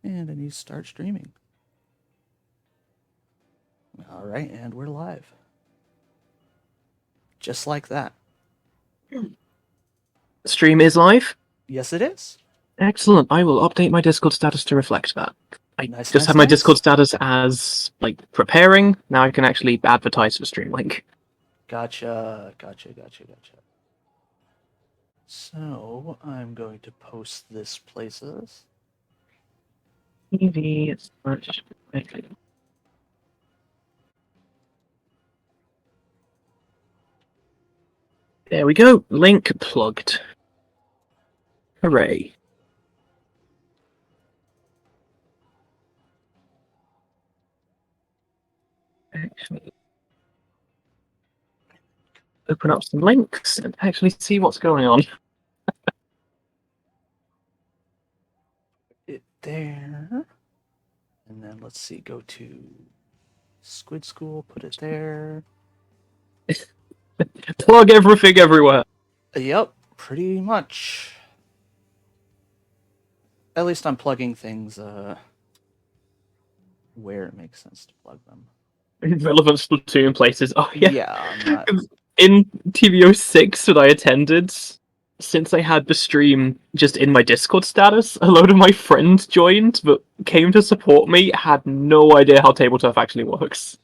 And I need to start streaming. All right, and we're live. Just like that. Stream is live. Yes, it is. Excellent. I will update my Discord status to reflect that. I Nice, just nice, have my Discord nice. status as, preparing. Now I can actually advertise for stream link. Gotcha. So, I'm going to post this places. TV. There we go. Link plugged. Hooray. Actually, open up some links and actually see what's going on. It there. And then let's see, go to Squid School, put it there. Plug everything everywhere. Yep, pretty much. At least I'm plugging things where it makes sense to plug them. Relevant Splatoon places. Oh, yeah. Yeah, I'm not... In TVO6 that I attended, since I had the stream just in my Discord status, a load of my friends joined but came to support me, had no idea how Tableturf actually works.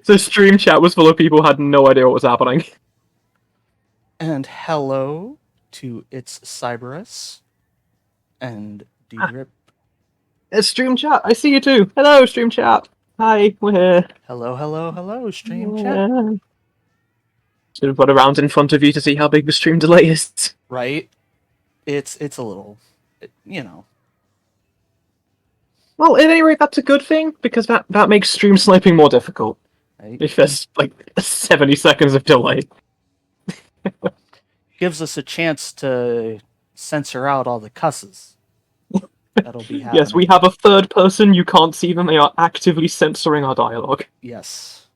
So stream chat was full of people who had no idea what was happening. And hello to It's Cyberus and Drip. It's stream chat. I see you too. Hello, stream chat. Hi, we're here. Hello, stream chat. Should have put a round in front of you to see how big the stream delay is. Right? It's a little, you know. Well, at any rate, that's a good thing, because that makes stream sniping more difficult. Right? If there's, 70 seconds of delay. Gives us a chance to censor out all the cusses. That'll be happening. Yes, we have a third person, you can't see them, they are actively censoring our dialogue. Yes.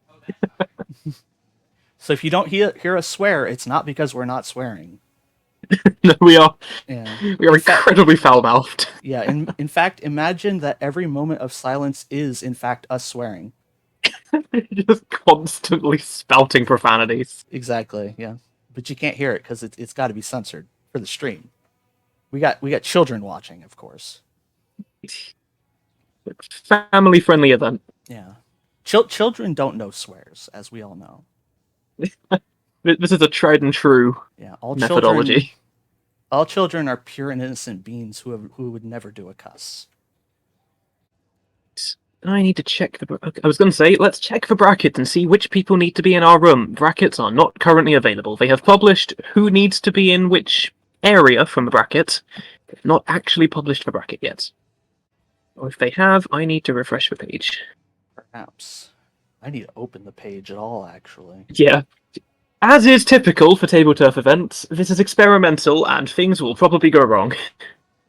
So if you don't hear us swear, it's not because we're not swearing. No, we are Yeah. incredibly foul-mouthed. Yeah, in fact, imagine that every moment of silence is, in fact, us swearing. Just constantly spouting profanities. Exactly, yeah. But you can't hear it because it's got to be censored for the stream. We got children watching, of course. Family-friendly event. Yeah. Children don't know swears, as we all know. This is a tried and true methodology. All children are pure and innocent beings who would never do a cuss. I need to check I was going to say, let's check for brackets and see which people need to be in our room. Brackets are not currently available. They have published who needs to be in which area from the bracket. They've not actually published the bracket yet. Or if they have, I need to refresh the page. Perhaps. I need to open the page at all, actually. Yeah. As is typical for Tableturf events, this is experimental and things will probably go wrong.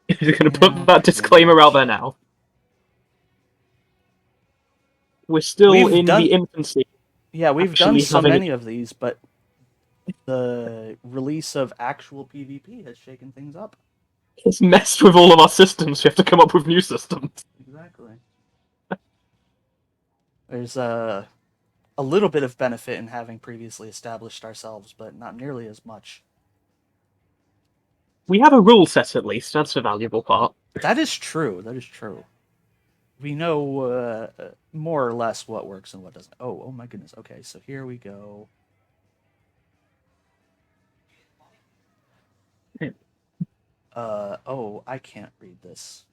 You're going to put that disclaimer out there now. We're still in the infancy. Yeah, we've done so many of these, but the release of actual PvP has shaken things up. It's messed with all of our systems. We have to come up with new systems. Exactly. There's a little bit of benefit in having previously established ourselves, but not nearly as much. We have a rule set, at least. That's the valuable part. That is true. We know more or less what works and what doesn't. Oh my goodness. Okay, so here we go. I can't read this.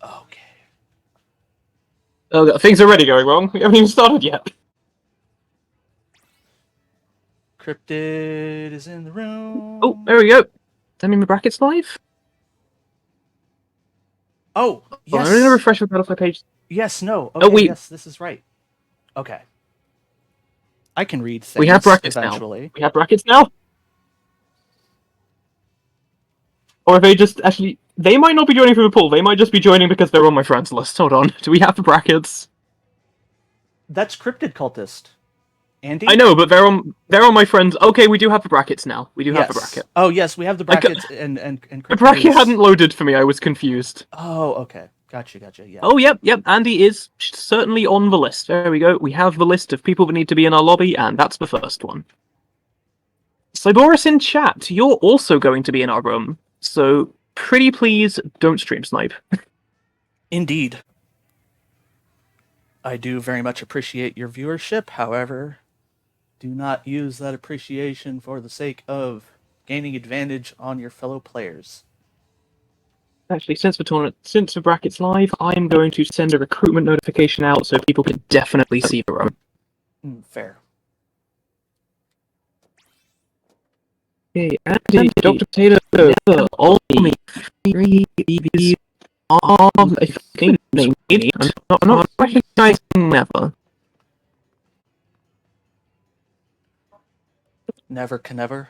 Okay. Oh, things are already going wrong. We haven't even started yet. Cryptid is in the room. Oh, there we go. Does that mean the bracket's live? Oh, yes. I'm going to refresh the Battlefy page. Yes, no. Okay, yes, this is right. Okay. I can read things we have brackets eventually. Now. We have brackets now? Or if they just actually... They might not be joining from the pool. They might just be joining because they're on my friends list. Hold on. Do we have the brackets? That's Cryptid Cultist. Andy? I know, but they're on my friends. Okay, we do have the brackets now. We do have the bracket. Oh, yes, we have the brackets and The bracket hadn't loaded for me. I was confused. Oh, okay. Gotcha. Yeah. Oh, yep. Andy is certainly on the list. There we go. We have the list of people that need to be in our lobby, and that's the first one. Cyborus in chat, you're also going to be in our room, so pretty please don't stream snipe. Indeed. I do very much appreciate your viewership. However, do not use that appreciation for the sake of gaining advantage on your fellow players. Actually, since the bracket's live, I'm going to send a recruitment notification out so people can definitely see the room. Fair. Okay, Andy, Dr. Potato, never, only 3 BBs of a thing named I'm not recognizing never. Never can never.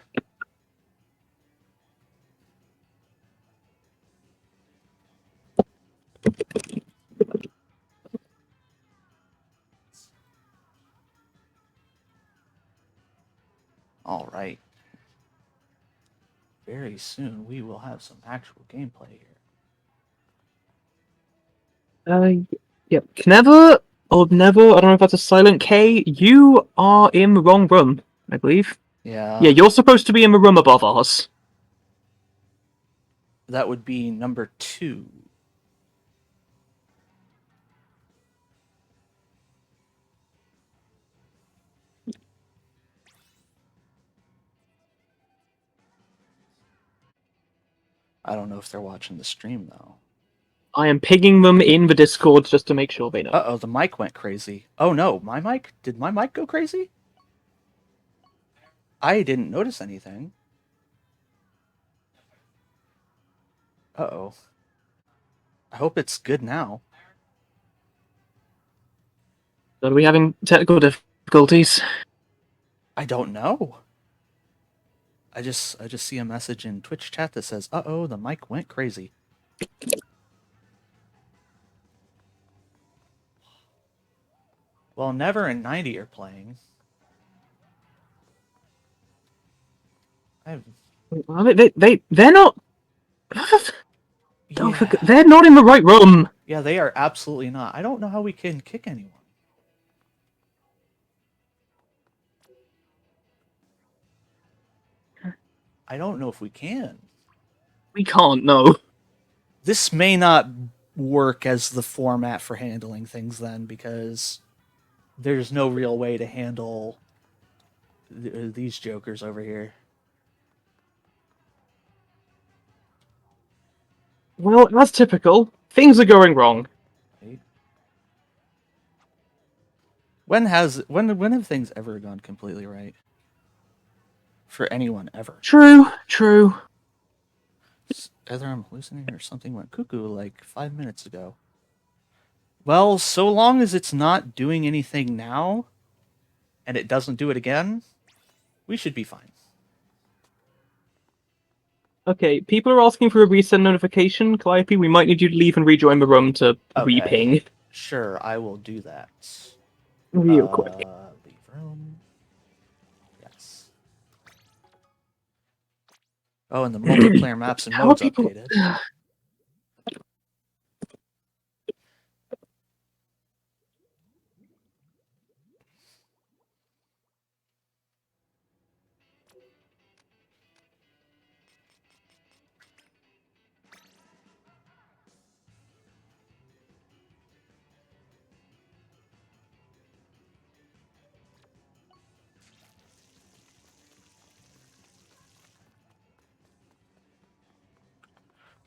All right. Very soon we will have some actual gameplay here. Yep. Never, or never, I don't know if that's a silent K. You are in the wrong room, I believe. Yeah. Yeah, you're supposed to be in the room above ours. That would be number 2. I don't know if they're watching the stream, though. I am pinging them in the Discord just to make sure they know. Uh-oh, the mic went crazy. Oh, no, my mic? Did my mic go crazy? I didn't notice anything. Uh-oh. I hope it's good now. Are we having technical difficulties? I don't know. I just see a message in Twitch chat that says, "Uh-oh, the mic went crazy." Well, Never and 90 are playing. They're not. Yeah. They're not in the right room. Yeah, they are absolutely not. I don't know how we can kick anyone. I don't know if we can. We can't, no. This may not work as the format for handling things then, because there's no real way to handle these jokers over here. Well, as typical, things are going wrong. Right? When have things ever gone completely right? For anyone ever? True. Either I'm hallucinating or something went cuckoo like 5 minutes ago. Well, so long as it's not doing anything now, and it doesn't do it again, we should be fine. Okay, people are asking for a resend notification, Calliope. We might need you to leave and rejoin the room to re-ping. Sure, I will do that. Real quick. Leave room. Yes. Oh, and the multiplayer maps and modes updated.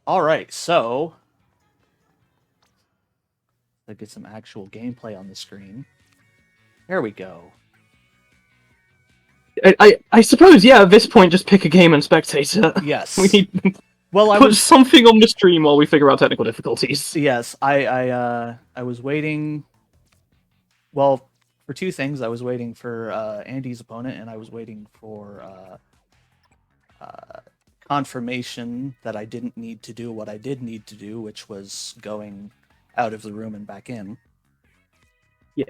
All right, so let's get some actual gameplay on the screen. There we go. I suppose, yeah, at this point, just pick a game and spectator. Yes. We need put something on the stream while we figure out technical difficulties. Yes, I was waiting. Well, for 2 things, I was waiting for Andy's opponent, and I was waiting for confirmation that I didn't need to do what I did need to do, which was going out of the room and back in. Yeah.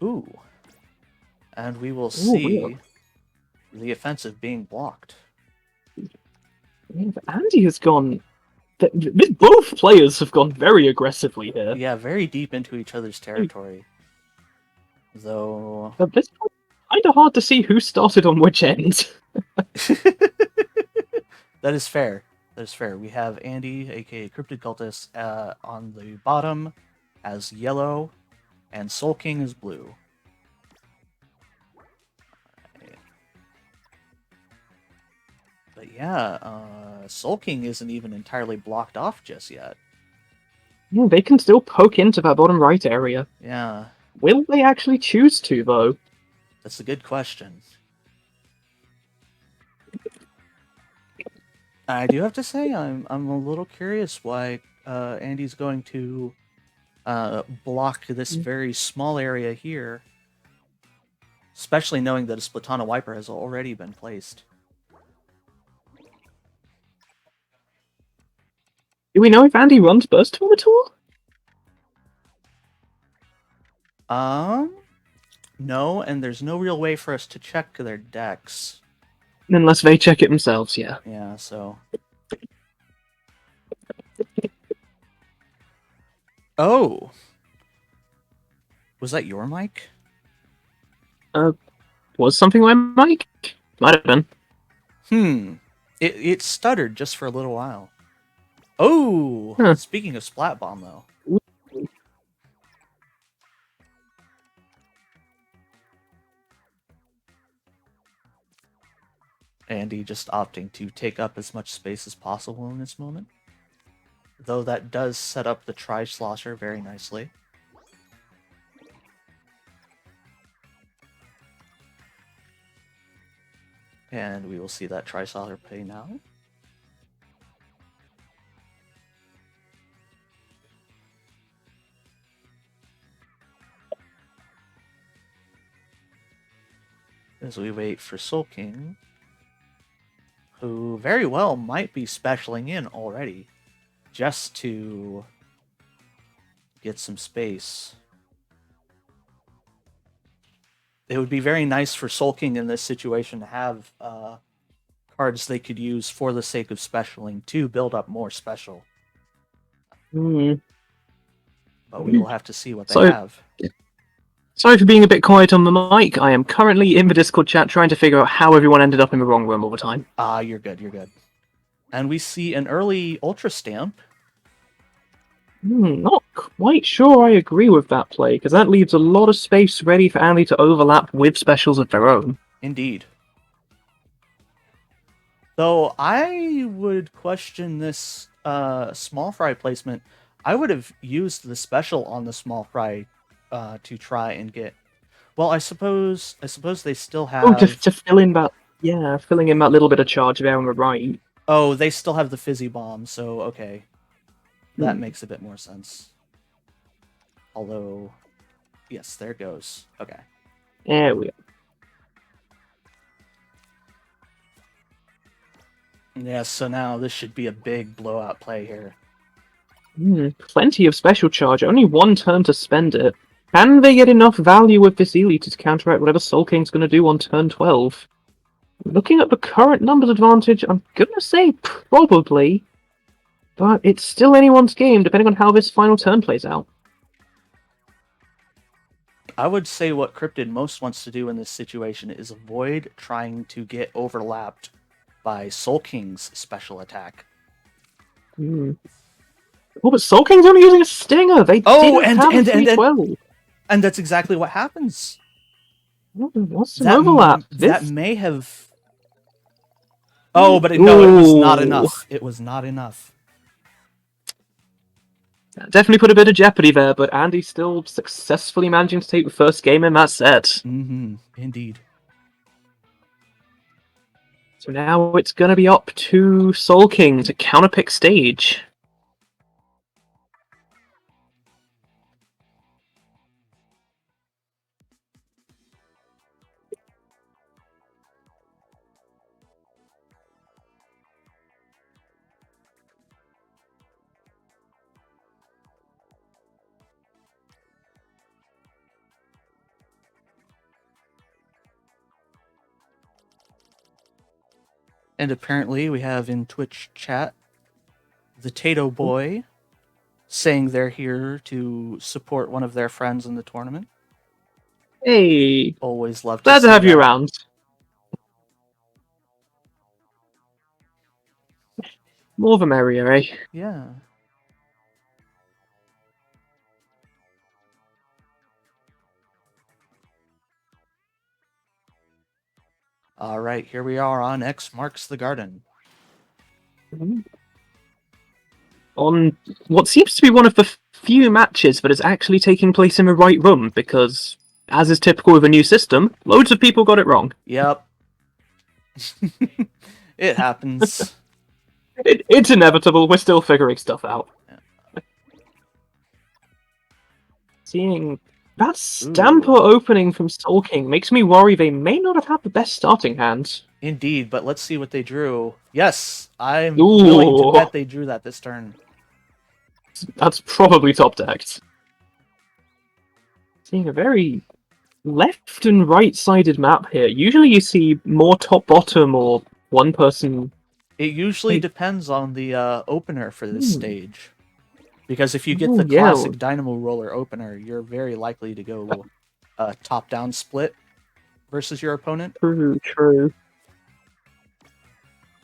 Ooh. And we will Ooh, weird. see the offensive being blocked. Yeah, but Andy has gone. Both players have gone very aggressively here. Yeah, very deep into each other's territory. Though... At this point, kind of hard to see who started on which end. That is fair. That is fair. We have Andy, aka Cryptid Cultist, on the bottom as yellow, and SoulKing is blue. But yeah, SoulKing isn't even entirely blocked off just yet. Yeah, they can still poke into that bottom right area. Yeah, Will they actually choose to, though? that's a good question. I do have to say, I'm a little curious why Andy's going to block this very small area here, especially knowing that a Splatana Wiper has already been placed. Do we know if Andy runs Burst Form at all? No, and there's no real way for us to check their decks. Unless they check it themselves, yeah. Yeah, so... Oh! Was that your mic? Was something my mic? Might have been. It stuttered just for a little while. Oh! Huh. Speaking of Splat Bomb, though. Andy just opting to take up as much space as possible in this moment. Though that does set up the Tri-Slosher very nicely. And we will see that Tri-Slosher play now. As we wait for SoulKing, who very well might be specialing in already, just to get some space. It would be very nice for SoulKing in this situation to have cards they could use for the sake of specialing to build up more special. But we will have to see what they have. Sorry for being a bit quiet on the mic. I am currently in the Discord chat trying to figure out how everyone ended up in the wrong room all the time. You're good, you're good. And we see an early Ultra Stamp. Not quite sure I agree with that play, because that leaves a lot of space ready for Andy to overlap with specials of their own. Indeed. Though I would question this small fry placement. I would have used the special on the small fry to try and get... Well, I suppose they still have... Oh, to fill in that... Yeah, filling in that little bit of charge there on the right. Oh, they still have the Fizzy Bomb, so okay. That makes a bit more sense. Although... Yes, there it goes. Okay. There we go. Yeah, so now this should be a big blowout play here. Plenty of special charge, only one turn to spend it. Can they get enough value with this Elite to counteract whatever SoulKing's going to do on turn 12? Looking at the current numbers advantage, I'm going to say probably, but it's still anyone's game depending on how this final turn plays out. I would say what Cryptid most wants to do in this situation is avoid trying to get overlapped by SoulKing's special attack. Oh, but SoulKing's only using a stinger. They didn't have a 312. And that's exactly what happens. What's the overlap? That may have... Oh, but no, it was not enough. It was not enough. Definitely put a bit of jeopardy there, but Andy's still successfully managing to take the first game in that set. Indeed. So now it's going to be up to SoulKing to counterpick stage. And apparently we have in Twitch chat the Tato Boy saying they're here to support one of their friends in the tournament. Hey, Always love to glad see to have you that. around. More the merrier, eh? Yeah. All right, here we are on X Marks the Garden. On what seems to be one of the few matches that is actually taking place in the right room, because, as is typical with a new system, loads of people got it wrong. Yep. It happens. It's inevitable, we're still figuring stuff out. Yeah. Seeing that Stamper opening from SoulKing makes me worry they may not have had the best starting hands. Indeed, but let's see what they drew. Yes, I'm willing to bet they drew that this turn. That's probably top decked. Seeing a very left and right-sided map here. Usually you see more top-bottom or one person. It usually depends on the opener for this stage. Because if you get the classic Dynamo Roller opener, you're very likely to go top-down split versus your opponent. True.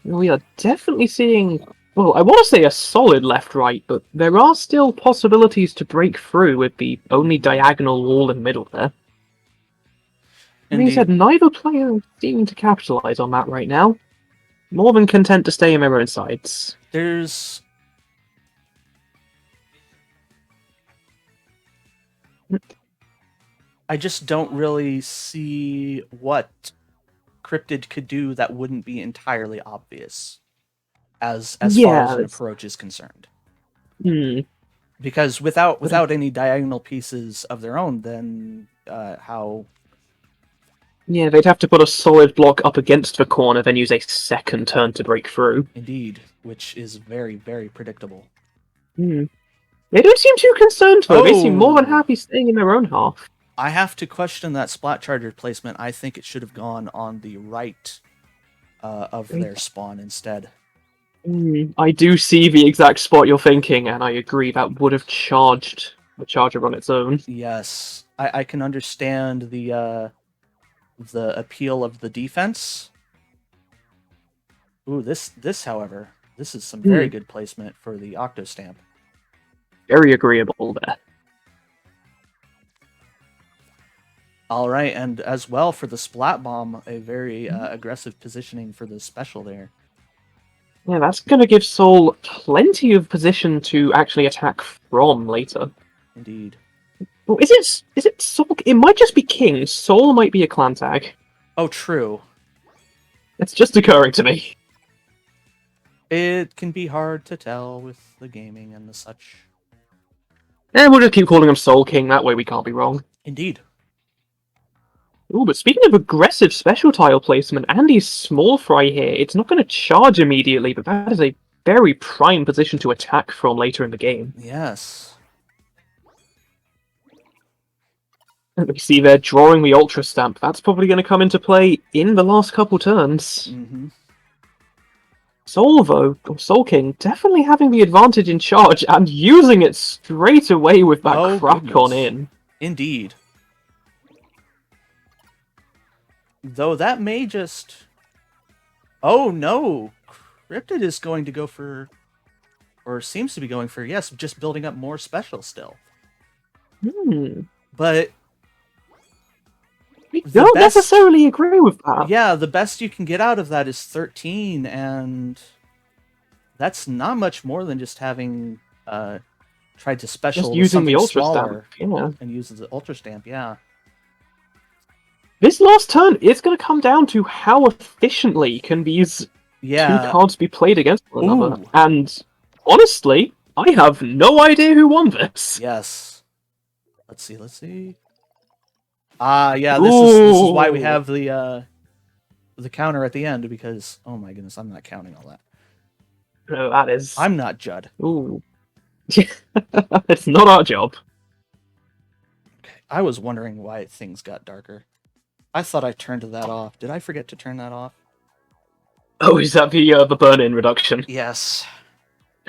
We are definitely seeing, well, I want to say a solid left-right, but there are still possibilities to break through with the only diagonal wall in the middle there. And he said neither player is seeming to capitalize on that right now. More than content to stay in their own sides. There's... I just don't really see what Cryptid could do that wouldn't be entirely obvious as far as an approach is concerned. Because without any diagonal pieces of their own, then how... Yeah, they'd have to put a solid block up against the corner, then use a second turn to break through. Indeed, which is very, very predictable. They don't seem too concerned, though. They seem more than happy staying in their own half. I have to question that Splat Charger placement. I think it should have gone on the right of their spawn instead. I do see the exact spot you're thinking, and I agree that would have charged the Charger on its own. Yes, I can understand the appeal of the defense. Ooh, this, however, this is some very good placement for the Octo Stamp. Very agreeable there. All right, and as well for the Splat Bomb, a very aggressive positioning for the special there. Yeah, that's going to give Soul plenty of position to actually attack from later. Indeed. Well, is it Soul? It might just be King. Soul might be a clan tag. Oh, true. It's just occurring to me. It can be hard to tell with the gaming and the such. And we'll just keep calling him SoulKing, that way we can't be wrong. Indeed. Ooh, but speaking of aggressive special tile placement, Andy's small fry here, it's not going to charge immediately, but that is a very prime position to attack from later in the game. Yes. And we see they're drawing the Ultra Stamp. That's probably going to come into play in the last couple turns. Soul, though, or SoulKing, definitely having the advantage in charge and using it straight away with that crack on in. Indeed. Though that may just... Oh, no! Cryptid is going to go for... Or seems to be going for, yes, just building up more special still. But... I don't necessarily agree with that. Yeah, the best you can get out of that is 13, and... That's not much more than just having tried to special just using the Ultra smaller Stamp, and use the Ultra Stamp, yeah. This last turn is going to come down to how efficiently can these two cards be played against one another. And honestly, I have no idea who won this. Yes. Let's see. Yeah, this is why we have the counter at the end, because oh my goodness, I'm not counting all that. No, that is... I'm not Judd. Ooh. It's not our job. Okay. I was wondering why things got darker. I thought I turned that off. Did I forget to turn that off? Oh, is that the burn-in reduction? Yes.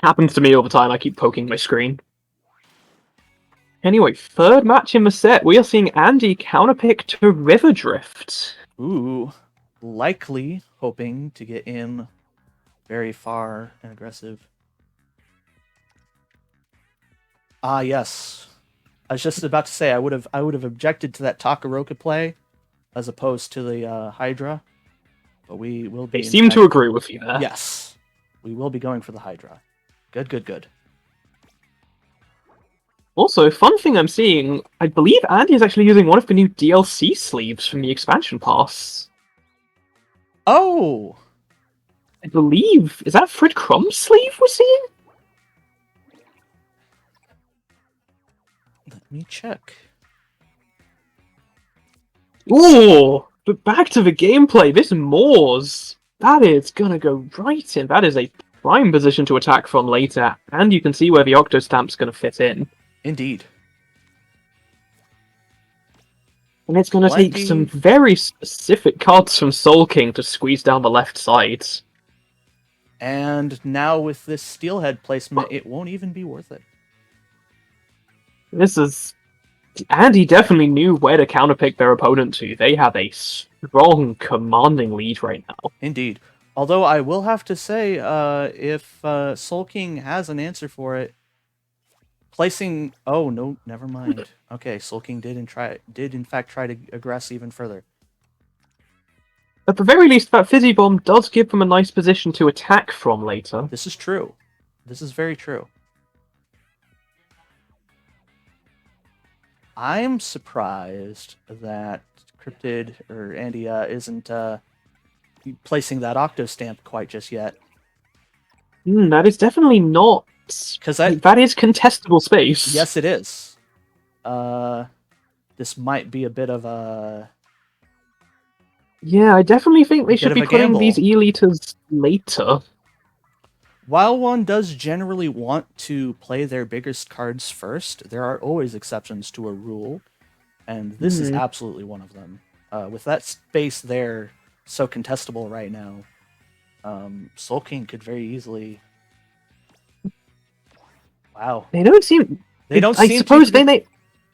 Happens to me all the time. I keep poking my screen. Anyway, third match in the set, we are seeing Andi counterpick to River Drift. Ooh. Likely hoping to get in very far and aggressive. Ah, yes. I was just about to say I would have objected to that Takaroka play as opposed to the Hydra, but we will be. They seem to agree with you there. Yes, we will be going for the Hydra. Good, good, good. Also, fun thing I'm seeing, I believe Andi is actually using one of the new DLC sleeves from the expansion pass. Oh! I believe, is that Fred Crumb's sleeve we're seeing? Let me check. Ooh! But back to the gameplay, this Moors, that is gonna go right in. That is a prime position to attack from later, and you can see where the Octo Stamp's gonna fit in. Indeed. And it's gonna take some very specific cards from SoulKing to squeeze down the left side. And now with this Steelhead placement, it won't even be worth it. This is... Andi definitely knew where to counterpick their opponent to. They have a strong, commanding lead right now. Indeed. Although I will have to say, if SoulKing has an answer for it, placing... Oh, no, never mind. Okay, SoulKing did in fact try to aggress even further. At the very least, that Fizzy Bomb does give them a nice position to attack from later. This is true. This is very true. I'm surprised that Cryptid or Andi isn't placing that Octo Stamp quite just yet. That is definitely not... Because that is contestable space. Yes, it is. This might be a bit of a... Yeah, I definitely think they should be putting these E-liters later. While one does generally want to play their biggest cards first, there are always exceptions to a rule, and this is absolutely one of them. With that space there so contestable right now, SoulKing could very easily... Wow. They don't seem... I suppose they may...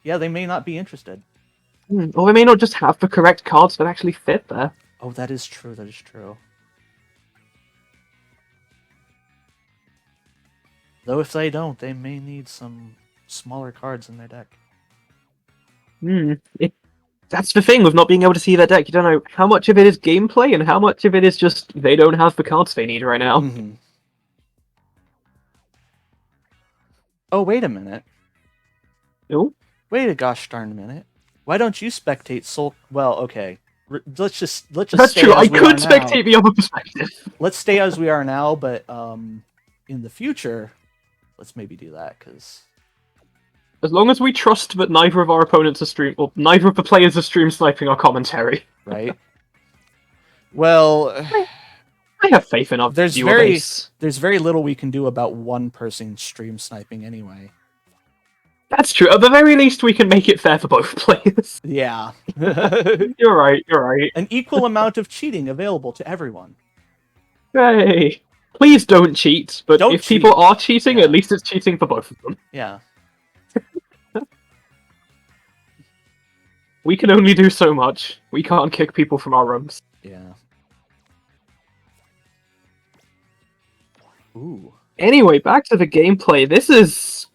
Yeah, they may not be interested. Or they may not just have the correct cards that actually fit there. Oh, that is true, that is true. Though if they don't, they may need some smaller cards in their deck. That's the thing with not being able to see their deck. You don't know how much of it is gameplay and how much of it is just they don't have the cards they need right now. Oh, wait a minute. No? Wait a gosh darn minute. Why don't you spectate Soul... Well, okay. Let's just That's stay true, as I we could are spectate now. the other perspective. Let's stay as we are now, but in the future, let's maybe do that, because... As long as we trust that neither of our opponents are neither of the players are stream sniping our commentary. Right? Well... I have faith in our viewer base. There's very little we can do about one person stream sniping anyway. That's true. At the very least, we can make it fair for both players. Yeah. You're right, you're right. An equal amount of cheating available to everyone. Hey. Please don't cheat, but if people are cheating, at least it's cheating for both of them. Yeah. We can only do so much. We can't kick people from our rooms. Yeah. Ooh. Anyway, back to the gameplay. This is...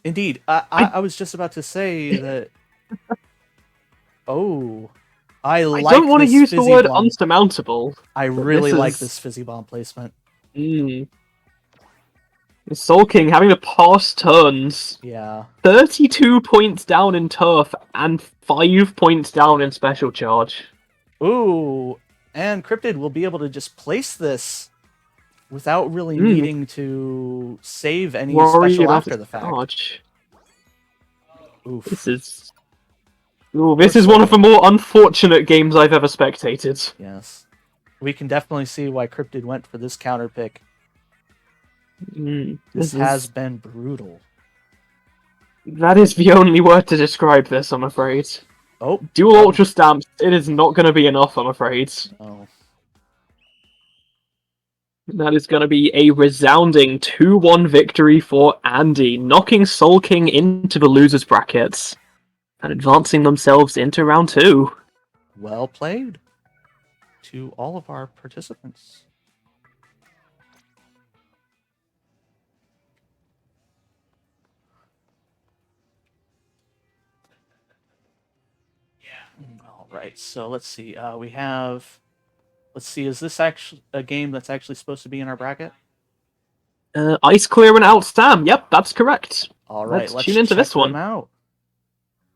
Indeed. I was just about to say that... Oh. I don't want to use the word unsurmountable. I really like this Fizzy Bomb placement. SoulKing having to pass turns. Yeah. 32 points down in turf and 5 points down in special charge. Ooh. And Cryptid will be able to just place this without really needing to save any special after the fact. Oof. This is one of the more unfortunate games I've ever spectated. Yes. We can definitely see why Cryptid went for this counter pick. This has been brutal. That is the only word to describe this, I'm afraid. Oh. Dual Ultra Stamps, it is not going to be enough, I'm afraid. Oh. That is going to be a resounding 2-1 victory for Andy, knocking SoulKing into the losers brackets and advancing themselves into round 2. Well played to all of our participants. All right, so let's see. We have. Let's see. Is this actually a game that's actually supposed to be in our bracket? IceClear and Outstam. Yep, that's correct. All right, let's tune into check this one. them out.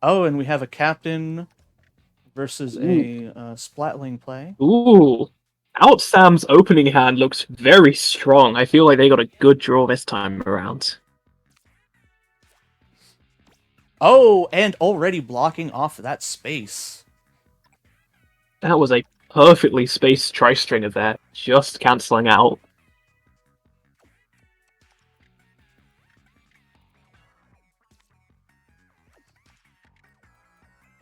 Oh, and we have a captain versus a splatling play. Ooh. Outstam's opening hand looks very strong. I feel like they got a good draw this time around. Oh, and already blocking off that space. That was a perfectly spaced tri-stringer there, just cancelling out.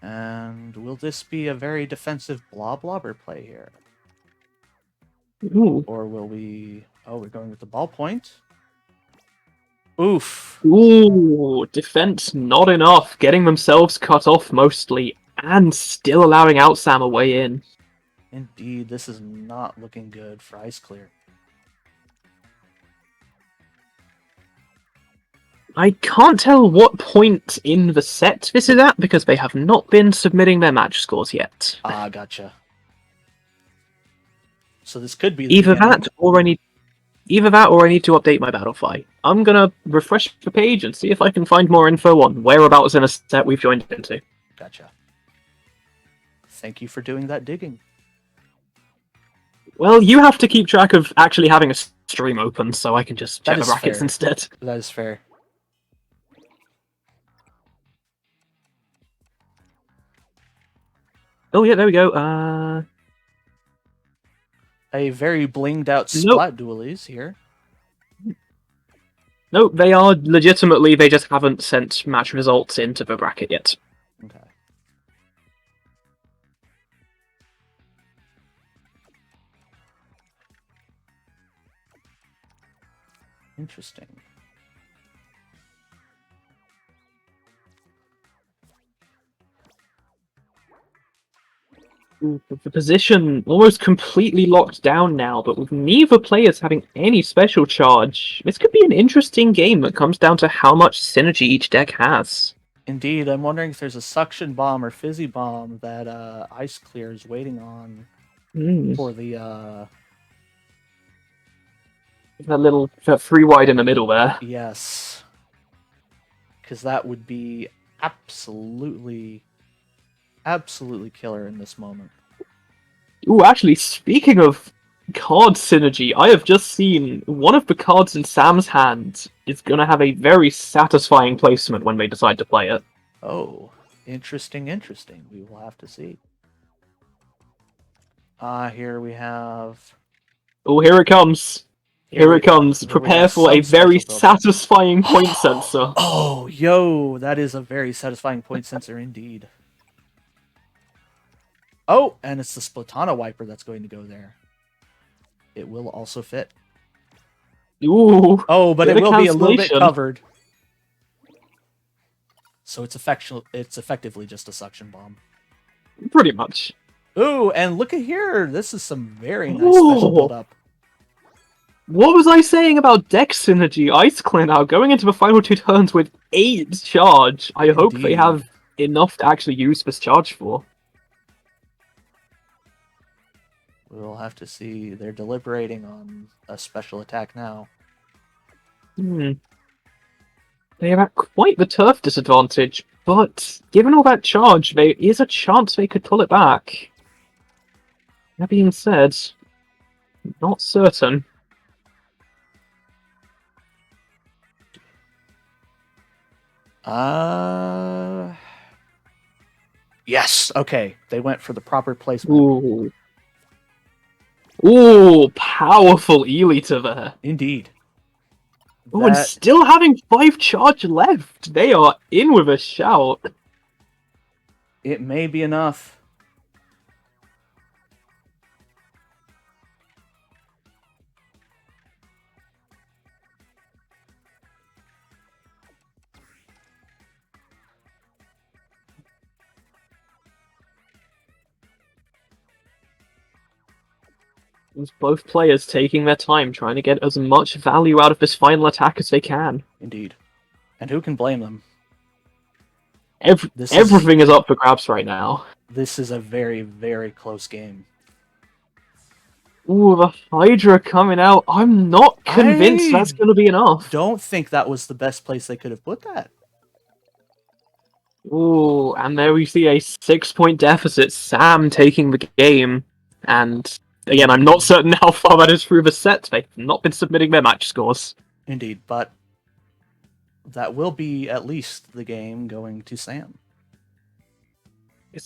And will this be a very defensive blobber play here? Ooh. Or will we... Oh, we're going with the ballpoint. Oof. Ooh, defense not enough, getting themselves cut off mostly, and still allowing Outstam a way in. Indeed, this is not looking good for IceClear. I can't tell what point in the set this is at, because they have not been submitting their match scores yet. Ah, gotcha. So this could be Either that, or I need to update my Battlefy. I'm gonna refresh the page and see if I can find more info on whereabouts in a set we've joined into. Gotcha. Thank you for doing that digging. Well, you have to keep track of actually having a stream open, so I can just check the brackets fair. instead. That is fair. Oh yeah, there we go. A very blinged out splat dualies here. No, they are legitimately, they just haven't sent match results into the bracket yet. Okay. Interesting. The position almost completely locked down now, but with neither players having any special charge, this could be an interesting game that comes down to how much synergy each deck has. Indeed, I'm wondering if there's a suction bomb or fizzy bomb that IceClear is waiting on for the that free wide in the middle there. Yes. Because that would be absolutely killer in this moment. Ooh, actually, speaking of card synergy, I have just seen one of the cards in Sam's hand is going to have a very satisfying placement when they decide to play it. Oh, interesting. We will have to see. Here we have... Oh, here it comes. Here it comes. Prepare for a very satisfying point sensor. Oh, yo, that is a very satisfying point sensor indeed. Oh, and it's the Splatana wiper that's going to go there. It will also fit. Ooh. Oh, but it will be a little bit covered. So it's effectively just a suction bomb. Pretty much. Ooh, and look at here. This is some very nice special build-up. What was I saying about deck synergy? IceClear now going into the final 2 turns with 8 charge. I hope they have enough to actually use this charge for. We'll have to see. They're deliberating on a special attack now. They are at quite the turf disadvantage, but given all that charge, there is a chance they could pull it back. That being said, not certain. Yes, okay. They went for the proper placement. Ooh. Ooh, powerful Elita there. Indeed. Oh, and still having 5 charge left. They are in with a shout. It may be enough. It's both players taking their time, trying to get as much value out of this final attack as they can. Indeed. And who can blame them? Everything is up for grabs right now. This is a very, very close game. Ooh, the Hydra coming out. I'm not convinced that's going to be enough. Don't think that was the best place they could have put that. Ooh, and there we see a 6-point deficit. Sam taking the game. And again, I'm not certain how far that is through the set. They've not been submitting their match scores. Indeed, but that will be at least the game going to Sam.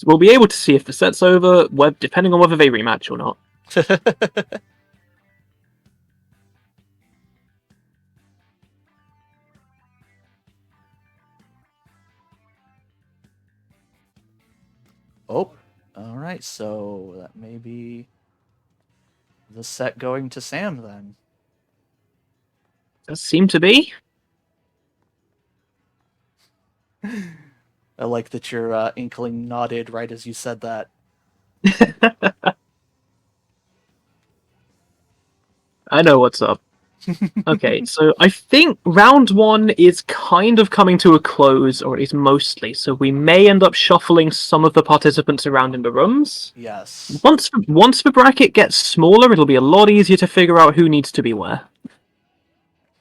We'll be able to see if the set's over, depending on whether they rematch or not. Oh, all right. So that may be the set going to Sam then. Does seem to be. I like that your inkling nodded right as you said that. I know what's up. Okay, so I think round 1 is kind of coming to a close, or at least mostly, so we may end up shuffling some of the participants around in the rooms. Yes. Once the bracket gets smaller, it'll be a lot easier to figure out who needs to be where.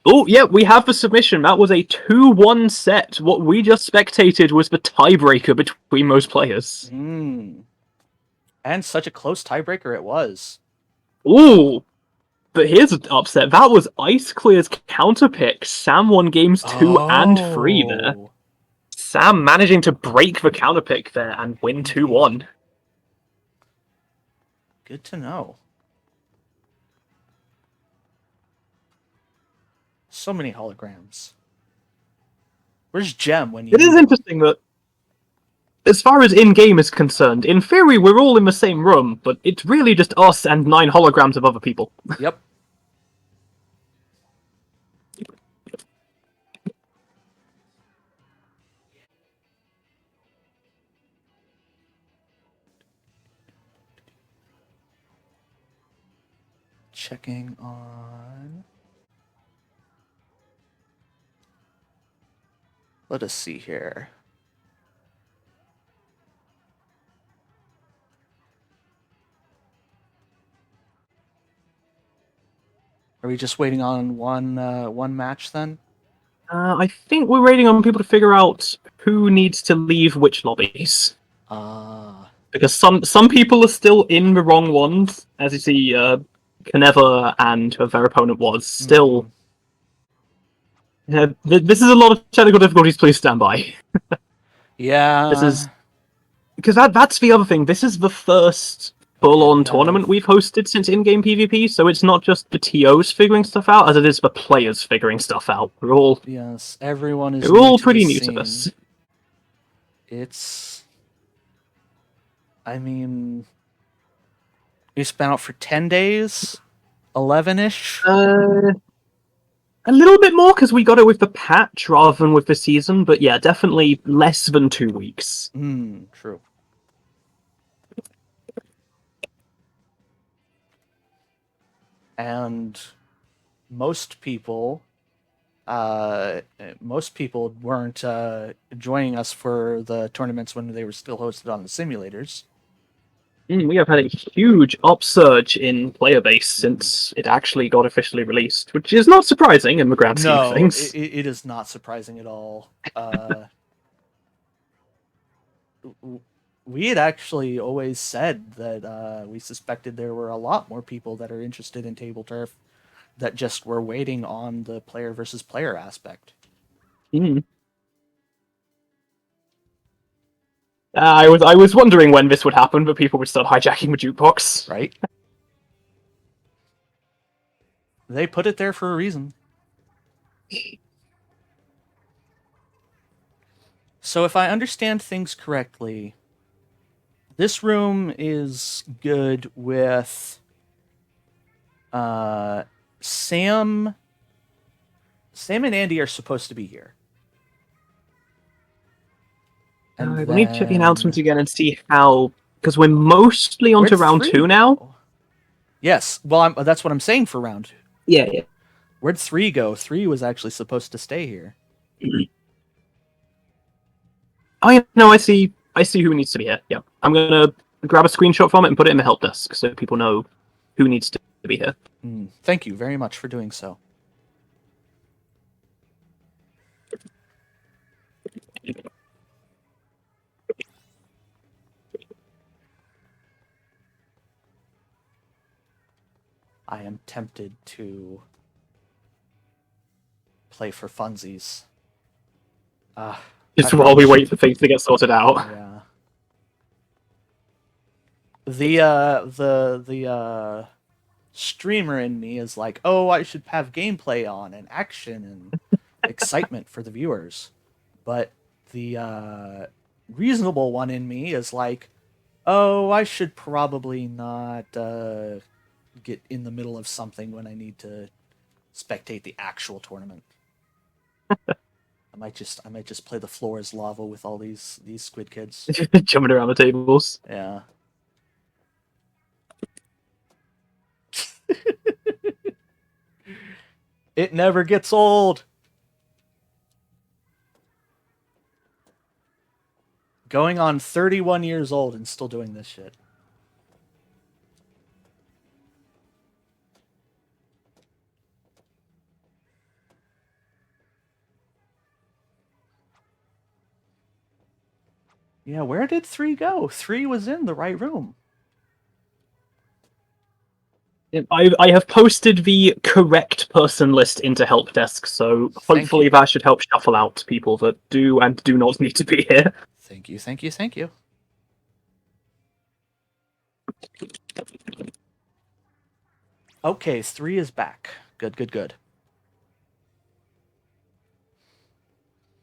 Oh, yeah, we have the submission. That was a 2-1 set. What we just spectated was the tiebreaker between most players. And such a close tiebreaker it was. Ooh! But here's an upset. That was IceClear's counter pick. Sam won games 2 and 3 there. Sam managing to break the counter pick there and win 2-1. Good to know. So many holograms. Where's Gem when you... It is interesting that, as far as in-game is concerned, in theory we're all in the same room, but it's really just us and 9 holograms of other people. Yep. Checking on... Let us see here. Are we just waiting on one match then? I think we're waiting on people to figure out who needs to leave which lobbies. Because some people are still in the wrong ones, as you see, Kneva and whoever their opponent was still. This is a lot of technical difficulties. Please stand by. Yeah. This is because that's the other thing. This is the first full-on tournament we've hosted since in-game PvP, so it's not just the TOs figuring stuff out, as it is the players figuring stuff out. We're all everyone is. We're all pretty new to this. It's. I mean, it's been out for 10 days, 11-ish. A little bit more because we got it with the patch rather than with the season, but yeah, definitely less than 2 weeks. True. And most people weren't joining us for the tournaments when they were still hosted on the simulators. We have had a huge upsurge in player base since it actually got officially released, which is not surprising in the grand scheme of things. It is not surprising at all. We had actually always said that we suspected there were a lot more people that are interested in Tableturf that just were waiting on the player versus player aspect. I was wondering when this would happen, but people would start hijacking the jukebox. Right? They put it there for a reason. So if I understand things correctly, this room is good with Sam and Andy are supposed to be here. And we need to check the announcements again and see how, because we're mostly onto round 2 now. Yes. Well, that's what I'm saying for round 2. Yeah, yeah. Where'd 3 go? 3 was actually supposed to stay here. I know. I see. I see who needs to be here. Yeah, I'm gonna grab a screenshot from it and put it in the help desk so people know who needs to be here. Thank you very much for doing so. I am tempted to play for funsies. Just while we wait for things to get sorted out. Yeah. The streamer in me is like, oh, I should have gameplay on and action and excitement for the viewers. But the reasonable one in me is like, oh, I should probably not get in the middle of something when I need to spectate the actual tournament. I might just play the floor as lava with all these squid kids. Jumping around the tables. Yeah. It never gets old. Going on 31 years old and still doing this shit. Yeah, where did 3 go? 3 was in the right room. I have posted the correct person list into help desk, so hopefully that should help shuffle out people that do and do not need to be here. Thank you, thank you, thank you. Okay, 3 is back. Good, good, good.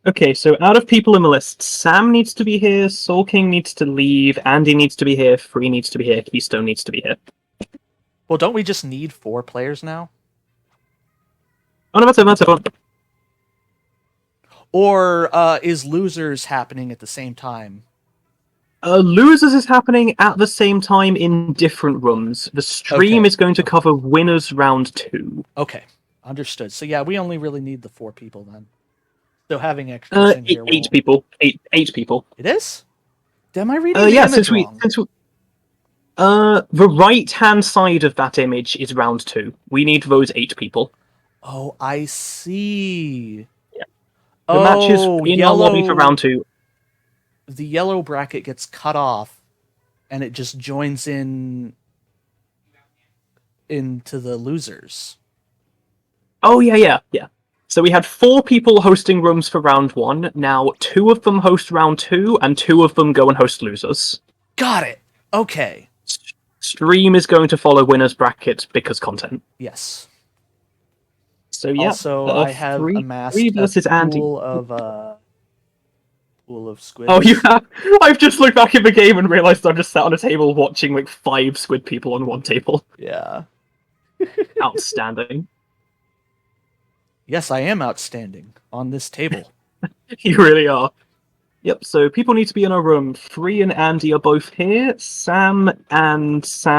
Okay, so out of people in the list, Sam needs to be here, SoulKing needs to leave, Andi needs to be here, Free needs to be here, Keystone needs to be here. Well, don't we just need 4 players now? Oh no, that's it. Or is losers happening at the same time? Losers is happening at the same time in different rooms. The stream is going to cover winners round 2. Okay, understood. So yeah, we only really need the 4 people then. So having extras in here. 8 people. 8 people. It is? Am I reading the image wrong? The right-hand side of that image is round 2. We need those 8 people. Oh, I see. Yeah. The matches in our lobby for round 2. The yellow bracket gets cut off, and it just joins into the losers. Oh, yeah. So we had 4 people hosting rooms for round 1. Now 2 of them host round 2, and 2 of them go and host losers. Got it. Okay. Stream is going to follow winners bracket because content. Yes. So yeah. Also, I have amassed a pool of squid. Oh, you have? I've just looked back at the game and realized I'm just sat on a table watching like 5 squid people on one table. Yeah. Outstanding. Yes, I am outstanding on this table. You really are. Yep, so people need to be in a room. Free and Andi are both here. Sam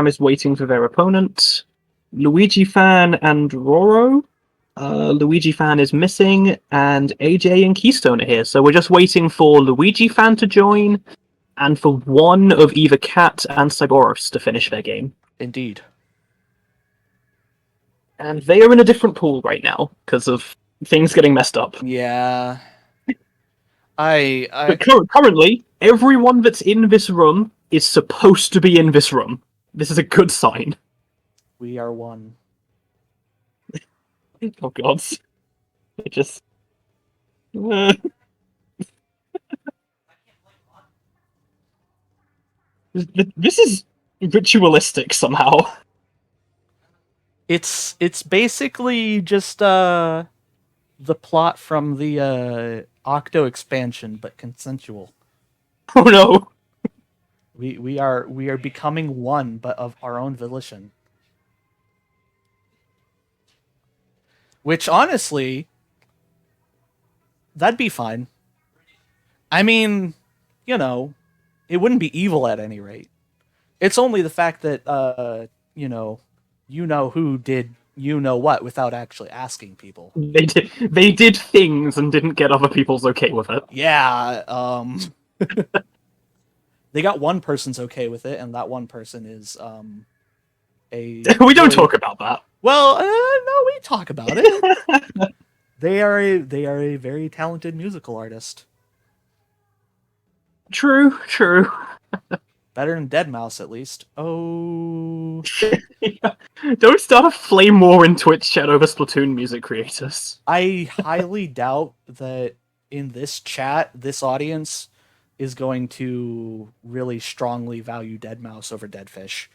is waiting for their opponent. Luigi Fan and Roro. Luigi Fan is missing, and AJ and Keystone are here. So we're just waiting for Luigi Fan to join, and for one of either Cat and Sagoros to finish their game. Indeed. And they are in a different pool right now, because of things getting messed up. Yeah. But currently, everyone that's in this room is supposed to be in this room. This is a good sign. We are one. Oh god. It just... This is ritualistic somehow. It's basically just the plot from the Octo expansion, but consensual. Oh no. We are becoming one, but of our own volition. Which, honestly, that'd be fine. I mean, you know, it wouldn't be evil at any rate. It's only the fact that, you know, you know who did you know what without actually asking people. They did things and didn't get other people's okay with it. Yeah, they got one person's okay with it, and that one person is a We don't really, talk about that. well, no, we talk about it. They are a very talented musical artist. True, true. Better than Deadmau5 at least. Oh, Don't start a flame war in Twitch chat over Splatoon music creators. I highly doubt that in this chat, this audience is going to really strongly value Deadmau5 over Deadfish.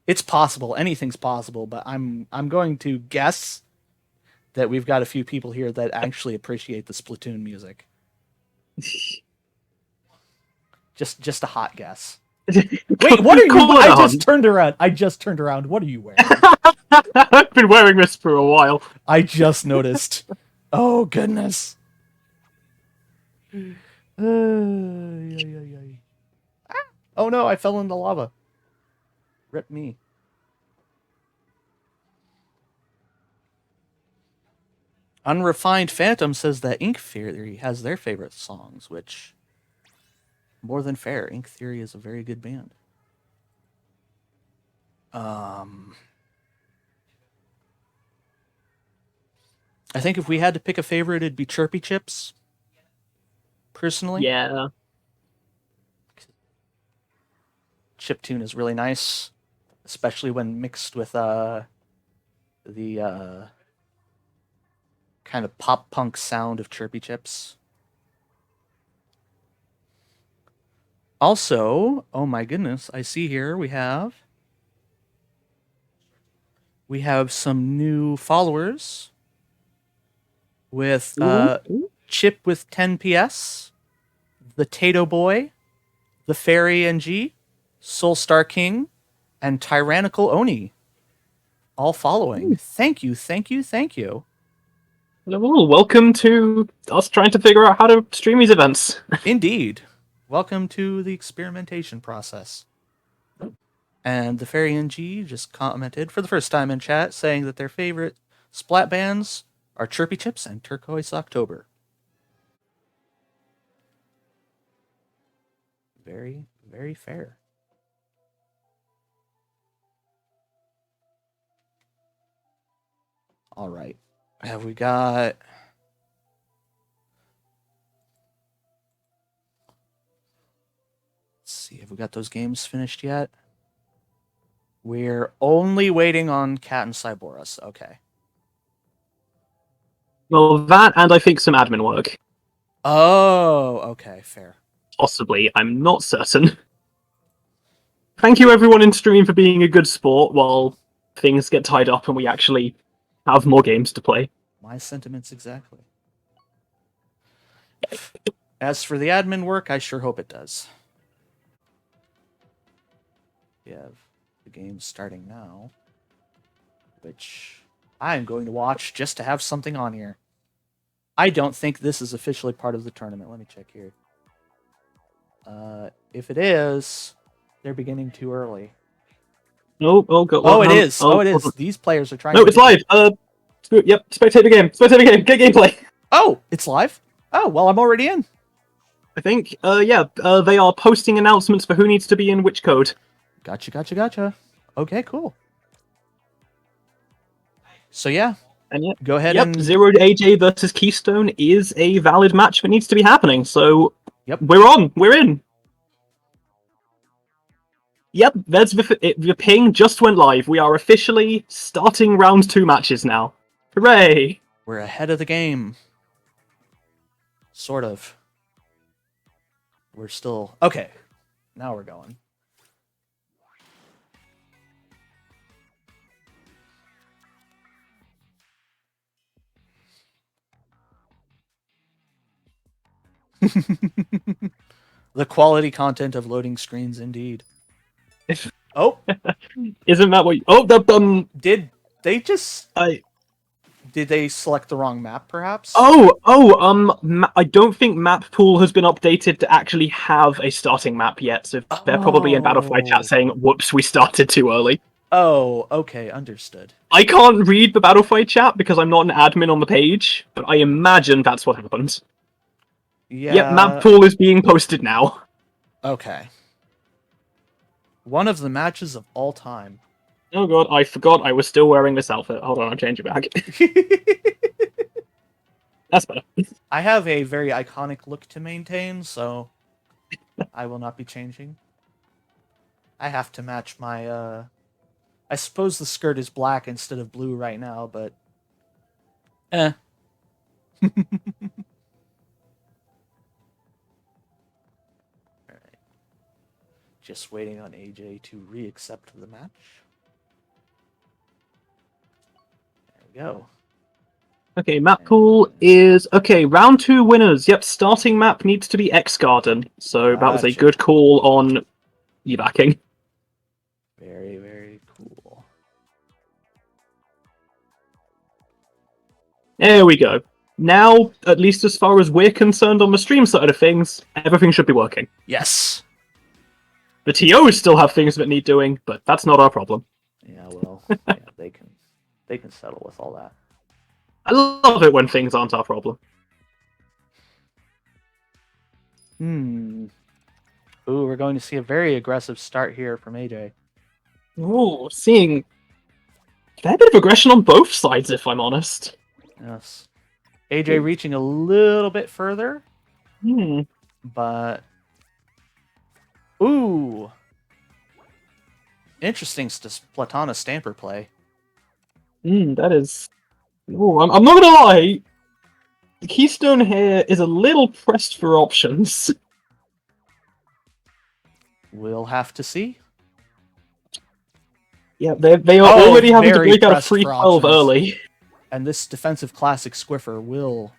It's possible, anything's possible, but I'm going to guess that we've got a few people here that actually appreciate the Splatoon music. Just a hot guess. Wait, what are you? I just turned around. What are you wearing? I've been wearing this for a while. I just noticed. Oh goodness. Oh no, I fell into lava. Rip me. Unrefined Phantom says that Ink Theory has their favorite songs, which, more than fair. Ink Theory is a very good band. I think if we had to pick a favorite, it'd be Chirpy Chips. Personally, Yeah. Chiptune is really nice, especially when mixed with the kind of pop punk sound of Chirpy Chips. Also, oh my goodness, I see here we have some new followers with Chip with 10 PS, the Tato Boy, the Fairy NG, Soulstar King, and Tyrannical Oni. All following. Ooh. Thank you, thank you, thank you. Well, welcome to us trying to figure out how to stream these events. Indeed. Welcome to the experimentation process. And the Fairy NG just commented for the first time in chat saying that their favorite splat bands are Chirpy Chips and Turquoise October. Very, very fair. All right. Have we got... Let's see. Have we got those games finished yet? We're only waiting on Cat and Cyborus. Okay. Well, that and I think some admin work. Oh, okay. Fair. Possibly. I'm not certain. Thank you everyone in stream for being a good sport while things get tied up and we actually have more games to play. My sentiments exactly. As for the admin work, I sure hope it does. We have the game starting now, which I'm going to watch just to have something on here. I don't think this is officially part of the tournament. Let me check here. If it is, they're beginning too early. It is. It is. These players are trying. No, it's live. Yep, spectate the game. Spectate the game. Get gameplay. Oh, it's live. Oh, well, I'm already in. I think. They are posting announcements for who needs to be in which code. Gotcha. Okay, cool. So yeah. And yeah, go ahead. Yep, Zero AJ versus Keystone is a valid match that needs to be happening. So yep, we're in. Yep, that's the ping just went live. We are officially starting round 2 matches now. Hooray! We're ahead of the game. Sort of. We're still okay. Now we're going. The quality content of loading screens, indeed. Oh, isn't that what? Did Did they select the wrong map, perhaps? I don't think map pool has been updated to actually have a starting map yet, so they're probably in Battlefied chat saying, whoops, we started too early. Oh, okay, understood. I can't read the Battlefied chat because I'm not an admin on the page, but I imagine that's what happened. Yeah. Yep, map pool is being posted now. Okay. One of the matches of all time. Oh god, I forgot I was still wearing this outfit. Hold on, I'll change it back. That's better. I have a very iconic look to maintain, so I will not be changing. I have to match my, I suppose the skirt is black instead of blue right now, but... Eh. Alright. Just waiting on AJ to re-accept the match. There we go. Okay, map pool is... Okay, round 2 winners. Yep, starting map needs to be X Garden. So that was a good call on backing. Very, very cool. There we go. Now, at least as far as we're concerned on the stream side of things, everything should be working. Yes. The TOs still have things that need doing, but that's not our problem. Yeah, well, yeah, they can settle with all that. I love it when things aren't our problem. Ooh, we're going to see a very aggressive start here from AJ. Ooh, seeing a fair bit of aggression on both sides, if I'm honest. Yes. AJ reaching a little bit further. But... Ooh! Interesting Platana Stamper play. That is... Ooh, I'm not gonna lie. The Keystone here is a little pressed for options. We'll have to see. Yeah, they are already having to break out a 3-12 early. And this defensive classic Squiffer will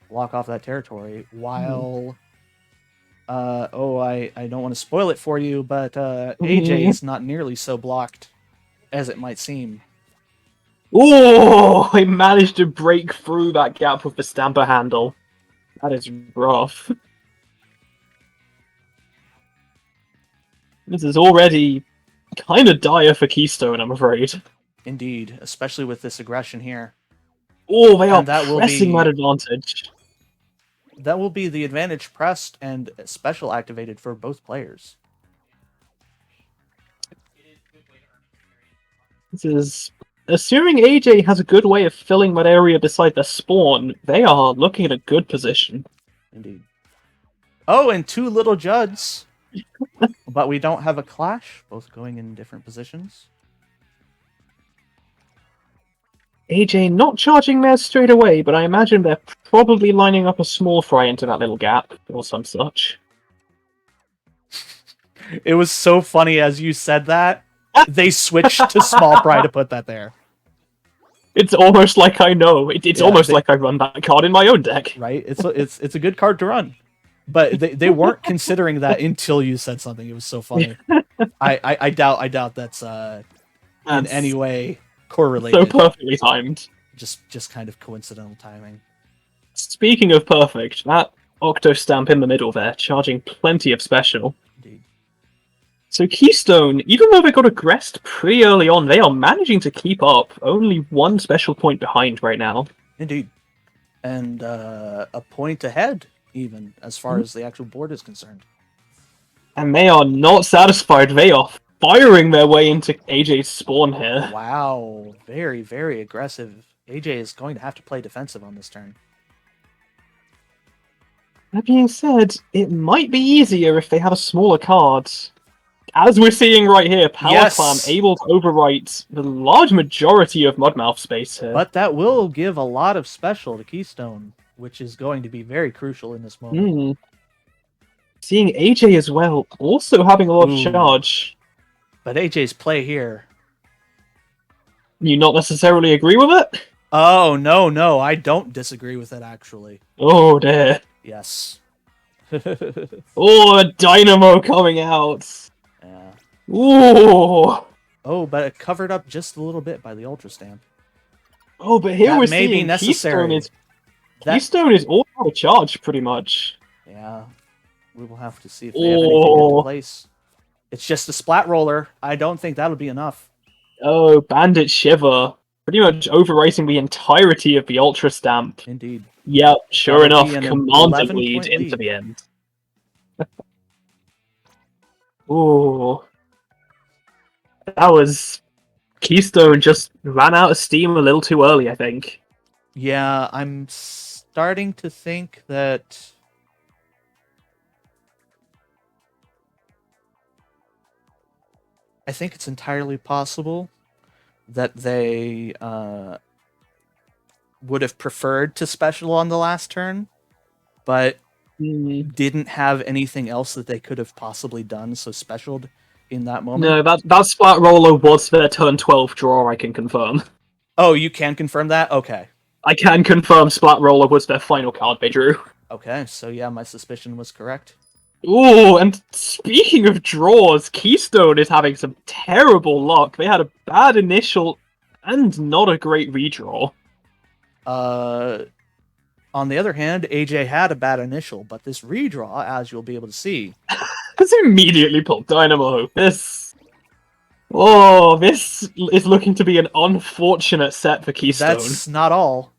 block off that territory while... I don't want to spoil it for you, but AJ is not nearly so blocked as it might seem. Oh, I managed to break through that gap with the Stamper handle. That is rough. This is already kind of dire for Keystone, I'm afraid. Indeed, especially with this aggression here. Oh, they are pressing that advantage. That will be the advantage pressed and special activated for both players. This is... Assuming AJ has a good way of filling that area beside the spawn, they are looking at a good position. Indeed. Oh, and 2 little Judds. But we don't have a clash, both going in different positions. AJ not charging there straight away, but I imagine they're probably lining up a small fry into that little gap, or some such. It was so funny as you said that. They switched to small fry to put that there. It's almost like I know. It's almost like I run that card in my own deck. Right? It's a good card to run. But they weren't considering that until you said something. It was so funny. I doubt that's in any way correlated. So perfectly timed. Just kind of coincidental timing. Speaking of perfect, that Octo Stamp in the middle there, charging plenty of special. Indeed. So Keystone, even though they got aggressed pretty early on, they are managing to keep up. Only 1 special point behind right now. Indeed. And a point ahead, even, as far as the actual board is concerned. And they are not satisfied. They are firing their way into AJ's spawn here. Wow. Very, very aggressive. AJ is going to have to play defensive on this turn. That being said, it might be easier if they have a smaller card. As we're seeing right here, Power Clam able to overwrite the large majority of Mudmouth space here. But that will give a lot of special to Keystone, which is going to be very crucial in this moment. Seeing AJ as well, also having a lot of charge. But AJ's play here... You not necessarily agree with it? Oh, no, I don't disagree with it, actually. Oh, dear. Yes. Oh, a Dynamo coming out. Yeah. Ooh. Oh, but it covered up just a little bit by the Ultra Stamp. Oh, but here That we're may be seeing necessary. Keystone is all out of charge, pretty much. Yeah, we will have to see if they have anything into Oh, place. It's just a splat roller. I don't think that'll be enough. oh, Bandit Shiver. Pretty much overwriting the entirety of the Ultra Stamp. Indeed. Yep, sure That'll be enough, an commanding 11-point lead into lead. the end. Ooh. That was... Keystone just ran out of steam a little too early, I think. Yeah, I'm starting to think that... I think it's entirely possible that they would have preferred to special on the last turn, but didn't have anything else that they could have possibly done, so specialed in that moment. No, that Splat Roller was their turn 12 draw, I can confirm. Oh, you can confirm that? Okay. I can confirm Splat Roller was their final card they drew. Okay, so yeah, my suspicion was correct. Ooh, and speaking of draws, Keystone is having some terrible luck. They had a bad initial and not a great redraw. On the other hand, AJ had a bad initial, but this redraw, as you'll be able to see... Has immediately pulled Dynamo. Oh, this is looking to be an unfortunate set for Keystone. That's not all.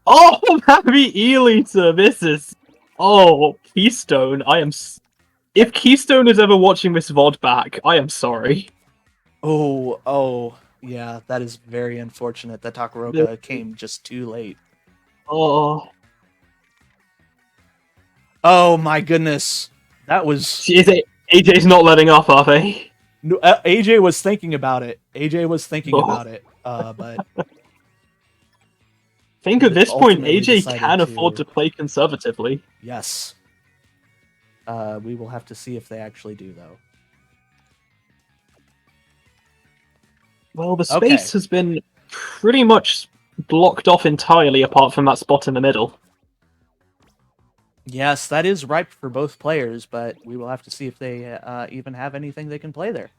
Oh, Happy E-Liter, this is... Oh, Keystone, If Keystone is ever watching this VOD back, I am sorry. Oh, yeah, that is very unfortunate that Takaroka came just too late. Oh. Oh my goodness. That was... AJ's not letting up, are they? No, AJ was thinking about it. AJ was thinking about it, but... I think at this point, AJ decided can to- afford to play conservatively. Yes. We will have to see if they actually do, though. Well, the space has been pretty much blocked off entirely apart from that spot in the middle. Yes, that is ripe for both players, but we will have to see if they even have anything they can play there.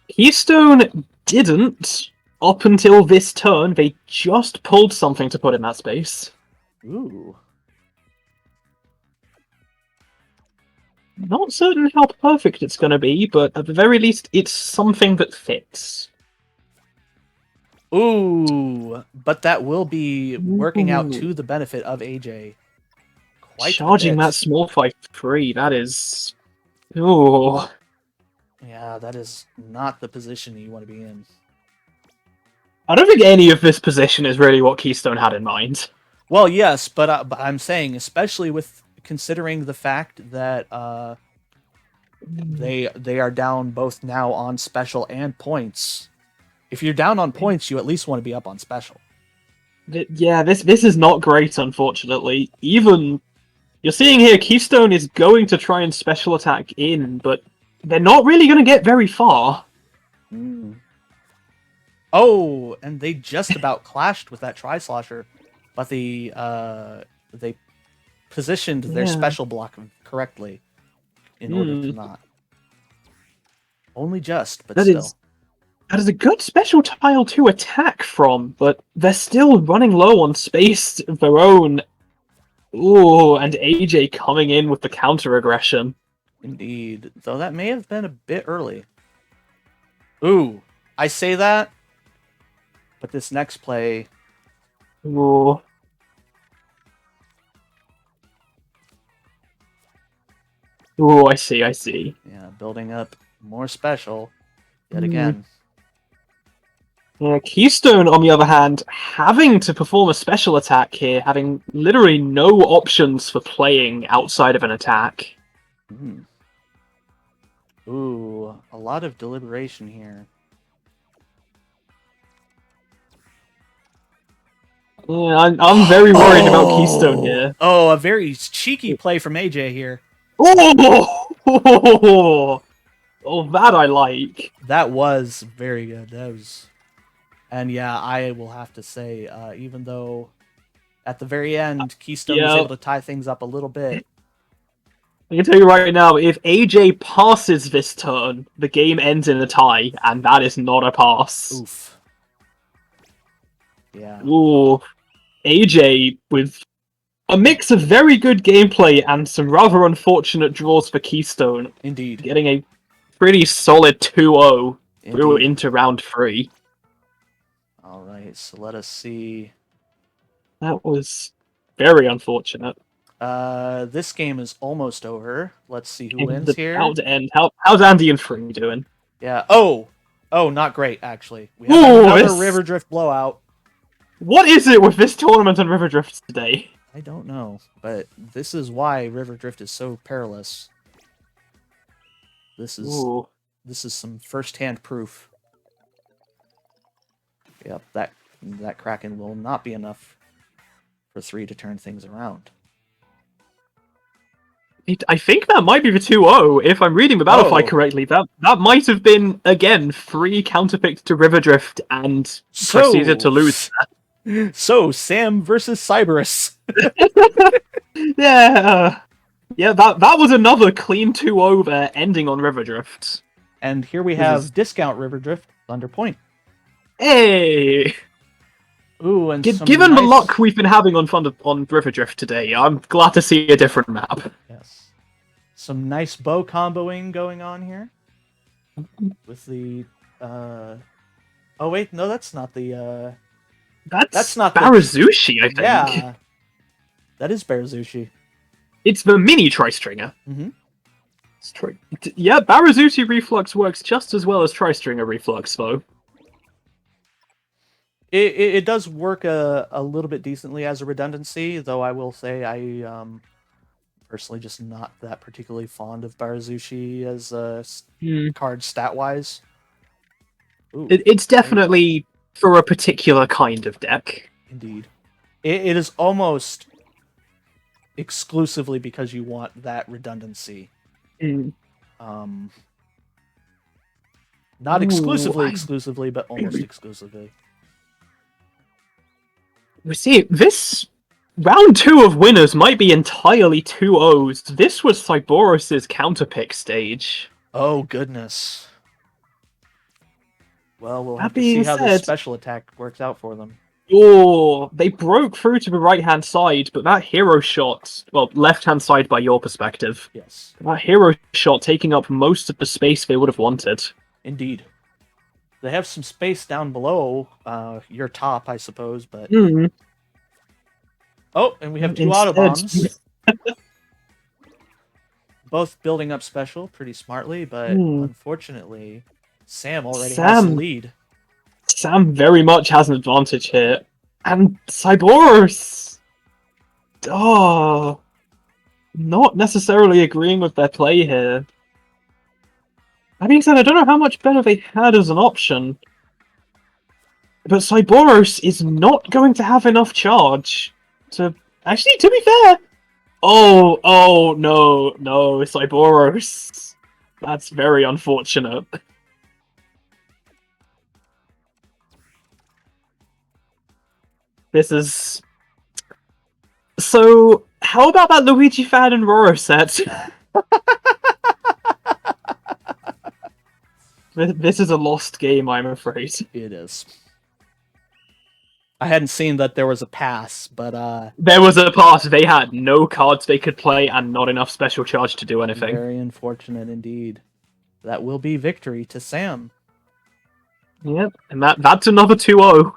Keystone didn't. Up until this turn, they just pulled something to put in that space. Ooh. Not certain how perfect it's going to be, but at the very least, it's something that fits. Ooh, but that will be working out to the benefit of AJ. Charging that small fight free, that is... Ooh. Yeah, that is not the position you want to be in. I don't think any of this position is really what Keystone had in mind. Well, yes, but I'm saying, especially with considering the fact that they are down both now on special and points. If you're down on points, you at least want to be up on special. Yeah, this is not great, unfortunately. Even you're seeing here, Keystone is going to try and special attack in, but they're not really going to get very far. Oh, and they just about clashed with that Tri-Slosher, but they positioned their special block correctly in order to not. Only just, but still. That is a good special tile to attack from, but they're still running low on space of their own. Ooh, and AJ coming in with the counter-aggression. Indeed, though that may have been a bit early. Ooh, I say that, but this next play... Ooh. Ooh, I see. Yeah, building up more special, yet again. Yeah, Keystone, on the other hand, having to perform a special attack here, having literally no options for playing outside of an attack. Ooh, a lot of deliberation here. Yeah, I'm very worried about Keystone here. Oh, a very cheeky play from AJ here. Oh, that I like. That was very good. That was... And yeah, I will have to say, even though at the very end, Keystone was able to tie things up a little bit. I can tell you right now, if AJ passes this turn, the game ends in a tie, and that is not a pass. Oof. Yeah, Ooh, AJ with a mix of very good gameplay and some rather unfortunate draws for Keystone, indeed, getting a pretty solid 2-0 through indeed. into round 3. All right, so let us see. That was very unfortunate. This game is almost over. Let's see who And wins here. about to end. How's Andy and Free doing? Yeah. Oh, not great actually. We have Ooh, another River Drift blowout. what is it with this tournament and River Drift today? I don't know, but this is why River Drift is so perilous. This is Ooh. some first-hand proof. Yep, that Kraken will not be enough for 3 to turn things around. I think that might be the 2-0. If I'm reading the battle fight Oh. correctly, that might have been, again, 3 counterpicks to River Drift and proceeded to lose. So, Sam versus Cyberus. Yeah. Yeah, that was another clean 2-0 there, ending on River Drift. And here we This have is- Discount River Drift, Thunder Point. Hey! Ooh, and some Given nice... the luck we've been having on River Drift today, I'm glad to see a different map. Yes. Some nice bow comboing going on here. With the... Oh, wait, no, that's not the... That's not the... Barazushi, I think. Yeah. That is Barazushi. It's the mini Tri-Stringer. Mm-hmm. Yeah, Barazushi Reflux works just as well as Tri-Stringer Reflux, though. It does work a little bit decently as a redundancy, though I will say I personally just not that particularly fond of Barazushi as a card stat-wise. It's definitely for a particular kind of deck. Indeed. It is almost exclusively because you want that redundancy. Not exclusively, but almost exclusively. We see, this round 2 of winners might be entirely 2-0s. This was Cyborus' counterpick stage. Oh, goodness. Well, we'll have That to see being how said, this special attack works out for them. Oh, they broke through to the right-hand side, but that hero shot, well, left-hand side by your perspective. Yes. That hero shot taking up most of the space they would have wanted. Indeed. They have some space down below your top, I suppose, but... Oh, and we have 2 auto bombs. Both building up special pretty smartly, but unfortunately, Sam already has the lead. Sam very much has an advantage here. And Cyborus! Oh, not necessarily agreeing with their play here. That being said, I don't know how much better they had as an option. But Cyborus is not going to have enough charge to... Actually, to be fair... Oh, no, Cyborus. That's very unfortunate. This is... So, how about that Luigi Fan and Roro set? This is a lost game, I'm afraid. It is. I hadn't seen that there was a pass, but There was a pass. They had no cards they could play and not enough special charge to do anything. Very unfortunate indeed. That will be victory to Sam. Yep, and that's another 2-0.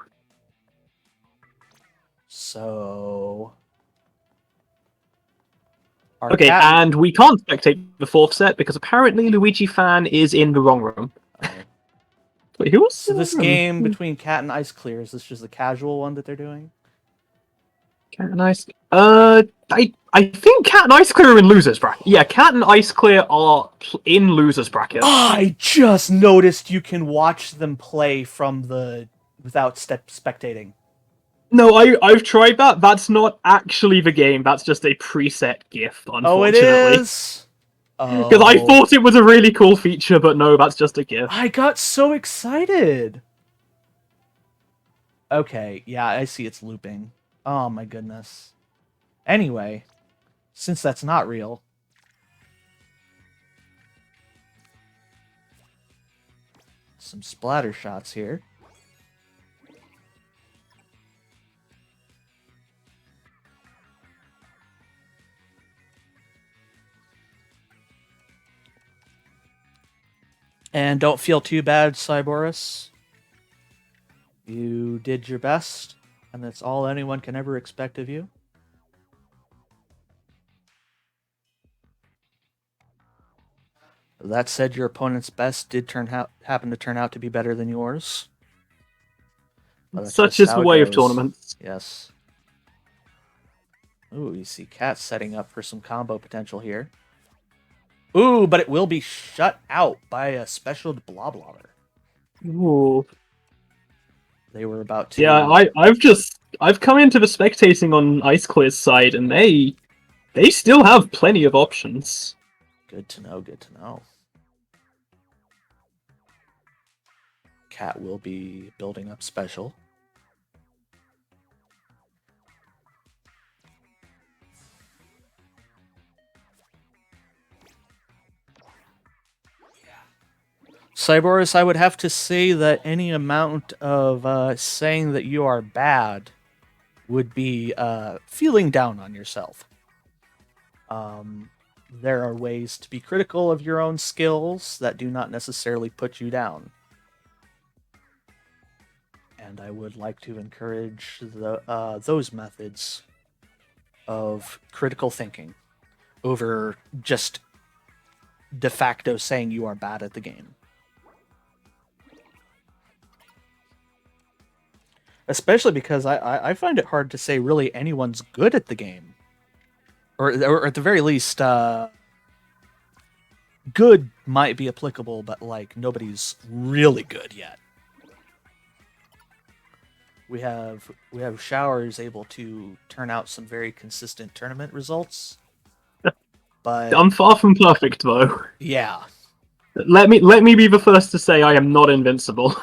So... Okay, and we can't spectate the 4th set because apparently Luigi Fan is in the wrong room. Wait, who was so this game between Cat and IceClear, is this just the casual one that they're doing? Cat and Ice... I think Cat and IceClear are in losers bracket. Yeah, Cat and IceClear are in losers bracket. I just noticed you can watch them play from the... without spectating. No, I've tried that. That's not actually the game. That's just a preset GIF, unfortunately. Oh, it is? Because I thought it was a really cool feature, but no, that's just a GIF. I got so excited! Okay, yeah, I see it's looping. Oh my goodness. Anyway, since that's not real... Some splatter shots here. And don't feel too bad, Cyborus. You did your best, and that's all anyone can ever expect of you. That said, your opponent's best did happen to turn out to be better than yours. But that's Such just is the how it way of goes. tournaments. Yes. Ooh, you see Cat setting up for some combo potential here. Ooh, but it will be shut out by a special Bloblobber. Ooh. They were about to... Yeah, I've come into the spectating on IceClear's side, and they still have plenty of options. Good to know, good to know. Cat will be building up special. Cyborus, I would have to say that any amount of saying that you are bad would be feeling down on yourself. There are ways to be critical of your own skills that do not necessarily put you down. And I would like to encourage those methods of critical thinking over just de facto saying you are bad at the game. Especially because I find it hard to say really anyone's good at the game. Or at the very least, good might be applicable, but like nobody's really good yet. We have Showers able to turn out some very consistent tournament results. But I'm far from perfect, though. Yeah. Let me be the first to say I am not invincible.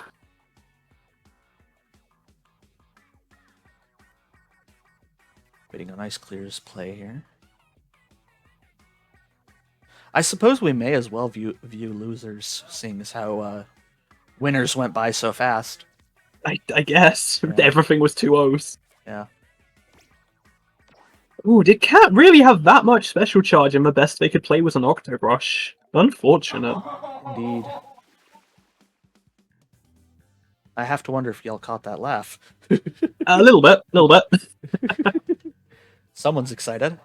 Waiting on IceClear's play here. I suppose we may as well view losers, seeing as how winners went by so fast. I guess. Yeah. Everything was 2-0s. Yeah. Ooh, did Cat really have that much special charge and the best they could play was an Octobrush? Unfortunate. Indeed. I have to wonder if y'all caught that laugh. A little bit. Someone's excited.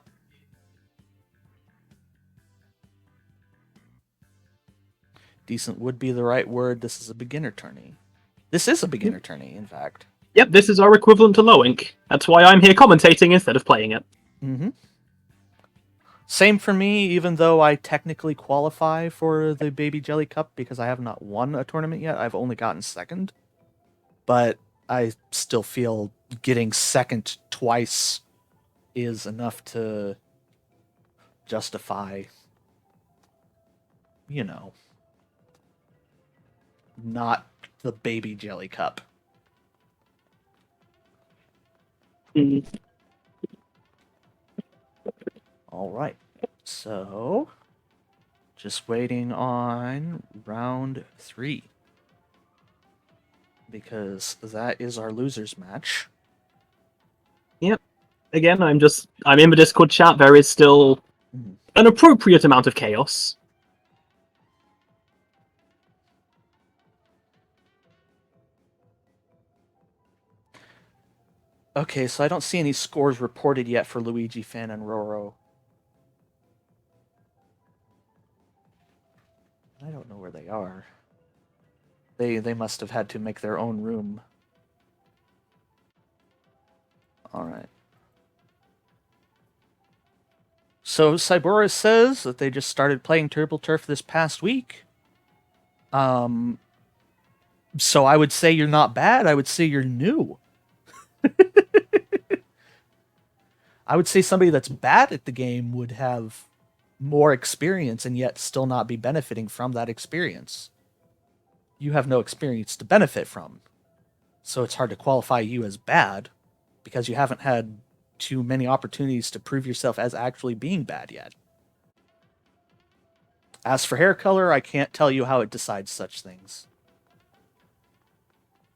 Decent would be the right word. This is a beginner tourney. This is a beginner tourney, in fact. Yep, this is our equivalent to low ink. That's why I'm here commentating instead of playing it. Mm-hmm. Same for me, even though I technically qualify for the Baby Jelly Cup because I have not won a tournament yet. I've only gotten second. But I still feel getting second twice is enough to justify, you know, not the Baby Jelly Cup. Mm. All right. So, just waiting on round 3. Because that is our losers match. Yep. Again, I'm in the Discord chat. There is still an appropriate amount of chaos. Okay, so I don't see any scores reported yet for Luigi, Fan, and Roro. I don't know where they are. They must have had to make their own room. Alright. So Cyborus says that they just started playing Tableturf this past week. So I would say you're not bad. I would say you're new. I would say somebody that's bad at the game would have more experience and yet still not be benefiting from that experience. You have no experience to benefit from. So it's hard to qualify you as bad because you haven't had too many opportunities to prove yourself as actually being bad yet. As for hair color, I can't tell you how it decides such things.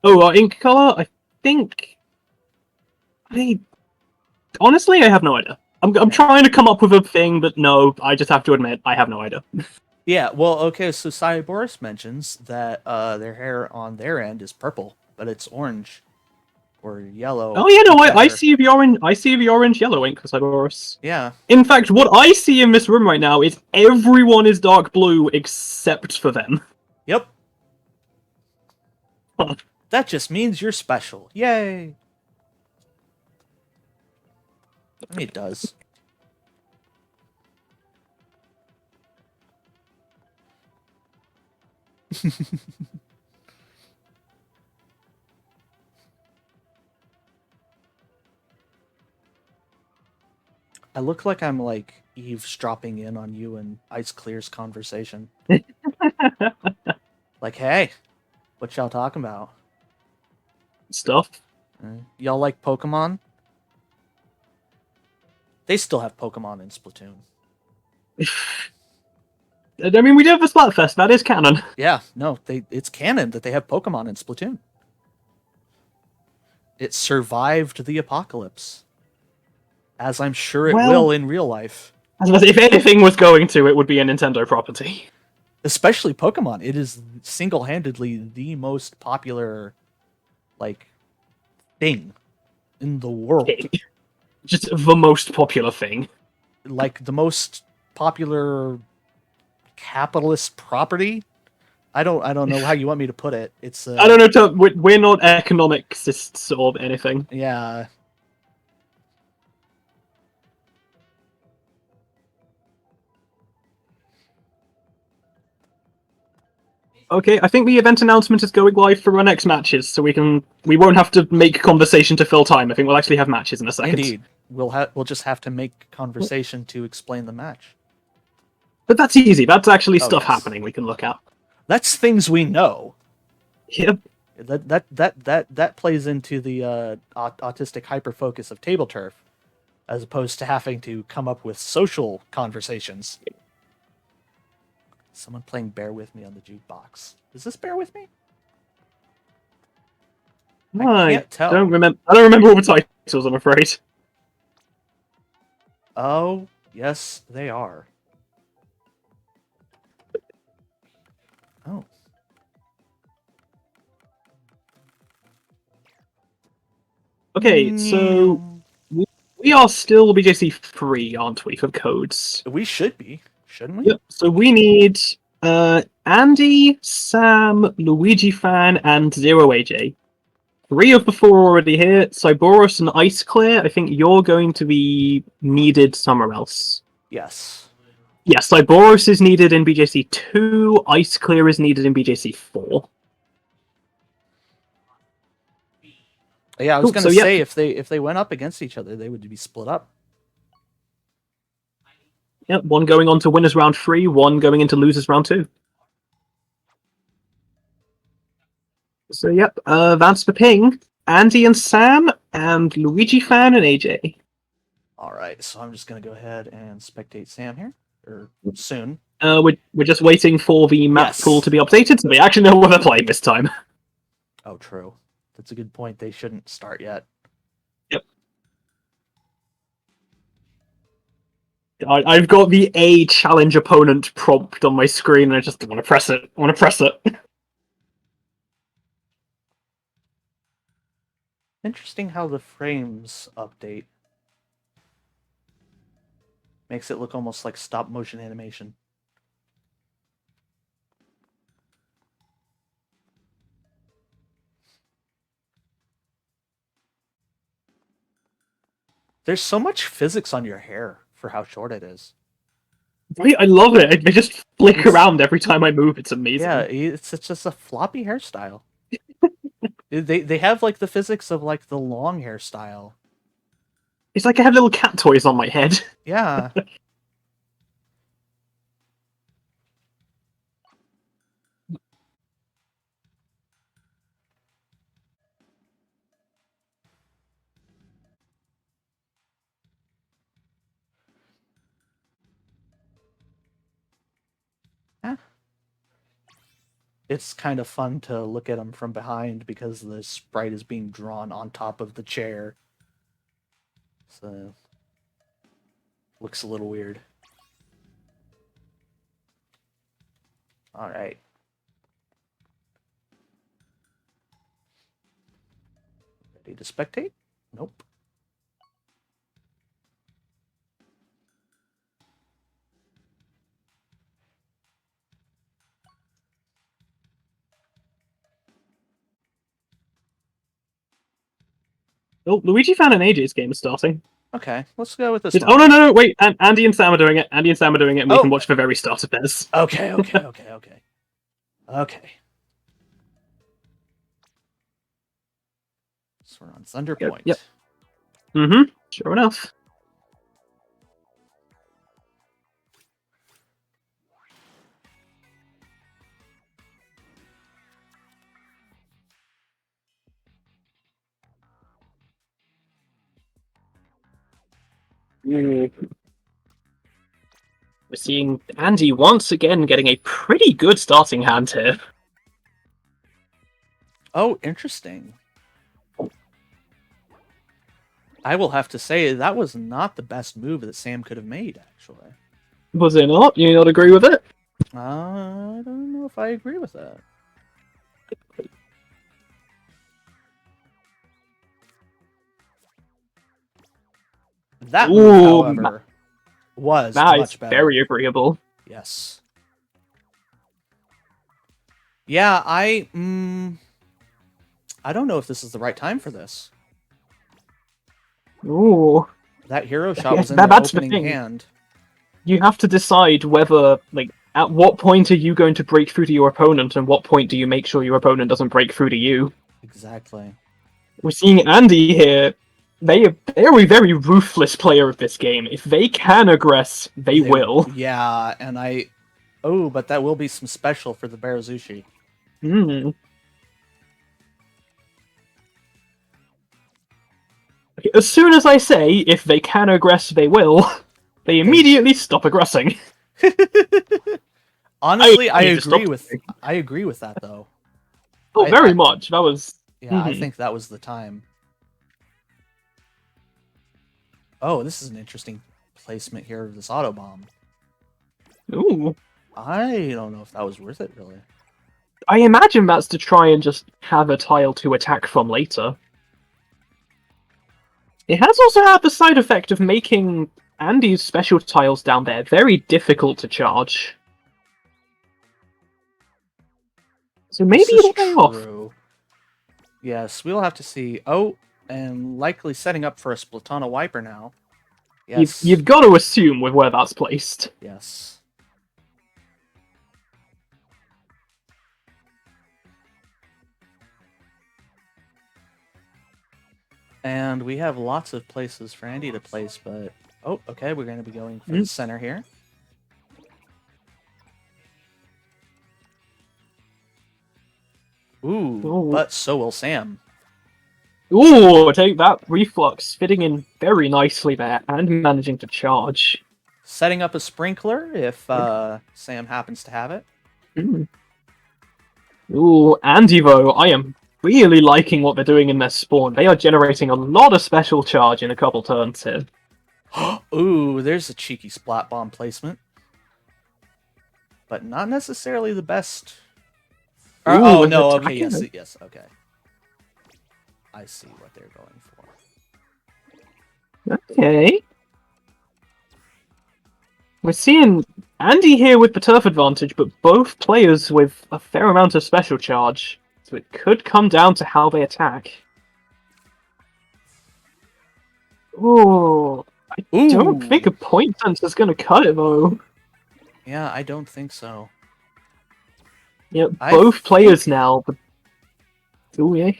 Oh, ink color? I think... Honestly, I have no idea. I'm trying to come up with a thing, but no, I just have to admit, I have no idea. Yeah, well, okay, so Cyborus mentions that their hair on their end is purple, but it's orange or yellow, Oh yeah, no, I whichever. see the orange. I see the orange yellow ink for Cyborus. Yeah. In fact, what I see in this room right now is everyone is dark blue except for them. Yep. That just means you're special. Yay. I mean, it does. I look like I'm like eavesdropping in on you and IceClear's conversation. Like, hey, what y'all talking about? Stuff. Y'all like Pokemon? They still have Pokemon in Splatoon. I mean, we do have a Splatfest. That is canon. Yeah, no, it's canon that they have Pokemon in Splatoon. It survived the apocalypse, as I'm sure it will Well, in real life. if anything was going to, it would be a Nintendo property. Especially Pokemon. It is single-handedly the most popular, like, thing in the world. Just the most popular thing. Like the most popular capitalist property. I don't know how you want me to put it. It's I don't know. We're not economicists or anything. yeah. Okay, I think the event announcement is going live for our next matches, so we won't have to make conversation to fill time. I think we'll actually have matches in a second. Indeed. We'll just have to make conversation to explain the match. But that's easy. That's actually Oh, stuff yes. happening we can look at. That's things we know. Yep. That plays into the autistic hyper focus of Tableturf, as opposed to having to come up with social conversations. Someone playing "Bear with Me" on the jukebox. Is this "Bear with Me"? I can't tell. I don't remember all the titles, I'm afraid. Oh, yes, they are. Oh. Okay, so we are still BJC 3, aren't we, for codes? We should be, shouldn't we? Yep. So we need Andy, Sam, Luigi Fan, and Zero AJ. 3 of the 4 are already here. Cyborus and IceClear, I think you're going to be needed somewhere else. Yes. Yeah, Cyborus is needed in BJC 2, IceClear is needed in BJC 4. Yeah, I was Cool, gonna so, say yep. if they went up against each other, they would be split up. Yep, one going on to winners round 3, one going into losers round 2. So, yep, that's the ping. Andy and Sam, and Luigi Fan and AJ. All right, so I'm just gonna go ahead and spectate Sam here, or soon. We're just waiting for the map pool to be updated, so we actually know what they're playing this time. Oh, true. That's a good point. They shouldn't start yet. Yep. I've got the A challenge opponent prompt on my screen, and I just want to press it. I want to press it. Interesting how the frames update. Makes it look almost like stop motion animation. There's so much physics on your hair for how short it is. Right, I love it. They just flick around every time I move. It's amazing. Yeah, it's just a floppy hairstyle. They have like the physics of like the long hairstyle. It's like I have little cat toys on my head. Yeah. Eh. It's kind of fun to look at them from behind because the sprite is being drawn on top of the chair. So looks a little weird. All right. Ready to spectate? Nope. Oh, Luigi found an AJ's game is starting. Okay, let's go with this one. Oh no, wait! Andy and Sam are doing it. Andy and Sam are doing it, and we Oh! can watch the very start of theirs. Okay. Okay. So we're on Thunder Point. Yep. Mm-hmm. Sure enough. We're seeing Andy once again getting a pretty good starting hand here. Oh, interesting. I will have to say that was not the best move that Sam could have made, actually. Was it not? You not agree with it? I don't know if I agree with that. That move, however, was much better. Very agreeable. Yes. Yeah, I don't know if this is the right time for this. Ooh. That hero shot was in that's the opening the thing. hand. You have to decide whether, like, at what point are you going to break through to your opponent, and what point do you make sure your opponent doesn't break through to you? Exactly. We're seeing Andy here. They are a very ruthless player of this game. If they can aggress, they will. Yeah, and oh, but that will be some special for the Barazushi. Hmm. As soon as I say, if they can aggress, they will, they immediately stop aggressing. Honestly, I agree with that, though. Oh, very much. That was... Yeah, I think that was the time. Oh, this is an interesting placement here of this auto bomb. Ooh. I don't know if that was worth it, really. I imagine that's to try and just have a tile to attack from later. It has also had the side effect of making Andy's special tiles down there very difficult to charge. So maybe it'll pay off. Yes, we'll have to see. Oh, and likely setting up for a Splatana Wiper now. Yes. You've got to assume with where that's placed. Yes. And we have lots of places for Andy to place, but... Oh, okay, we're going to be going for the center here. Ooh, but so will Sam. Ooh, take that reflux, fitting in very nicely there, and managing to charge. Setting up a sprinkler if Sam happens to have it. Ooh, Andy though, I am really liking what they're doing in their spawn. They are generating a lot of special charge in a couple turns here. Ooh, there's a cheeky splat bomb placement. But not necessarily the best. Oh, no, okay, yes, okay. I see what they're going for. Okay. We're seeing Andy here with the turf advantage, but both players with a fair amount of special charge. So it could come down to how they attack. Ooh. I don't think a point sense is going to cut it, though. Yeah, I don't think so. Yeah, both players now. But... Ooh, yeah.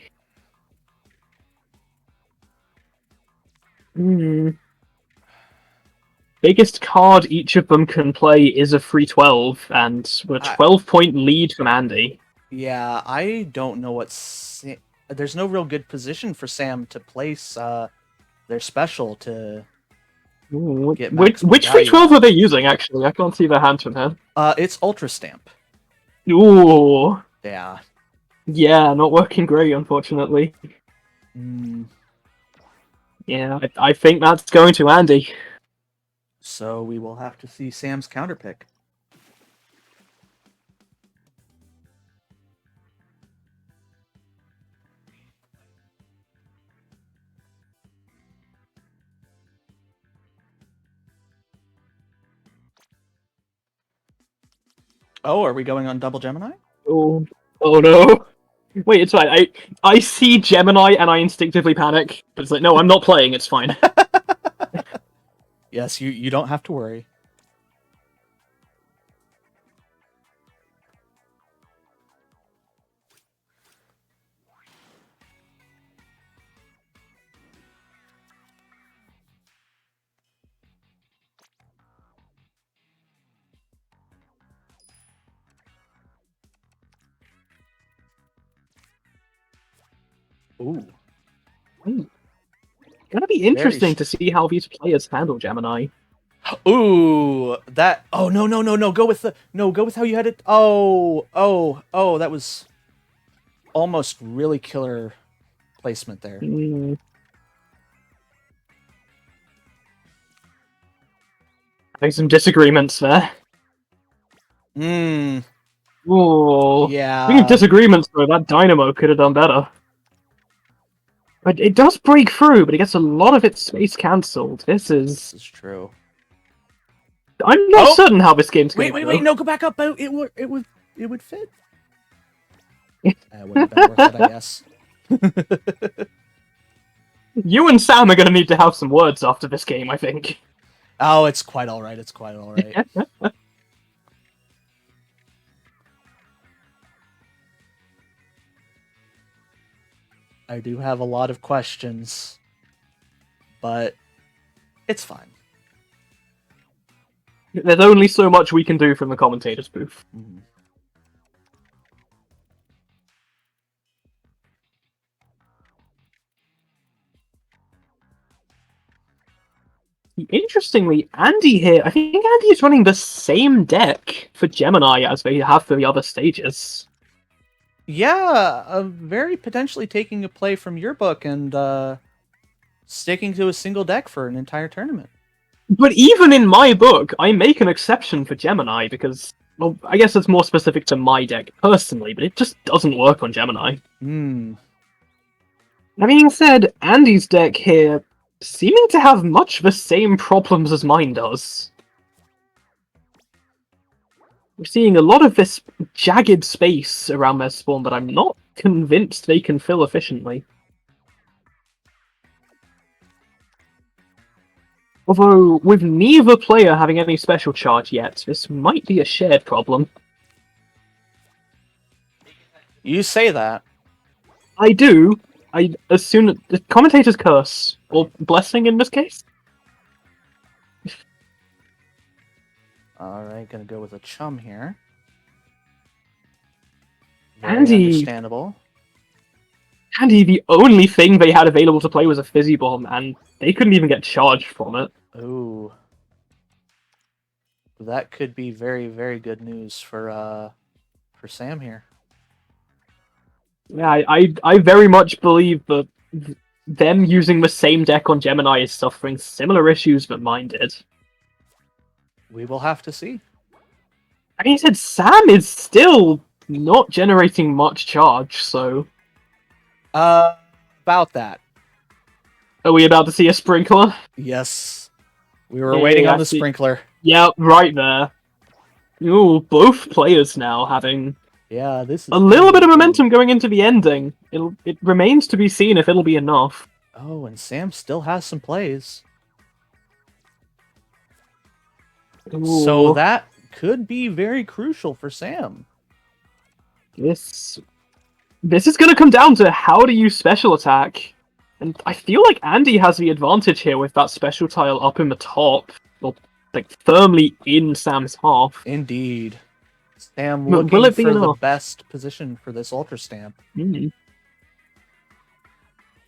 Biggest card each of them can play is a free 12, and we're 12-point lead from Andy. Yeah, I don't know what... There's no real good position for Sam to place their special to get which free 12 are they using, actually? I can't see their hand from here. It's Ultra Stamp. Ooh. Yeah. Yeah, not working great, unfortunately. Yeah, I think that's going to Andy. So we will have to see Sam's counterpick. Oh, are we going on double Gemini? Oh, oh no. Wait, it's fine. I see Gemini and I instinctively panic, but it's like, no, I'm not playing. It's fine. Yes, you don't have to worry. Ooh. Gonna be interesting to see how these players handle Gemini. Ooh, that. Oh no! Go with how you had it. Oh! That was almost really killer placement there. Having some disagreements there. Oh, yeah. Speaking of disagreements, though, that Dynamo could have done better. But it does break through, but it gets a lot of its space cancelled. This is true. I'm not certain how this game's going. Wait! No, go back up. It would fit. It wouldn't have been worth it, I guess. You and Sam are going to need to have some words after this game, I think. Oh, it's quite all right. It's quite all right. I do have a lot of questions, but it's fine. There's only so much we can do from the commentator's booth. Mm. Interestingly, Andi here, I think Andi is running the same deck for Gemini as they have for the other stages. Yeah, very potentially taking a play from your book and sticking to a single deck for an entire tournament. But even in my book, I make an exception for Gemini because, well, I guess it's more specific to my deck personally, but it just doesn't work on Gemini. That being said, Andy's deck here seeming to have much the same problems as mine does. We're seeing a lot of this jagged space around their spawn that I'm not convinced they can fill efficiently. Although, with neither player having any special charge yet, this might be a shared problem. You say that. I do. As soon as the commentator's curse, or blessing in this case. Alright, gonna go with a chum here. Andi, understandable. Andi, the only thing they had available to play was a fizzy bomb, and they couldn't even get charged from it. Ooh. That could be very, very good news for Sam here. Yeah, I very much believe that them using the same deck on Gemini is suffering similar issues that mine did. We will have to see. I mean, said Sam is still not generating much charge, so... About that. Are we about to see a sprinkler? Yes. We were waiting on the sprinkler. Yeah, right there. Ooh, both players now having... Yeah, this is a little bit of momentum going into the ending. It remains to be seen if it'll be enough. Oh, and Sam still has some plays. Ooh. So that could be very crucial for Sam. This is going to come down to how to use special attack. And I feel like Andi has the advantage here with that special tile up in the top. Or, like, firmly in Sam's half. Indeed. Sam looking for the best position for this Ultra Stamp. Mm.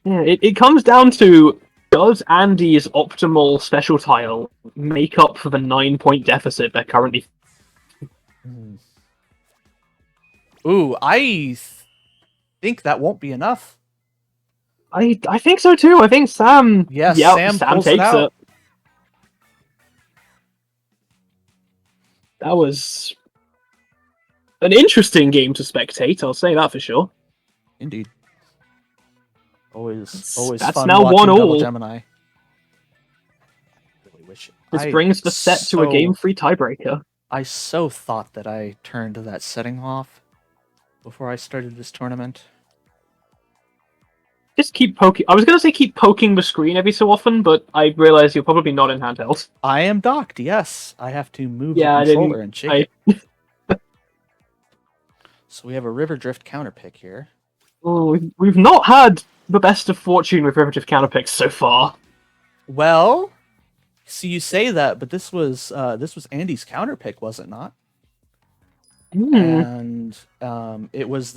Yeah, it comes down to, does Andy's optimal special tile make up for the 9-point deficit they're currently... Ooh, I think that won't be enough. I think so too. I think Sam... Yes, Sam takes it. That was an interesting game to spectate, I'll say that for sure. Indeed. Always that's fun now watching 1-all. Double Gemini. This brings the set to a game-3 tiebreaker. I so thought that I turned that setting off before I started this tournament. Just keep poking. I was gonna say keep poking the screen every so often, but I realize you're probably not in handheld. I am docked, yes. I have to move the Yeah, I didn't. controller and shake it. So we have a River Drift counter pick here. Oh, we've not had the best of fortune with primitive counterpicks so far. Well, see, you say that, but this was Andy's counter pick, was it not? Hmm. And it was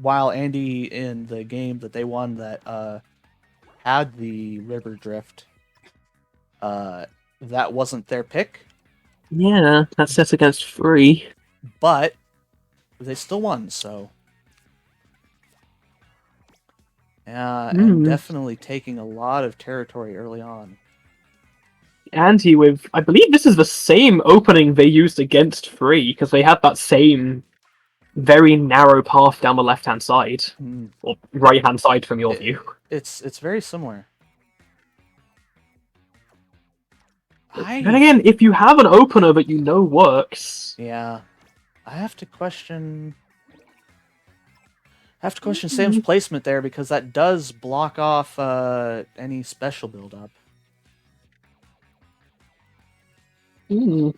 while Andy in the game that they won that had the River Drift, that wasn't their pick, Yeah, that's set against 3. but they still won. So yeah, and Hmm. definitely taking a lot of territory early on. Anti with, I believe this is the same opening they used against 3 because they had that same very narrow path down the left hand side Mm. or right hand side from your It, view. it's very similar. Then again, if you have an opener that you know works, Yeah, I have to question. Sam's placement there because that does block off any special build up. hmm.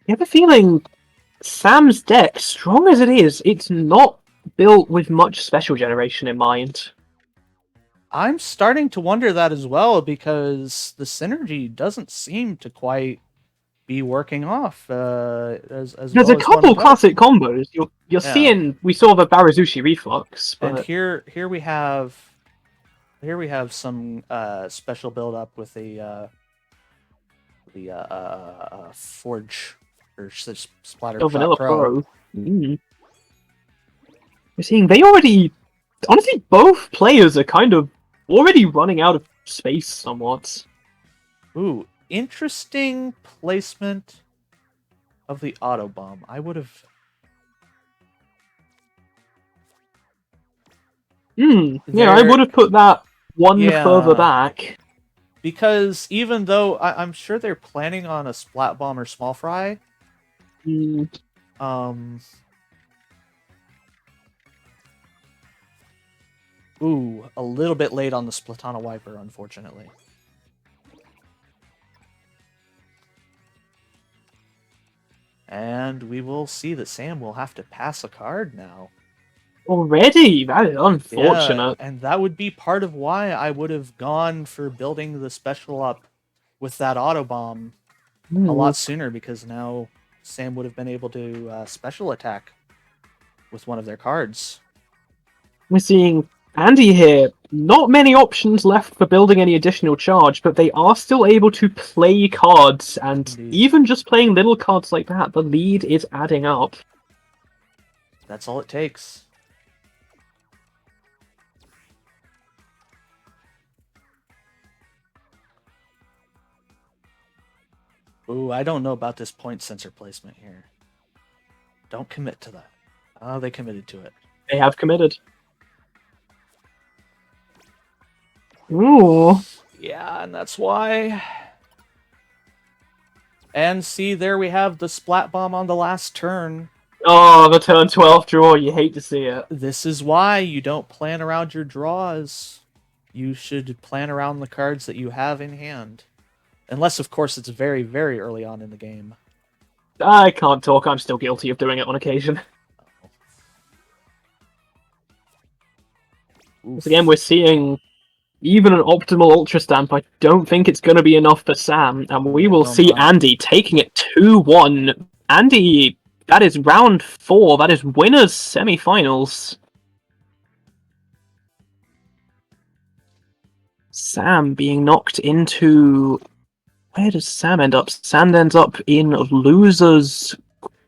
You have a feeling Sam's deck, strong as it is, it's not built with much special generation in mind. I'm starting to wonder that as well because the synergy doesn't seem to quite be working off as There's well a as one couple would hope. classic combos. You're Yeah, seeing. We saw the Barazushi reflux, and but here we have some special build up with the Forge or Splatter oh, Shot Vanilla Pro. Pro. Mm. We're seeing they already. Honestly, both players are kind of already running out of space somewhat. Ooh, interesting placement of the auto bomb. I would have. Yeah, I would There, have put that one further yeah, back. because even though I'm sure they're planning on a splat bomb or small fry, Mm. um, ooh, a little bit late on the Splatana Wiper, unfortunately. And we will see that Sam will have to pass a card now. Already? That is Yeah, unfortunate. and that would be part of why I would have gone for building the special up with that auto bomb a Mm. lot sooner because now Sam would have been able to special attack with one of their cards. We're seeing Andy here. Not many options left for building any additional charge, but they are still able to play cards, and Indeed. even just playing little cards like that, the lead is adding up. That's all it takes. Ooh, I don't know about this point sensor placement here. Don't commit to that. Oh, they committed to it. They have committed. Ooh. Yeah, and that's why. And see, there we have the splat bomb on the last turn. Oh, the turn 12 draw, you hate to see it. This is why you don't plan around your draws. You should plan around the cards that you have in hand. Unless, of course, it's very, very early on in the game. I can't talk, I'm still guilty of doing it on occasion. Once again, we're seeing even an optimal Ultra Stamp. I don't think it's going to be enough for Sam, and we Yeah, will will see not. Andy taking it 2-1. Andy, that is round 4. That is winners semi-finals. Sam being knocked into... Where does Sam end up? Sam ends up in losers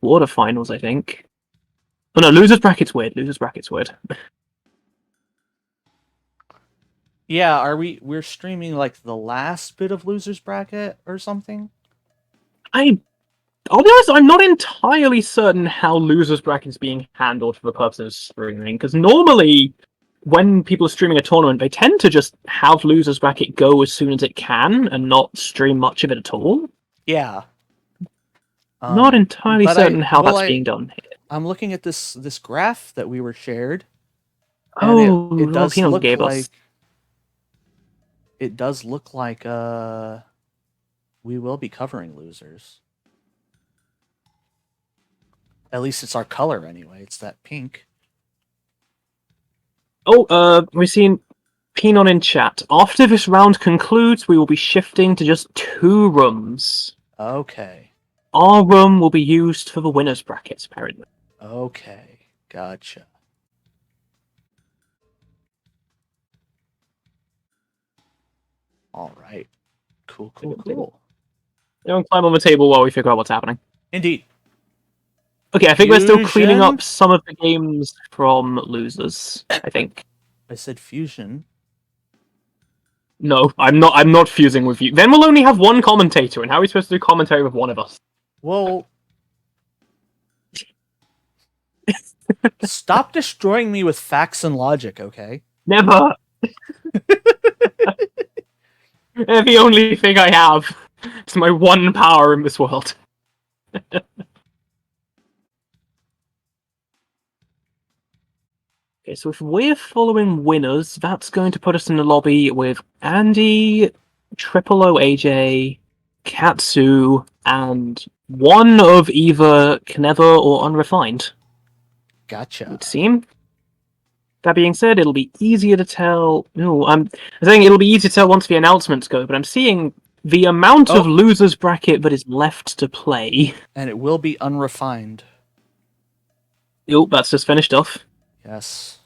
quarterfinals, I think. Oh no, losers bracket's weird. Losers bracket's weird. Yeah, we're streaming like the last bit of losers bracket or something? I I'll be honest, I'm not entirely certain how losers bracket is being handled for the purposes of streaming, because normally when people are streaming a tournament, they tend to just have losers bracket go as soon as it can and not stream much of it at all. Yeah. Not entirely certain how that's being done here. I'm looking at this graph that we were shared, and Oh, Pino gave us. It does look like we will be covering losers. At least it's our color anyway. It's that pink. Oh, we've seen Pinon in chat. After this round concludes, we will be shifting to just 2 rooms. Okay. Our room will be used for the winners brackets, apparently. Okay. Gotcha. All right. Cool. Don't climb on the table while we figure out what's happening. Indeed. Okay, I think we're still cleaning up some of the games from losers, I think. I said fusion. No, I'm not fusing with you. Then we'll only have one commentator, and how are we supposed to do commentary with one of us? Well, stop destroying me with facts and logic, okay? Never! They're the only thing I have. It's my one power in this world. Okay, so if we're following winners, that's going to put us in the lobby with Andi, Triple O AJ, Catsu, and one of either Kneva or Unrefined. Gotcha. It would seem. That being said, it'll be easier to tell. No, I'm saying it'll be easier to tell once the announcements go, but I'm seeing the amount of losers bracket that is left to play. And it will be unrefined. Oh, that's just finished off. Yes.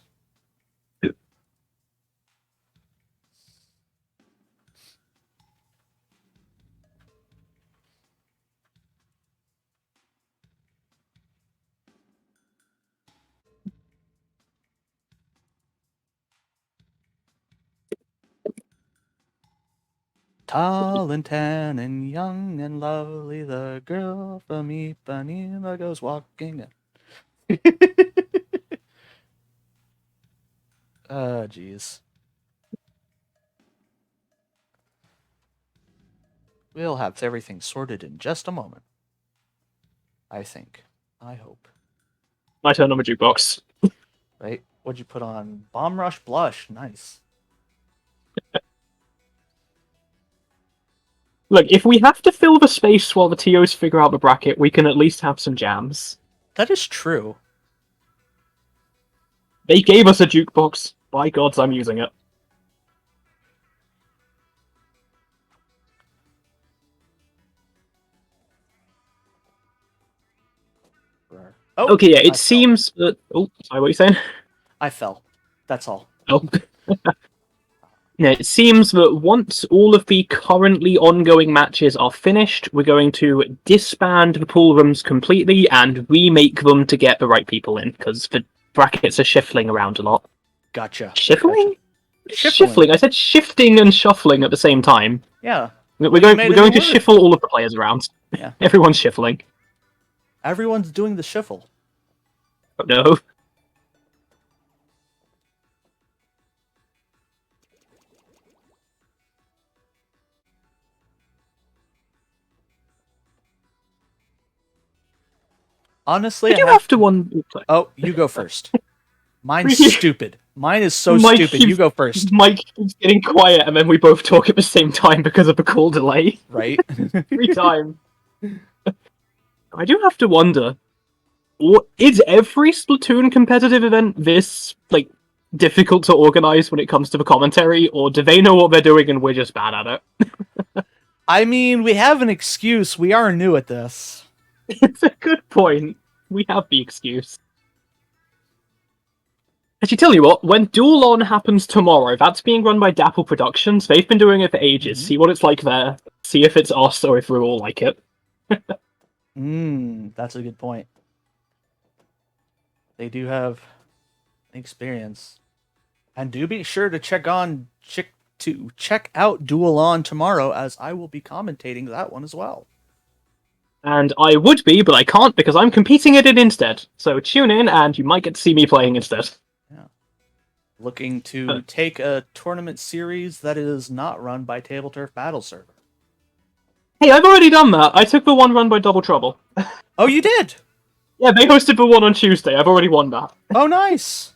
Tall and tan and young and lovely, the girl from Ipanema goes walking. Oh, jeez. We'll have everything sorted in just a moment. I think. I hope. My turn on the jukebox. Right? What'd you put on? Bomb Rush Blush. Nice. Look, if we have to fill the space while the TOs figure out the bracket, we can at least have some jams. That is true. They gave us a jukebox. By gods, I'm using it. Oh, okay, yeah, it seems that... Oh, sorry, what are you saying? I fell. That's all. Oh. Yeah, it seems that once all of the currently ongoing matches are finished, we're going to disband the pool rooms completely and remake them to get the right people in, because the brackets are shuffling around a lot. Gotcha. Shuffling? Gotcha. Shuffling. I said shifting and shuffling at the same time. Yeah. We're going to shuffle all of the players around. Yeah. Everyone's shuffling. Everyone's doing the shuffle. Oh no. Honestly, I do have to one. Oh, you go first. Mine's stupid. Mine is so stupid. You go first. Mike keeps getting quiet, and then we both talk at the same time because of the call delay. Right? Every time. I do have to wonder, is every Splatoon competitive event this, like, difficult to organize when it comes to the commentary, or do they know what they're doing and we're just bad at it? I mean, we have an excuse. We are new at this. It's a good point. We have the excuse. Actually, tell you what, when Duel On happens tomorrow, that's being run by Dapple Productions. They've been doing it for ages. See what it's like there. See if it's us or if we all like it. That's a good point. They do have experience. And do be sure to check out Duel On tomorrow, as I will be commentating that one as well. And I would be, but I can't because I'm competing in it instead. So tune in, and you might get to see me playing instead. Yeah. Looking to take a tournament series that is not run by Tableturf Battle Server. Hey, I've already done that. I took the one run by Double Trouble. Oh, you did? Yeah, they hosted the one on Tuesday. I've already won that. Oh, nice.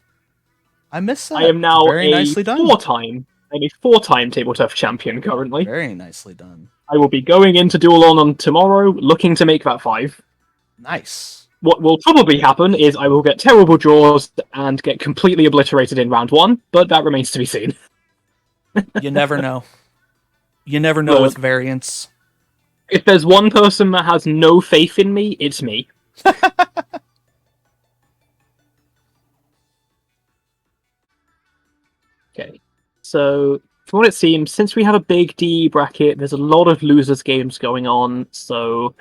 I missed that. I am now Very nicely done. I'm a four-time Tabletop champion currently. Very nicely done. I will be going into Duel on tomorrow, looking to make that 5. Nice. What will probably happen is I will get terrible draws and get completely obliterated in round 1, but that remains to be seen. You never know. You never know with variants. If there's one person that has no faith in me, it's me. Okay, so from what it seems, since we have a big D bracket, there's a lot of losers games going on, so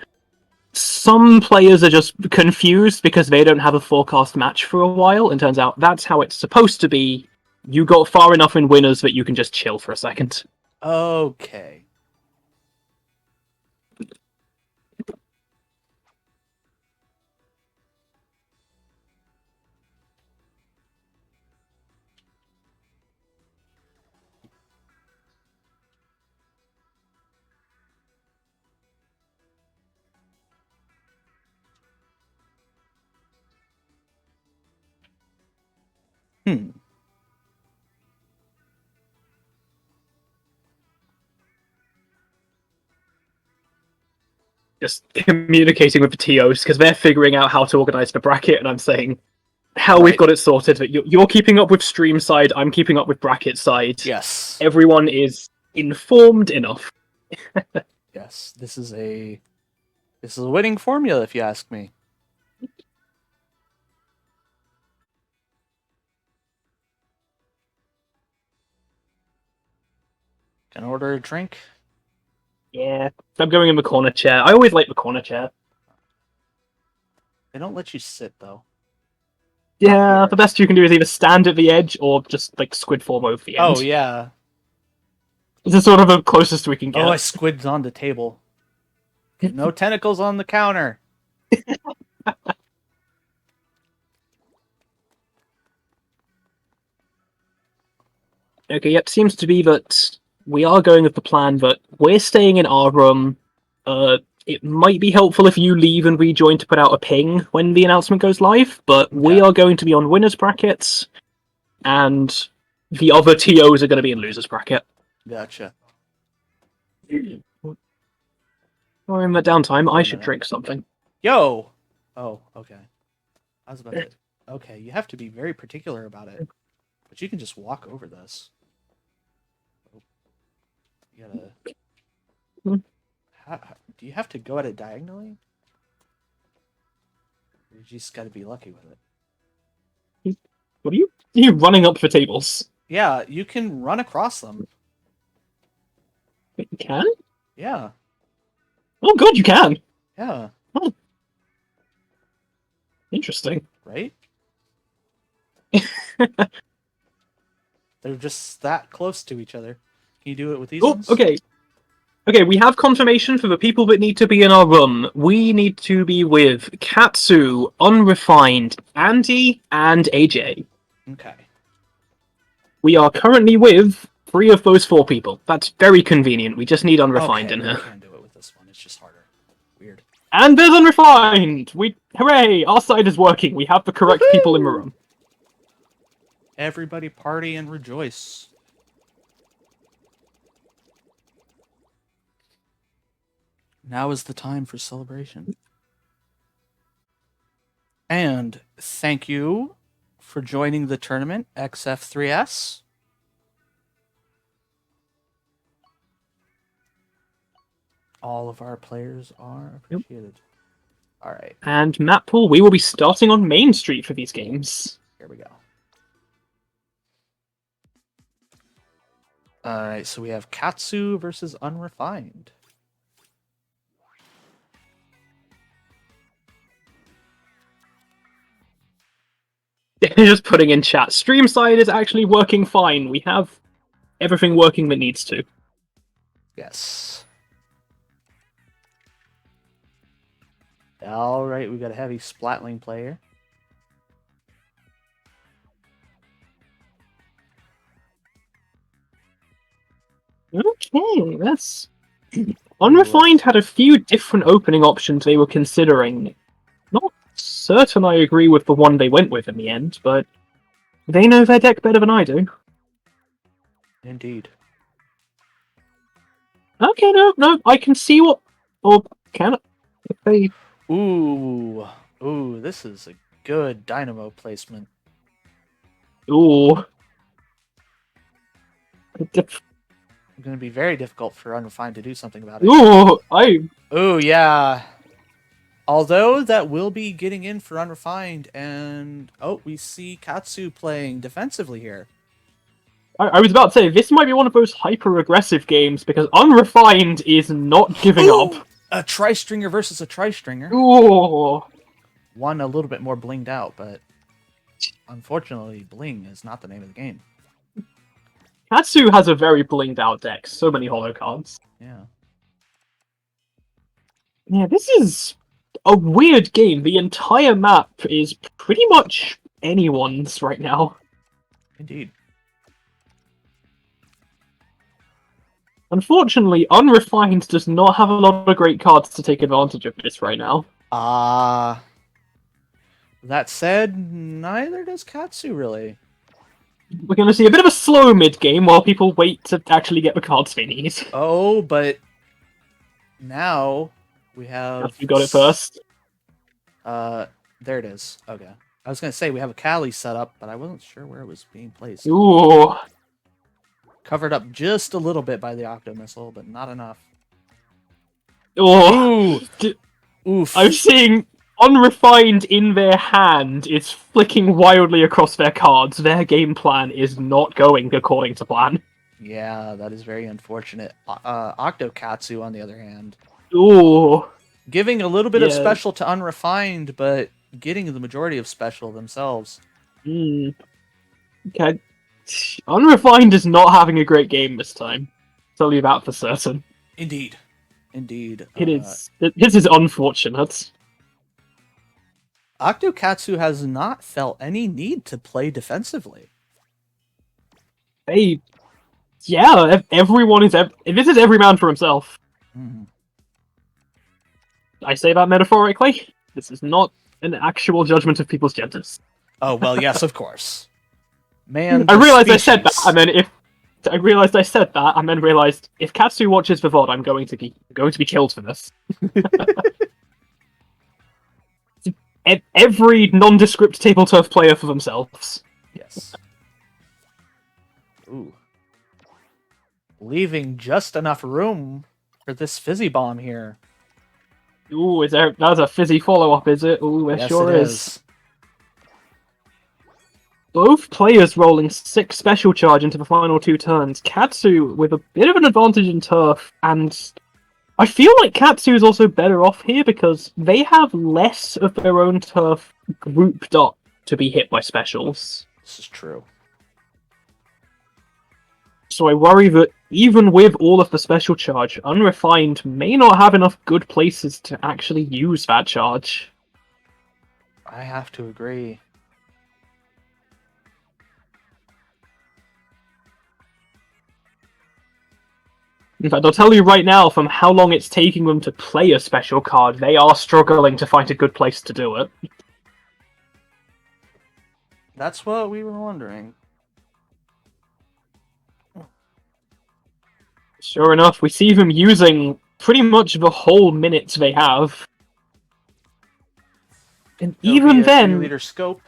some players are just confused because they don't have a forecast match for a while, and turns out that's how it's supposed to be. You got far enough in winners that you can just chill for a second. Okay. Just communicating with the TOs because they're figuring out how to organize the bracket, and I'm saying how we've got it sorted that you're keeping up with stream side, I'm keeping up with bracket side. Yes. Everyone is informed enough. Yes, this is a winning formula, if you ask me. Can I order a drink? Yeah, I'm going in the corner chair. I always like the corner chair. They don't let you sit, though. Yeah, the best you can do is either stand at the edge or just, like, squid form over the end. Oh, yeah. This is sort of the closest we can get. Oh, I squidded on the table. No tentacles on the counter. Okay, yep, seems to be that we are going with the plan that we're staying in our room. It might be helpful if you leave and rejoin to put out a ping when the announcement goes live, but we are going to be on winners brackets, and the other TOs are going to be in losers bracket. Gotcha. Well, in the downtime, I should drink something. Yo! Oh, okay. I was about to... Okay, you have to be very particular about it. But you can just walk over this. You gotta... do you have to go at it diagonally? Or you just gotta be lucky with it? What are you? Are you running up for tables? Yeah, you can run across them. Wait, you can? Yeah. Oh, good, you can. Yeah. Oh. Interesting. Right? They're just that close to each other. Can you do it with these ones? Okay. Okay, we have confirmation for the people that need to be in our room. We need to be with Catsu, Unrefined, Andi, and AJ. Okay. We are currently with 3 of those 4 people. That's very convenient. We just need Unrefined in here. We can do it with this one. It's just harder. Weird. And there's Unrefined! Hooray! Our side is working. We have the correct people in the room. Everybody party and rejoice. Now is the time for celebration. And thank you for joining the tournament, XF3S. All of our players are appreciated. All right. And map pool, we will be starting on Main Street for these games. Here we go. All right, so we have Catsu versus Unrefined. Just putting in chat. Stream side is actually working fine. We have everything working that needs to. Yes. All right, we got a heavy splatling player. Okay, that's... Unrefined had a few different opening options they were considering. Not certain I agree with the one they went with in the end, but they know their deck better than I do. Indeed. Okay, no, I can see what... Or can I? If they... Ooh, this is a good dynamo placement. Ooh. Going to be very difficult for Unrefined to do something about it. Ooh, Yeah. Although that will be getting in for Unrefined, and we see Catsu playing defensively here. I was about to say, this might be one of those hyper-aggressive games, because Unrefined is not giving up. A tri-stringer versus a tri-stringer. Ooh. One a little bit more blinged out, but unfortunately, bling is not the name of the game. Catsu has a very blinged out deck, so many holo cards. Yeah. Yeah, this is a weird game. The entire map is pretty much anyone's right now. Indeed. Unfortunately, Unrefined does not have a lot of great cards to take advantage of this right now. That said, neither does Catsu really. We're going to see a bit of a slow mid-game while people wait to actually get the cards they need. Oh, but now we have... You got it first. There it is. Okay. I was going to say we have a Kali set up, but I wasn't sure where it was being placed. Ooh. Covered up just a little bit by the Octo Missile, but not enough. Ooh. Oof. I'm seeing Unrefined in their hand is flicking wildly across their cards. Their game plan is not going according to plan. Yeah, that is very unfortunate. Octo Katsu, on the other hand. Ooh. Giving a little bit of special to Unrefined, but getting the majority of special themselves. Okay. Unrefined is not having a great game this time. Tell you that for certain. Indeed. Indeed. It is. This is unfortunate. Octo Katsu has not felt any need to play defensively. Yeah, everyone is... This is every man for himself. Mm. I say that metaphorically. This is not an actual judgment of people's genders. Oh, well, yes, of course. Man, I realized I said that, and then realized if Katsu watches the VOD, I'm going to be killed for this. Every nondescript Tableturf player for themselves. Yes. Ooh. Leaving just enough room for this fizzy bomb here. Ooh, that's a fizzy follow-up, is it? Ooh, it yes, sure it is. Both players rolling 6 special charge into the final 2 turns. Catsu with a bit of an advantage in turf, and I feel like Catsu is also better off here because they have less of their own turf grouped up to be hit by specials. This is true. So I worry that even with all of the special charge, Unrefined may not have enough good places to actually use that charge. I have to agree. In fact, I'll tell you right now, from how long it's taking them to play a special card, they are struggling to find a good place to do it. That's what we were wondering. Sure enough, we see them using pretty much the whole minutes they have. And even then, 3-liter scope.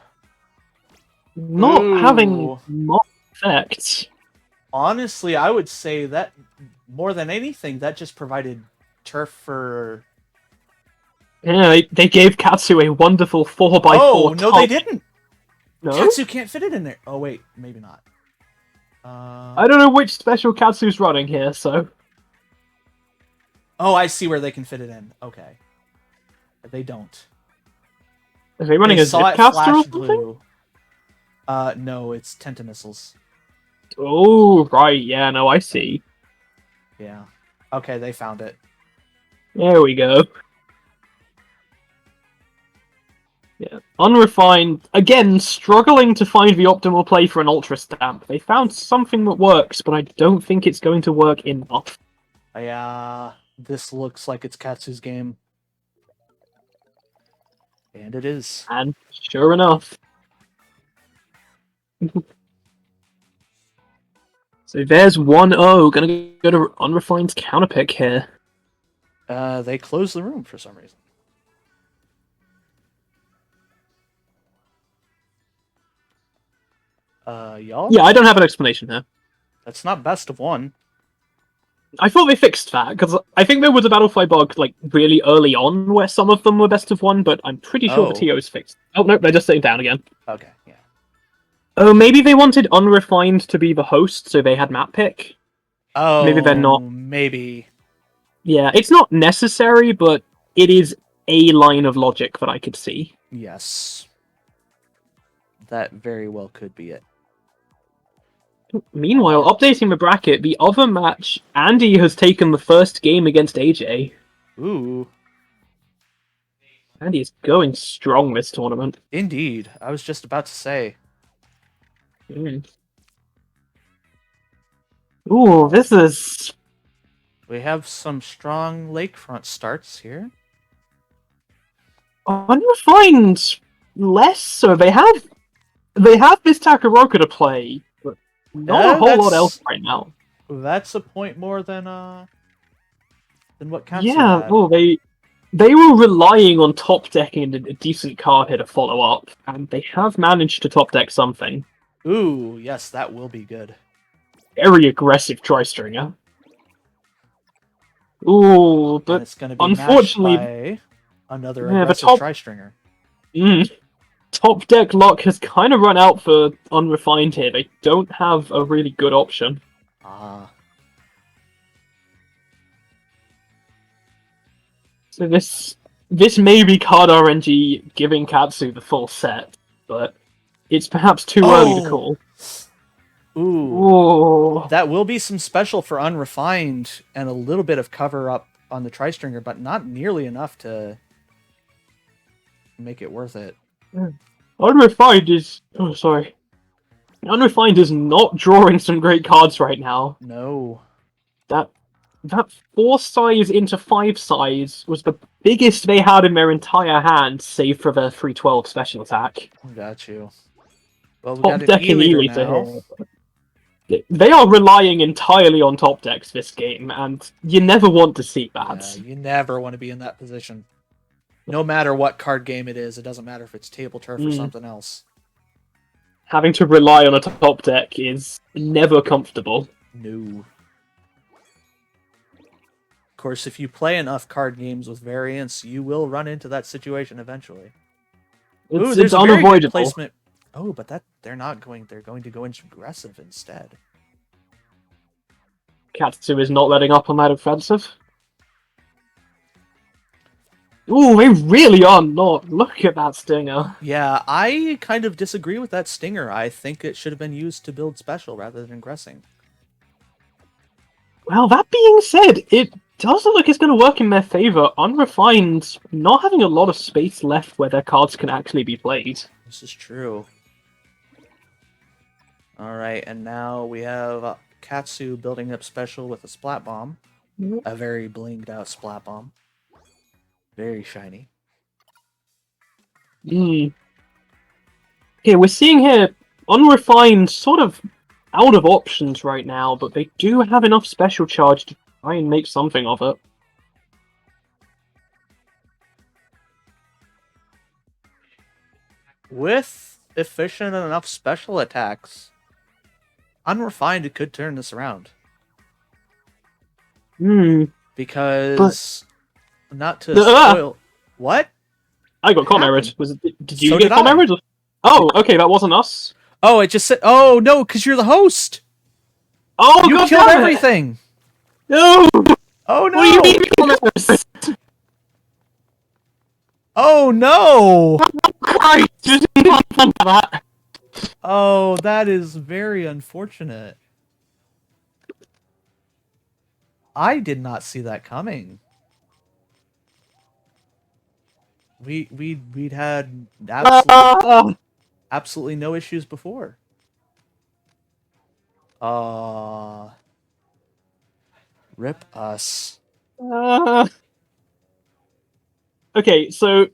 not having much effect. Honestly, I would say that more than anything, that just provided turf for... Yeah, they gave Catsu a wonderful 4x4 Oh, no, they didn't! No? Catsu can't fit it in there. Oh, wait, maybe not. I don't know which special Katsu's running here, so... Oh, I see where they can fit it in. Okay. They don't. Are they running a Zipcaster or something? Blue. No, it's Tentamissiles. Oh, right, yeah, no, I see. Yeah. Okay, they found it. There we go. Yeah. Unrefined, again, struggling to find the optimal play for an Ultra Stamp. They found something that works, but I don't think it's going to work enough. Yeah, this looks like it's Katsu's game. And it is. And sure enough. So there's 1-0. Gonna go to Unrefined's counterpick here. They closed the room for some reason. Y'all? Yeah, I don't have an explanation here. That's not best of one. I thought they fixed that, because I think there was a Battlefly bug, like, really early on where some of them were best of one, but I'm pretty sure the TO's fixed. Oh, no, they're just sitting down again. Okay, yeah. Oh, maybe they wanted Unrefined to be the host, so they had map pick. Oh, Maybe they're not. Maybe. Yeah, it's not necessary, but it is a line of logic that I could see. Yes. That very well could be it. Meanwhile, updating the bracket, the other match, Andi has taken the first game against AJ. Ooh. Andy is going strong this tournament. Indeed. I was just about to say. Ooh, this is... We have some strong lakefront starts here. Unrefined less so. They have this Takaroka to play, but not a whole lot else right now. That's a point more than what Catsu Yeah, had. well, they were relying on top decking a decent card here to follow up, and they have managed to top deck something. Ooh, yes, that will be good. Very aggressive Tri-Stringer. Ooh, but and it's going to be unfortunately, by another aggressive Tri-Stringer. Top deck luck has kind of run out for Unrefined here. They don't have a really good option. Ah. So this may be card RNG giving Catsu the full set, but it's perhaps too early to call. Ooh. That will be some special for Unrefined and a little bit of cover up on the Tri-Stringer, but not nearly enough to make it worth it. Unrefined is... Oh, sorry. Unrefined is not drawing some great cards right now. No. That 4 size into 5 size was the biggest they had in their entire hand, save for their 312 special attack. Got you. Well, we Top got deck an E-leader now. here. They are relying entirely on top decks this game, and you never want to see that. Yeah, you never want to be in that position. No matter what card game it is, it doesn't matter if it's Tableturf or something else. Having to rely on a top deck is never comfortable. No. Of course, if you play enough card games with variants, you will run into that situation eventually. It's unavoidable. Placement. Oh, but they're not going. They're going to go into aggressive instead. Catsu is not letting up on that offensive. Ooh, they really are not. Look at that stinger. Yeah, I kind of disagree with that stinger. I think it should have been used to build special rather than aggressing. Well, that being said, it does look like it's going to work in their favor. Unrefined not having a lot of space left where their cards can actually be played. This is true. Alright, and now we have Catsu building up special with a Splat Bomb. A very blinged out Splat Bomb. Very shiny. Okay, we're seeing here Unrefined sort of out of options right now, but they do have enough special charge to try and make something of it. With efficient enough special attacks, Unrefined could turn this around. Because not to spoil what? I got com error. Did you get did com error? Oh, okay, that wasn't us. Oh, it just said oh no, because you're the host. Oh, you killed everything. No. Oh no. What do you mean com errors? Oh no. Christ, just that. Oh, that is very unfortunate. I did not see that coming. We'd had Ah! absolutely no issues before. Rip us. Ah. Okay, so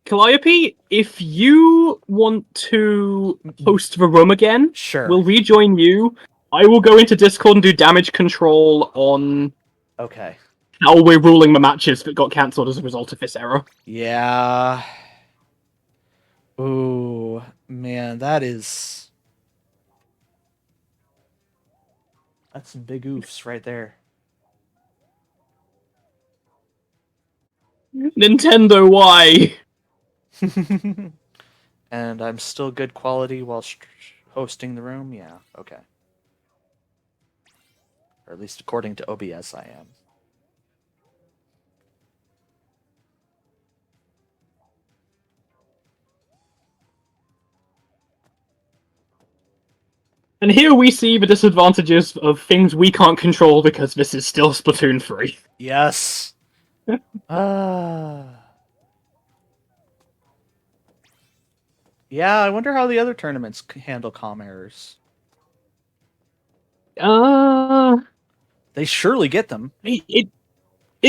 Calliope, if you want to host the room again, Sure. we'll rejoin you. I will go into Discord and do damage control on Okay. how we're ruling the matches that got cancelled as a result of this error. Yeah. Ooh, man, that's some big oofs right there. Nintendo, why? And I'm still good quality while hosting the room? Yeah, okay. Or at least according to OBS, I am. And here we see the disadvantages of things we can't control because this is still Splatoon 3. Yes! Ah. Yeah, I wonder how the other tournaments handle comm errors. Uh, They surely get them. it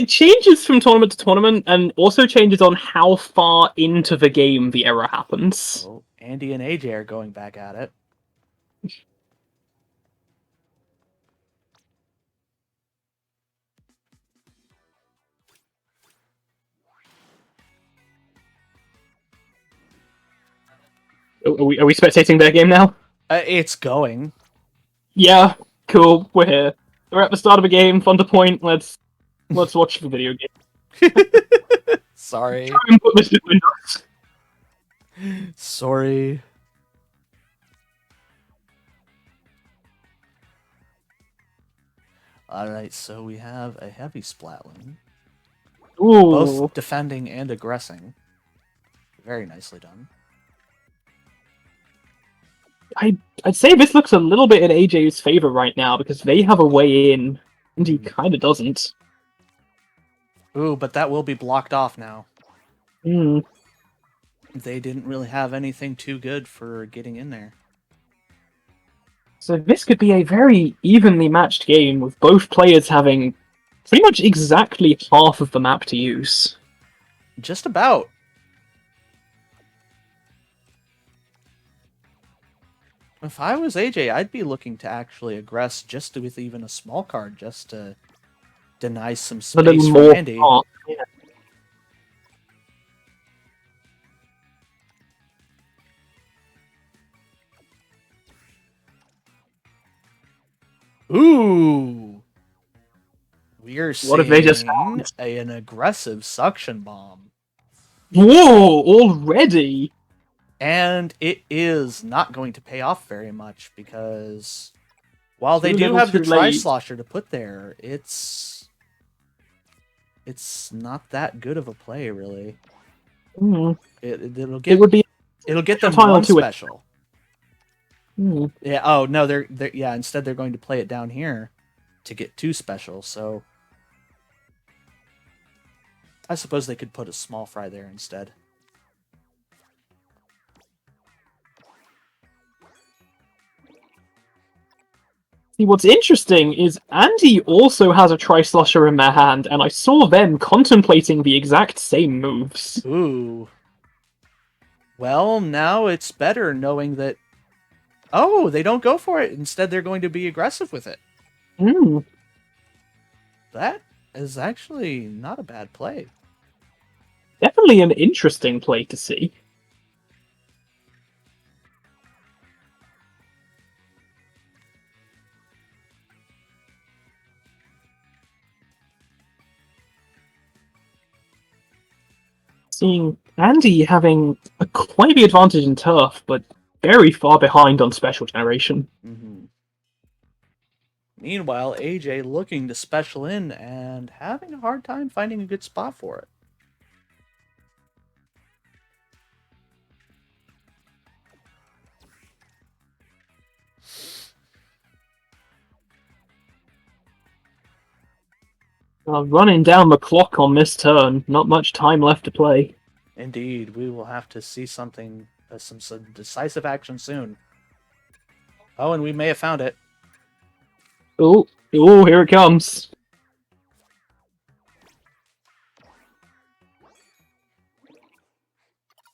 changes from tournament to tournament, and also changes on how far into the game the error happens. Oh, Andy and AJ are going back at it. Are we spectating their game now? It's going. Yeah, cool. We're here. We're at the start of a game. Fun to point. Let's watch the video game. Sorry. Try and put this in Windows. Sorry. Alright, so we have a heavy splatling. Ooh. Both defending and aggressing. Very nicely done. I'd say this looks a little bit in AJ's favor right now because they have a way in, and he kind of doesn't. Ooh, but that will be blocked off now. Hmm. They didn't really have anything too good for getting in there. So this could be a very evenly matched game with both players having pretty much exactly half of the map to use. Just about. If I was AJ, I'd be looking to actually aggress just with even a small card, just to deny some A little space more for Andy. Yeah. Ooh! We're What have they just seeing found? an aggressive suction bomb. Whoa! Already? And it is not going to pay off very much because while they Too do little, have the too late. Tri-Slosher to put there, it's not that good of a play, really. Mm. It'll get them tile one to it. special. Mm. Yeah. Oh no, they're yeah. Instead, they're going to play it down here to get 2 special. So I suppose they could put a small fry there instead. See, what's interesting is Andi also has a Tri-Slosher in their hand, and I saw them contemplating the exact same moves. Ooh. Well, now it's better knowing that. Oh, they don't go for it. Instead, they're going to be aggressive with it. Mm. That is actually not a bad play. Definitely an interesting play to see. Seeing Andi having quite the advantage in turf, but very far behind on special generation. Mm-hmm. Meanwhile, AJ looking to special in and having a hard time finding a good spot for it. Running down the clock on this turn, not much time left to play. Indeed, we will have to see something, some decisive action soon. Oh, and we may have found it. Oh, oh, here it comes.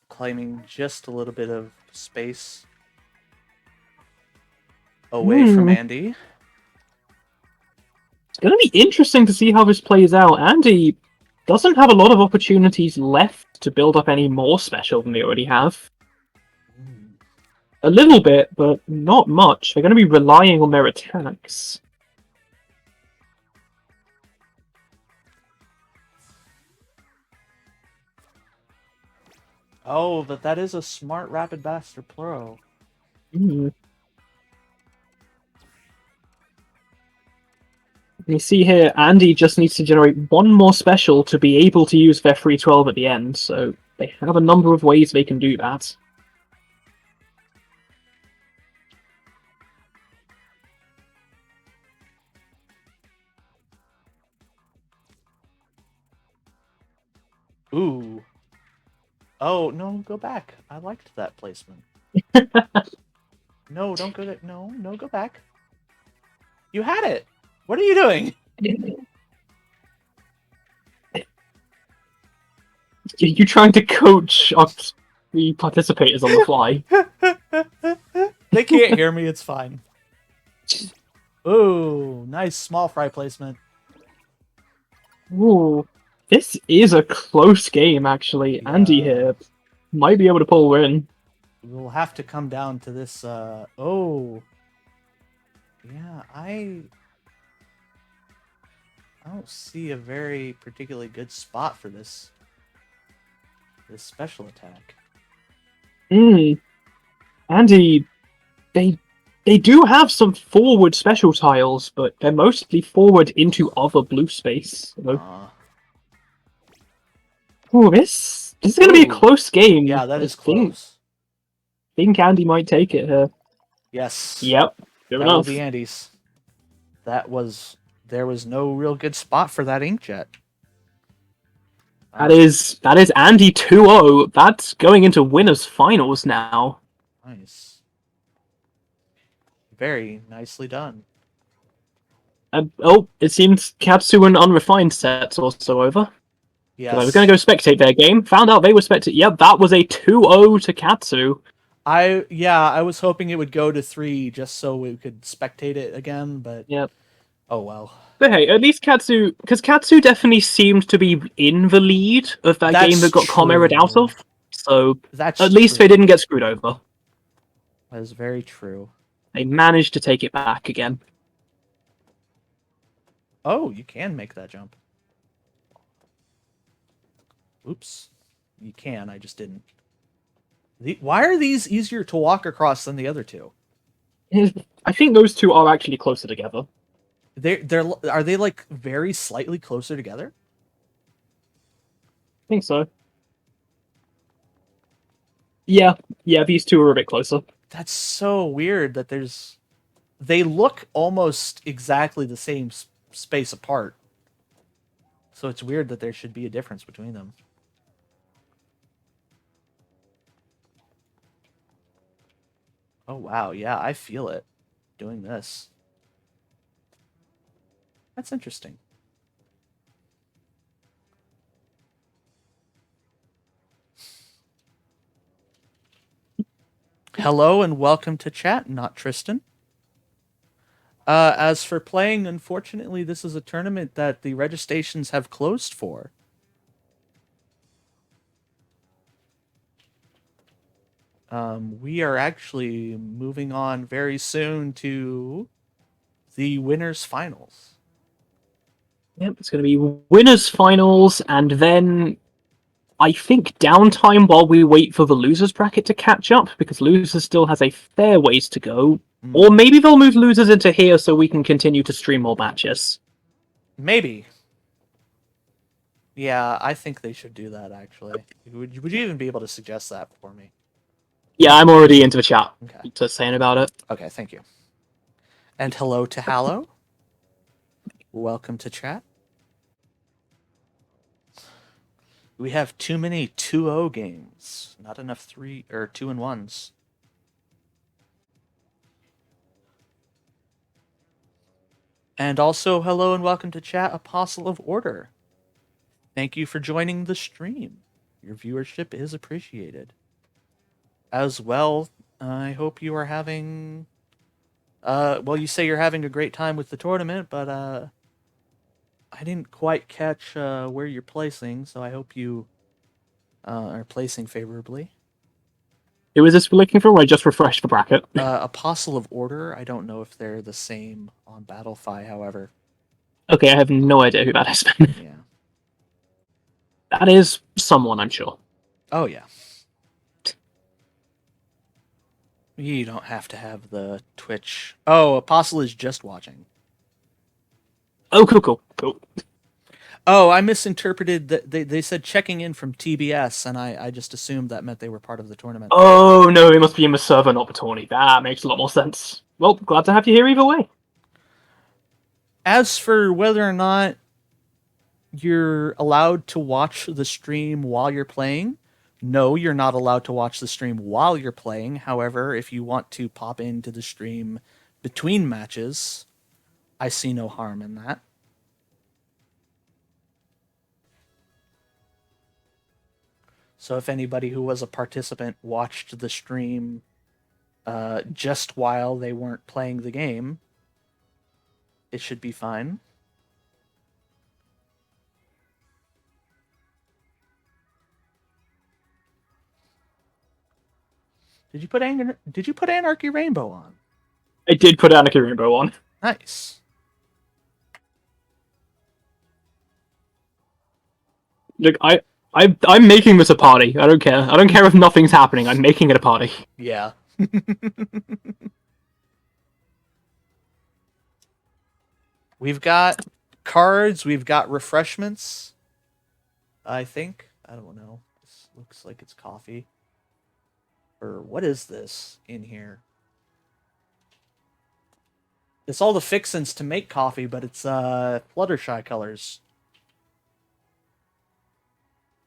Claiming just a little bit of space away from Andi. It's going to be interesting to see how this plays out. Andi doesn't have a lot of opportunities left to build up any more special than they already have. A little bit, but not much. They're going to be relying on their attacks. Oh, but that is a smart Rapid Blaster Pro. You see here, Andi just needs to generate one more special to be able to use their 312 at the end, so they have a number of ways they can do that. Ooh. Oh, no, go back. I liked that placement. No, don't go there. No, no, go back. You had it. What are you doing? You're trying to coach the participators on the fly. They can't hear me. It's fine. Ooh, nice small fry placement. Ooh, this is a close game, actually. Yeah. Andi here might be able to pull a win. We'll have to come down to this. Oh. Yeah, I don't see a very particularly good spot for this special attack. Andi, they do have some forward special tiles, but they're mostly forward into other blue space. So. Oh, this is going to be a close game. Yeah, that is close. I think Andi might take it here. Yes. Yep. Good that enough. will be Andy's. There was no real good spot for that inkjet. That is Andi 2-0. That's going into winners finals now. Nice. Very nicely done. Oh, it seems Catsu and Unrefined set's also over. Yes. I was going to go spectate their game. Found out they were spectate. Yep, that was a 2-0 to Catsu. I was hoping it would go to 3 just so we could spectate it again, but yep. Oh well. But hey, at least Catsu, because Catsu definitely seemed to be in the lead of that game that got Comerad out of. So at least they didn't get screwed over. That is very true. They managed to take it back again. Oh, you can make that jump. Oops. You can, I just didn't. Why are these easier to walk across than the other two? I think those two are actually closer together. Are they like very slightly closer together? I think so. Yeah, these two are a bit closer. That's so weird that they look almost exactly the same space apart. So it's weird that there should be a difference between them. Oh wow, yeah, I feel it doing this. That's interesting. Hello and welcome to chat, not Tristan. As for playing, unfortunately, this is a tournament that the registrations have closed for. We are actually moving on very soon to the winners finals. Yep, it's going to be winners finals, and then I think downtime while we wait for the losers bracket to catch up, because losers still has a fair ways to go. Or maybe they'll move losers into here so we can continue to stream more matches. Maybe. Yeah, I think they should do that, actually. Would you even be able to suggest that for me? Yeah, I'm already into the chat. Okay. Just saying about it. Okay, thank you. And hello to Hallow. Welcome to chat. We have too many 2-0 games. Not enough 3 or 2-1s. And also, hello and welcome to chat, Apostle of Order. Thank you for joining the stream. Your viewership is appreciated. As well, I hope you are having... well, you say you're having a great time with the tournament, but I didn't quite catch where you're placing, so I hope you are placing favorably. Who is this we're looking for? I just refreshed the bracket. Apostle of Order. I don't know if they're the same on Battlefy, however. Okay, I have no idea who that is. Yeah. That is someone, I'm sure. Oh, yeah. You don't have to have the Twitch. Oh, Apostle is just watching. Oh, cool. Oh, I misinterpreted that they said checking in from TBS, and I just assumed that meant they were part of the tournament. Oh, no, it must be in the server, not the tourney. That makes a lot more sense. Well, glad to have you here either way. As for whether or not you're allowed to watch the stream while you're playing, no, you're not allowed to watch the stream while you're playing. However, if you want to pop into the stream between matches, I see no harm in that. So if anybody who was a participant watched the stream just while they weren't playing the game, it should be fine. Did you put Anarchy Rainbow on? I did put Anarchy Rainbow on. Nice. Look, I'm making this a party. I don't care. I don't care if nothing's happening. I'm making it a party. Yeah. We've got cards. We've got refreshments. I think. I don't know. This looks like it's coffee. Or what is this in here? It's all the fixins to make coffee, but it's Fluttershy colors.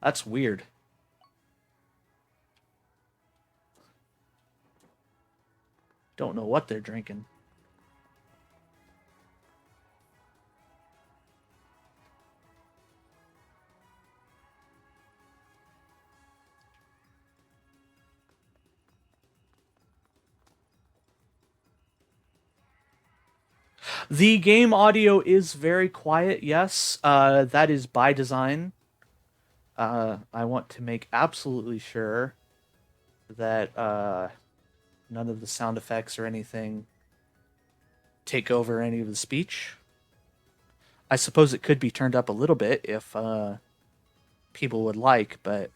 That's weird. Don't know what they're drinking. The game audio is very quiet, yes. That is by design. I want to make absolutely sure that none of the sound effects or anything take over any of the speech. I suppose it could be turned up a little bit if people would like, but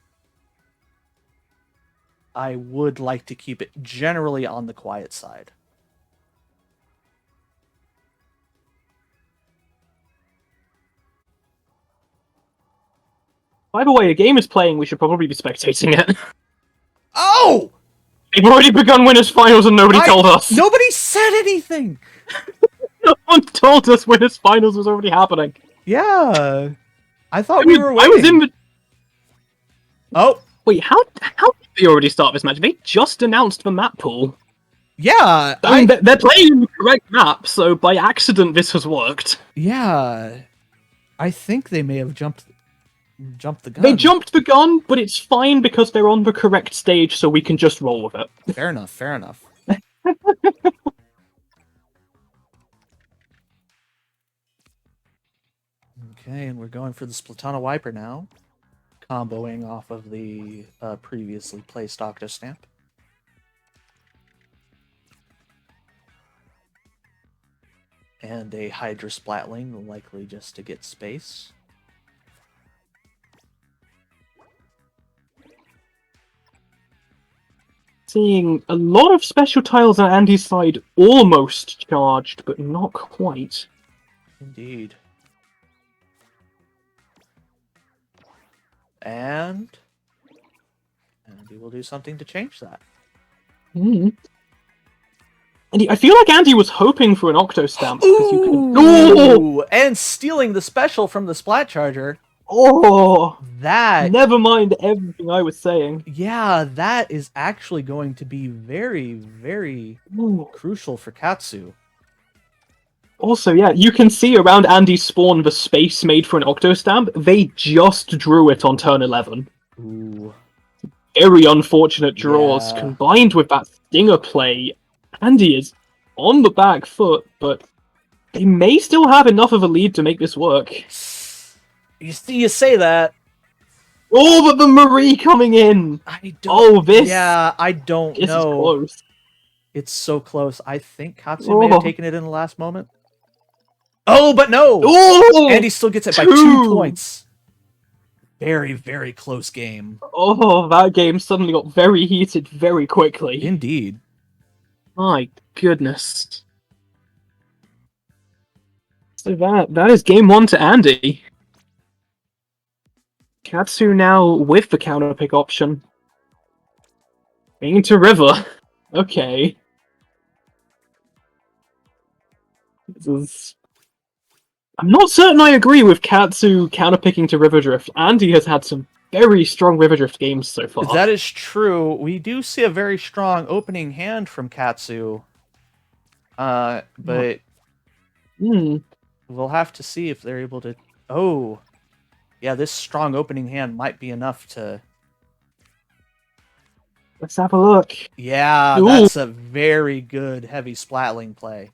I would like to keep it generally on the quiet side. By the way, a game is playing. We should probably be spectating it. Oh! They've already begun winners finals and nobody told us. Nobody said anything! No one told us winners finals was already happening. Yeah. I thought we were waiting. I was in the... Oh. Wait, how did they already start this match? They just announced the map pool. Yeah. I mean, they're playing the correct map, so by accident this has worked. Yeah. I think they may have jumped the gun. They jumped the gun, but it's fine because they're on the correct stage, so we can just roll with it. Fair enough. Okay, and we're going for the Splatana Wiper now. Comboing off of the previously placed Octostamp. And a Hydra Splatling, likely just to get space. Seeing a lot of special tiles on Andy's side almost charged, but not quite. Indeed. And Andy will do something to change that. And I feel like Andy was hoping for an Octo Stamp. Ooh! And stealing the special from the Splat Charger. Oh, That, never mind everything I was saying. yeah, that is actually going to be very, very Ooh. crucial for Catsu. Also, yeah, you can see around Andy's spawn the space made for an Octostamp. They just drew it on turn 11. Ooh. Very unfortunate draws, Yeah. combined with that Stinger play. Andy is on the back foot, but they may still have enough of a lead to make this work. You see, you say that. Oh, but the Marie coming in! I don't. Oh, Yeah, I don't this is know. close. It's so close. I think Katsu may have Oh. taken it in the last moment. Oh, but no! Oh! Andy still gets it by 2 points. Very, very close game. Oh, that game suddenly got very heated very quickly. Indeed. My goodness. So that is game 1 to Andy. Catsu now with the counter pick option. Into River. Okay. This is... I'm not certain I agree with Catsu counterpicking to River Drift. Andy has had some very strong River Drift games so far. That is true. We do see a very strong opening hand from Catsu. But we'll have to see if they're able to... Oh. Yeah, this strong opening hand might be enough to... Let's have a look. Yeah, Ooh. that's a very good heavy splatling play.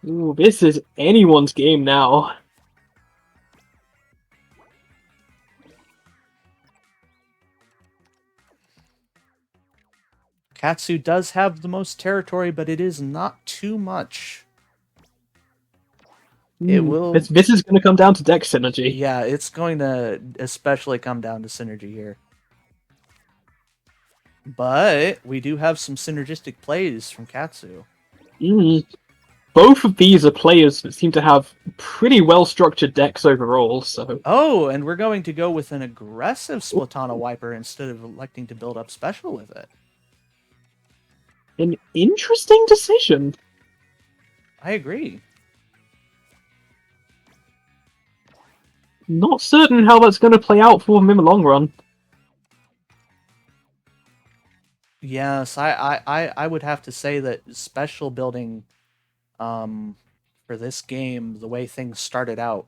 Ooh, this is anyone's game now. Catsu does have the most territory, but it is not too much. It will... This is going to come down to deck synergy. Yeah, it's going to especially come down to synergy here. But we do have some synergistic plays from Catsu. Both of these are players that seem to have pretty well-structured decks overall, so... Oh, and we're going to go with an aggressive Splatana Wiper instead of electing to build up special with it. An interesting decision. I agree. Not certain how that's going to play out for him in the long run. Yes, I would have to say that special building for this game, the way things started out,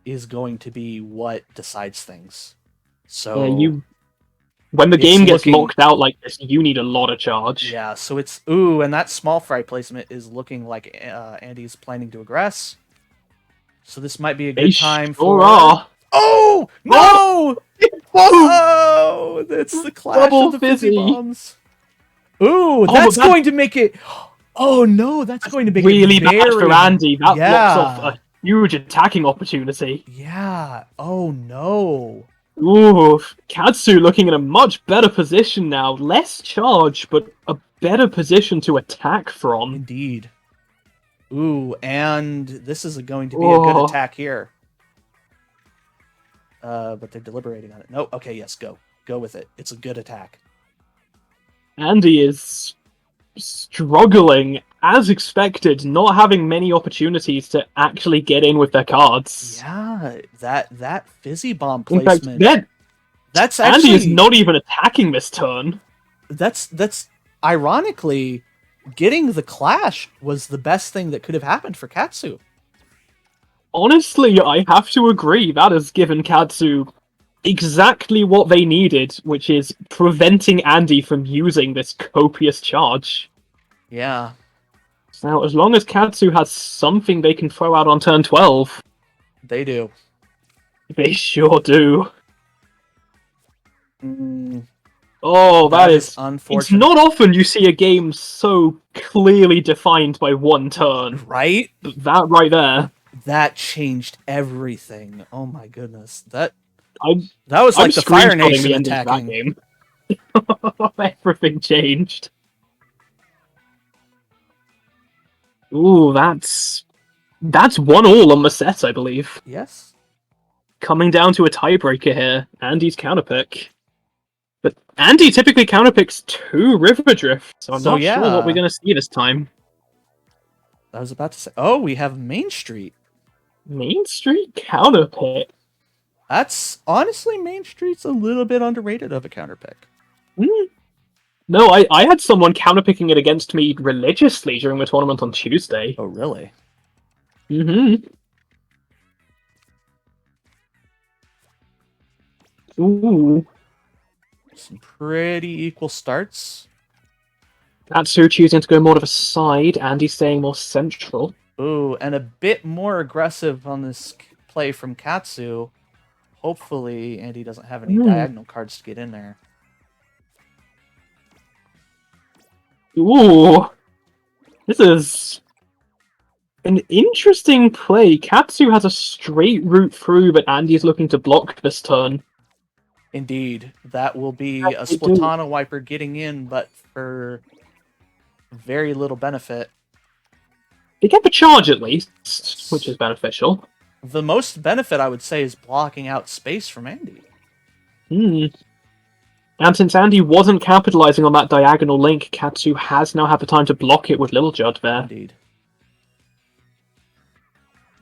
is going to be what decides things. So yeah, when the game gets locked out like this, you need a lot of charge. Yeah, so it's... Ooh, and that small fry placement is looking like Andy's planning to aggress. So this might be a good time for... Oh! No! Oh! That's the clash of the fizzy bombs. Ooh, that's going to make it... Oh no, that's going to make really it very... bad for Andy. That blocks off a huge attacking opportunity. Yeah. Oh no. Ooh, Catsu looking in a much better position now. Less charge, but a better position to attack from. Indeed. Ooh, and this is going to be a good attack here. But they're deliberating on it. No, okay, yes, go. Go with it. It's a good attack. Andy is struggling, as expected, not having many opportunities to actually get in with their cards. Yeah, that fizzy bomb placement. In fact, that's actually... Andy is not even attacking this turn. That's ironically, getting the clash was the best thing that could have happened for Catsu. Honestly, I have to agree. That has given Catsu exactly what they needed, which is preventing Andy from using this copious charge. Yeah. Now, as long as Catsu has something they can throw out on turn 12... They do. They sure do. Oh, that is unfortunate. It's not often you see a game so clearly defined by one turn. Right? That right there. That changed everything. Oh my goodness. That was like the Fire Nation attacking. That game. Everything changed. Ooh, that's 1-1 on the set, I believe. Yes. Coming down to a tiebreaker here. Andy's counterpick. But Andy typically counterpicks 2 River Drift, so I'm not sure what we're going to see this time. I was about to say... Oh, we have Main Street. Main Street counterpick. That's honestly, Main Street's a little bit underrated of a counter pick. No, I had someone counterpicking it against me religiously during the tournament on Tuesday. Oh, really? Mm-hmm. Ooh. Some pretty equal starts. Catsu choosing to go more to the side, Andy staying more central. Ooh, and a bit more aggressive on this play from Catsu. Hopefully, Andy doesn't have any diagonal cards to get in there. Ooh. This is an interesting play. Catsu has a straight route through, but Andy's looking to block this turn. Indeed, that will be a Splatana Wiper getting in, but for very little benefit. They get the charge at least, which is beneficial. The most benefit, I would say, is blocking out space from Andy. And since Andy wasn't capitalizing on that diagonal link, Catsu has now had the time to block it with Little Judd there. Indeed.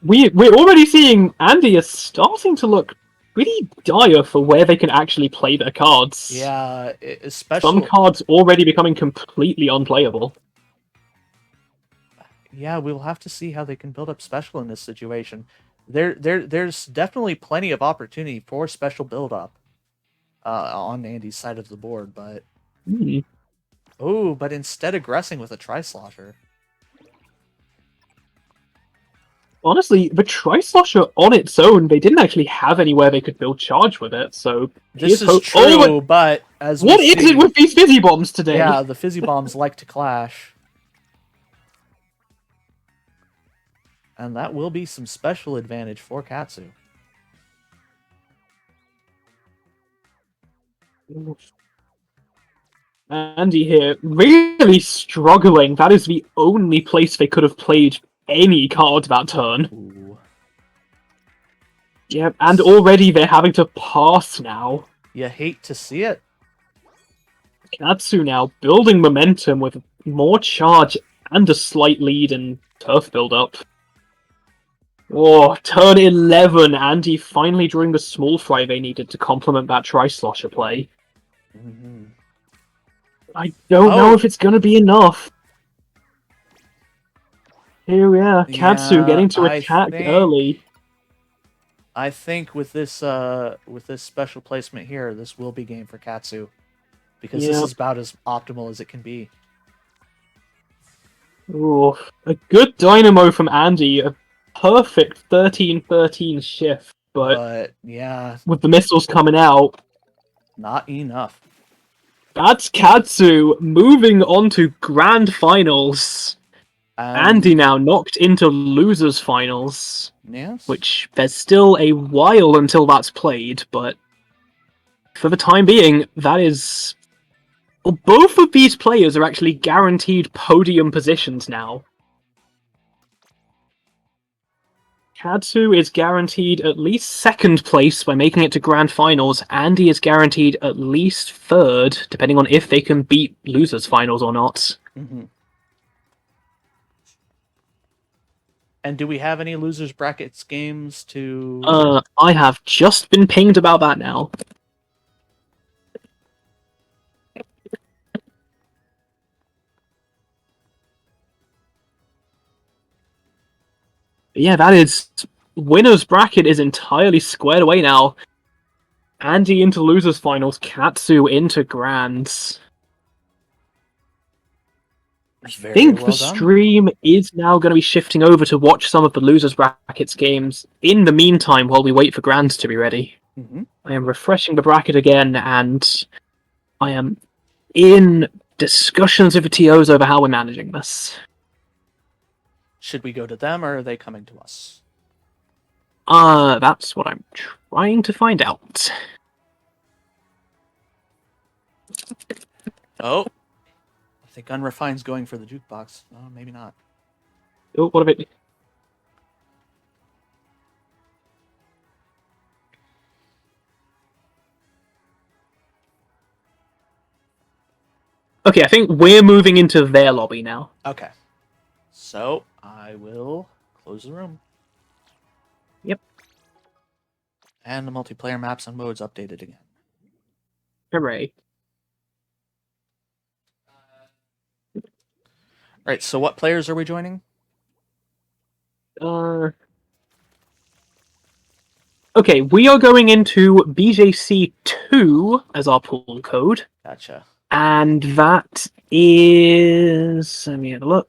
We're already seeing Andy is starting to look pretty dire for where they can actually play their cards. Yeah, especially... Some cards already becoming completely unplayable. Yeah, we'll have to see how they can build up special in this situation. There's definitely plenty of opportunity for special build-up on Andy's side of the board, but... Oh, but instead aggressing with a Tri-Slosher. Honestly, the Tri-Slosher on its own, they didn't actually have anywhere they could build charge with it, so... This is true, but as what is it with these Fizzy Bombs today? Yeah, the Fizzy Bombs like to clash. And that will be some special advantage for Catsu. Andy here, really struggling. That is the only place they could have played any card that turn. Ooh. Yep, and already they're having to pass now. You hate to see it. Catsu now building momentum with more charge and a slight lead in turf build-up. Oh, turn 11, Andy finally drawing the small fry they needed to complement that Tri-Slosher play. I don't know if it's going to be enough. Here we are, Catsu getting to attack early. I think with this special placement here, this will be game for Catsu. Because this is about as optimal as it can be. Ooh, a good dynamo from Andy. A perfect 13-13 shift, but yeah, with the missiles coming out, not enough. That's Catsu moving on to grand finals. Andy now knocked into losers finals. Yes. Which there's still a while until that's played, but for the time being, that is... Well, both of these players are actually guaranteed podium positions now. Catsu is guaranteed at least second place by making it to grand finals. Andy is guaranteed at least third, depending on if they can beat losers finals or not. And do we have any losers brackets games to... I have just been pinged about that now. Yeah, that is... Winner's bracket is entirely squared away now. Andy into losers finals, Catsu into grands. I think the stream is now going to be shifting over to watch some of the losers brackets games in the meantime while we wait for grands to be ready. I am refreshing the bracket again, and I am in discussions with the TOs over how we're managing this. Should we go to them, or are they coming to us? That's what I'm trying to find out. Oh. I think Unrefined's going for the jukebox. Oh, maybe not. Oh, what about... Okay, I think we're moving into their lobby now. Okay. So, I will close the room. Yep. And the multiplayer maps and modes updated again. Hooray. Right, so what players are we joining? Okay, we are going into BJC2 as our pool code. Gotcha. And that is... Let me have a look.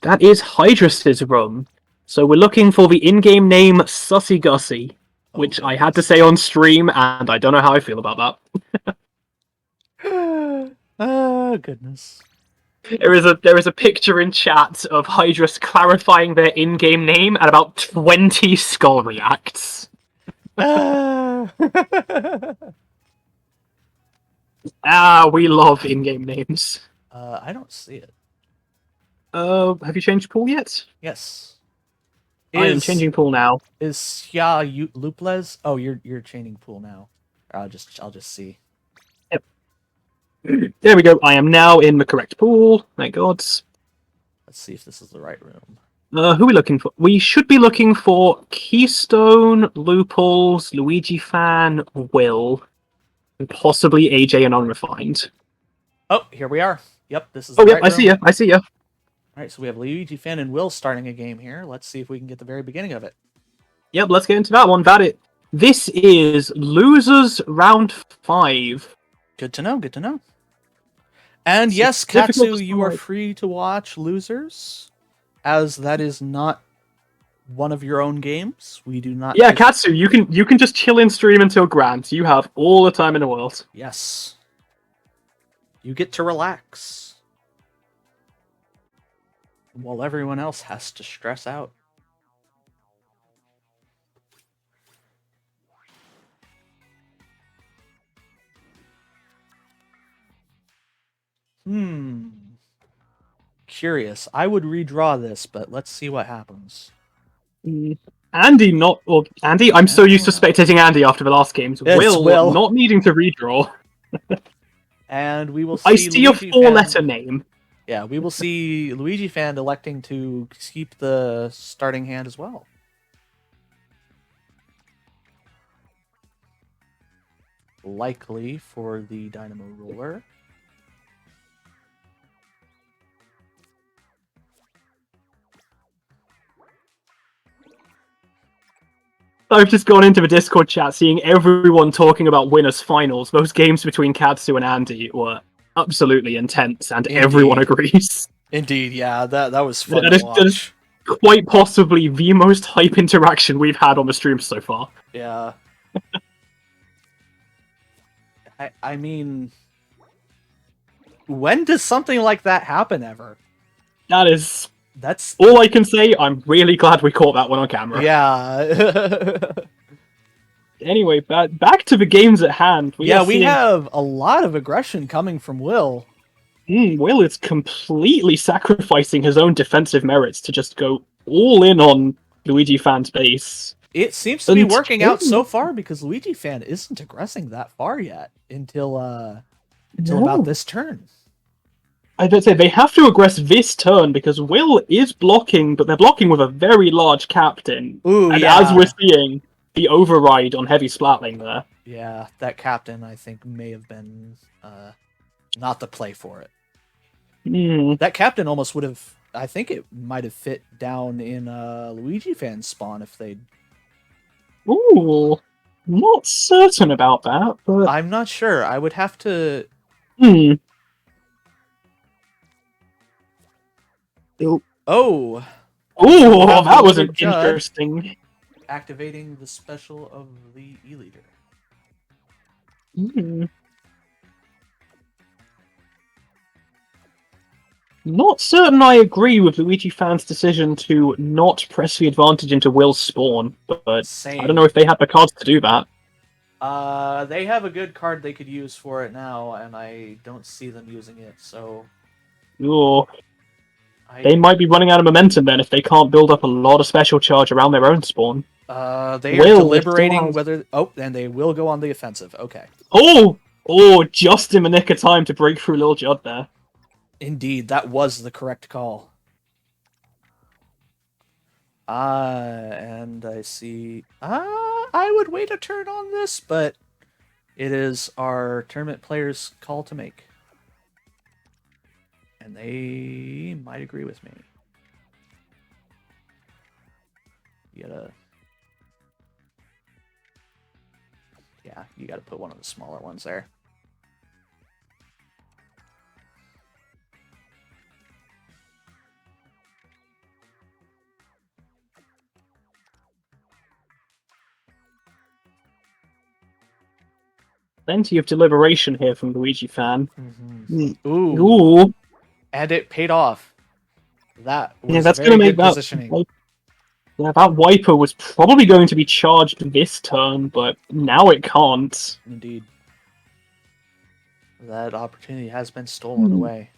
That is Hydras's room. So we're looking for the in-game name Sussy Gussie, which I had to say on stream, and I don't know how I feel about that. Oh, goodness. There is a picture in chat of Hydras clarifying their in-game name, and about 20 skull reacts. We love in-game names. I don't see it. Have you changed pool yet? Yes. I am changing pool now. Is Xia Luples? Oh, you're changing pool now. I'll just see. Yep. There we go. I am now in the correct pool. Thank God. Let's see if this is the right room. Who are we looking for? We should be looking for Keystone, Luples, Luigi Fan, Will, and possibly AJ and Unrefined. Oh, here we are. Yep, this is the right room. I see ya. I see ya. All right, so we have Luigi Fan and Will starting a game here. Let's see if we can get the very beginning of it. Yep, let's get into that one. This is Losers Round 5. Good to know, good to know. And yes, Catsu, you are free to watch Losers, as that is not one of your own games. We do not... Yeah, Catsu, you can just chill in stream until Grant. You have all the time in the world. Yes. You get to relax. While everyone else has to stress out. Curious. I would redraw this, but let's see what happens. Andy, I'm so used to spectating Andy after the last games. Will not needing to redraw. And we will see... I see a 4-letter name. Yeah, we will see Luigi Fan electing to keep the starting hand as well. Likely for the Dynamo Ruler. I've just gone into the Discord chat, seeing everyone talking about winners finals. Those games between Catsu and Andy were absolutely intense, and everyone agrees. Indeed, yeah, that was fun to watch. That is quite possibly the most hype interaction we've had on the stream so far. Yeah. I mean, when does something like that happen ever? That's all I can say. I'm really glad we caught that one on camera. Yeah. Anyway, back to the games at hand. We have a lot of aggression coming from Will. Will is completely sacrificing his own defensive merits to just go all in on Luigi Fan's base. It seems to be working out so far, because Luigi Fan isn't aggressing that far yet until about this turn. I would say they have to aggress this turn because Will is blocking, but they're blocking with a very large captain. Ooh, and yeah. As we're seeing, the override on heavy splatling there. Yeah, that captain, I think, may have been not the play for it. That captain almost would have... I think it might have fit down in Luigi Fan's spawn if they'd... Ooh, not certain about that, but... I'm not sure. I would have to... Oh! That was an interesting... Activating the special of the E-Leader. Not certain I agree with Luigi Fan's decision to not press the advantage into Will's spawn, but Same. I don't know if they have the cards to do that. They have a good card they could use for it now, and I don't see them using it, so... They might be running out of momentum then if they can't build up a lot of special charge around their own spawn. They are deliberating whether... Oh, and they will go on the offensive. Okay. Just in the nick of time to break through Lil Judd there. Indeed, that was the correct call. And I see. I would wait a turn on this, but it is our tournament players' call to make. And they might agree with me. You gotta. Yeah, you gotta put one of the smaller ones there. Plenty of deliberation here from Luigi fan. Mm-hmm. Ooh. Ooh. And it paid off. That was Yeah, that's very gonna make good that. positioning. Yeah, that wiper was probably going to be charged this turn, but now it can't. Indeed. That opportunity has been stolen away.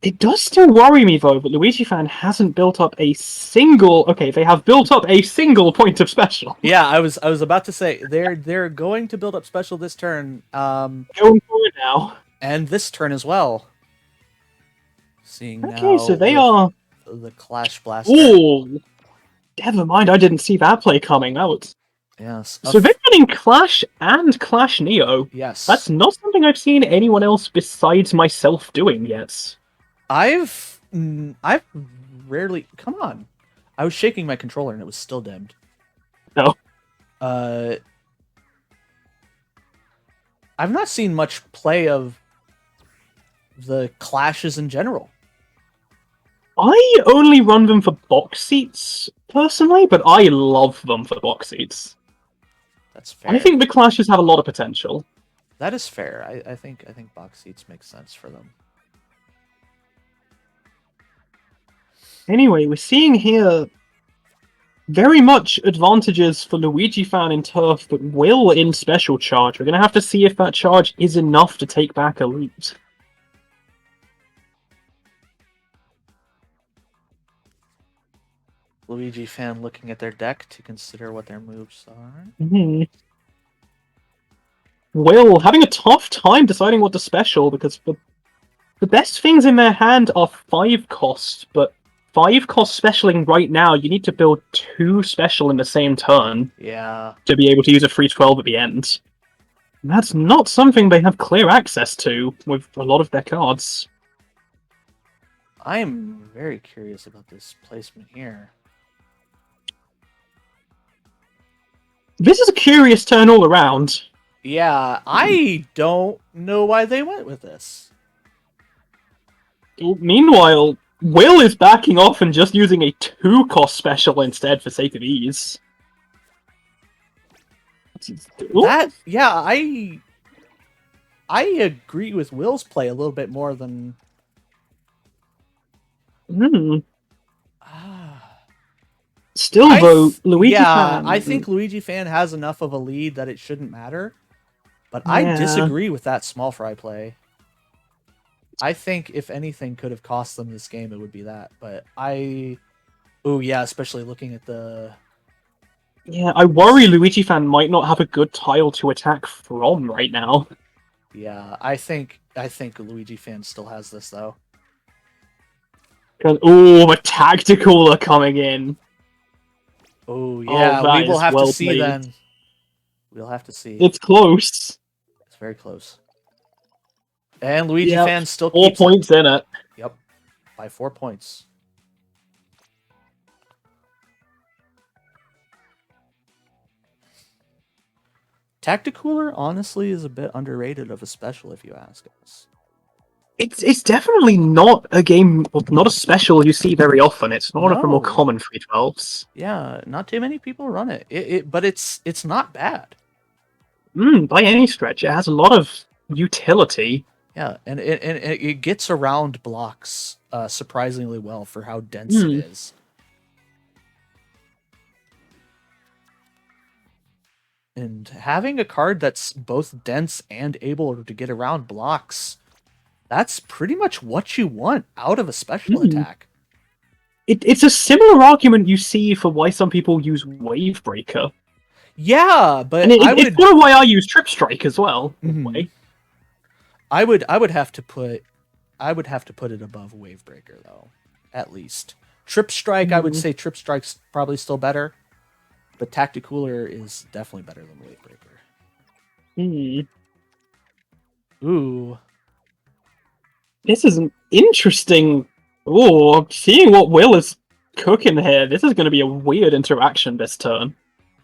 It does still worry me though that Luigi fan hasn't built up a single. Okay, they have built up a single point of special. Yeah, I was about to say they're going to build up special this turn. Going for it now. And this turn as well. Seeing Okay, now so they are the Clash Blaster. Ooh, never mind. I didn't see that play coming out. Yes. So they're running Clash and Clash Neo. Yes. That's not something I've seen anyone else besides myself doing yet. I've rarely. Come on. I was shaking my controller and it was still dimmed. No. I've not seen much play of the clashes in general. I only run them for box seats, personally, but I love them for box seats. That's fair. I think the clashes have a lot of potential. That is fair. I think box seats make sense for them. Anyway, we're seeing here very much advantages for Luigi fan in turf, but Will in special charge. We're going to have to see if that charge is enough to take back a lead. Luigi fan looking at their deck to consider what their moves are. Mm-hmm. Will having a tough time deciding what to special because the best things in their hand are 5 cost, but 5 cost specialing right now, you need to build 2 special in the same turn. Yeah. To be able to use a free 12 at the end. And that's not something they have clear access to with a lot of their cards. I am very curious about this placement here. This is a curious turn all around. Yeah, I don't know why they went with this. Meanwhile, Will is backing off and just using a 2 cost special instead for sake of ease. That, yeah, I agree with Will's play a little bit more than... Still, though, Luigi fan... I think Luigi fan has enough of a lead that it shouldn't matter. But I disagree with that small fry play. I think if anything could have cost them this game, it would be that. But oh yeah, especially looking at the... Yeah, I worry Luigi fan might not have a good tile to attack from right now. Yeah, I think Luigi fan still has this though. Oh, a tactical are coming in. Oh yeah, we will have to see then. We'll have to see. It's close. It's very close. And Luigi fan still 4 points in it. Yep, by 4 points. Tacticooler honestly is a bit underrated of a special, if you ask us. It's definitely not a game, not a special you see very often. It's not one of the more common free 12s. Yeah, not too many people run it. But it's not bad. By any stretch, it has a lot of utility. Yeah, and it gets around blocks surprisingly well for how dense it is. And having a card that's both dense and able to get around blocks, that's pretty much what you want out of a special attack. It's a similar argument you see for why some people use Wavebreaker. Yeah, but it's sort of why I use Trip Strike as well. I would have to put it above Wavebreaker though, at least. Trip Strike, I would say Trip Strike's probably still better, but Tacticooler is definitely better than Wave Breaker. Ooh. This is an interesting... Ooh, seeing what Will is cooking here, this is going to be a weird interaction this turn.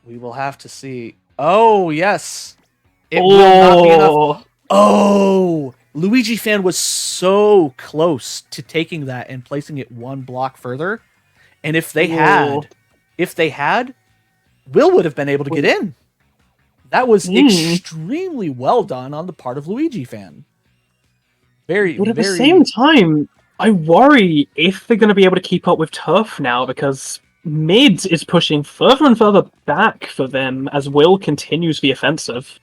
We will have to see. Oh, yes. It will not be enough. Oh! Luigi Fan was so close to taking that and placing it one block further. And if they had, Will would have been able to get in. That was extremely well done on the part of Luigi Fan. But at the same time, I worry if they're going to be able to keep up with Turf now, because mid is pushing further and further back for them as Will continues the offensive.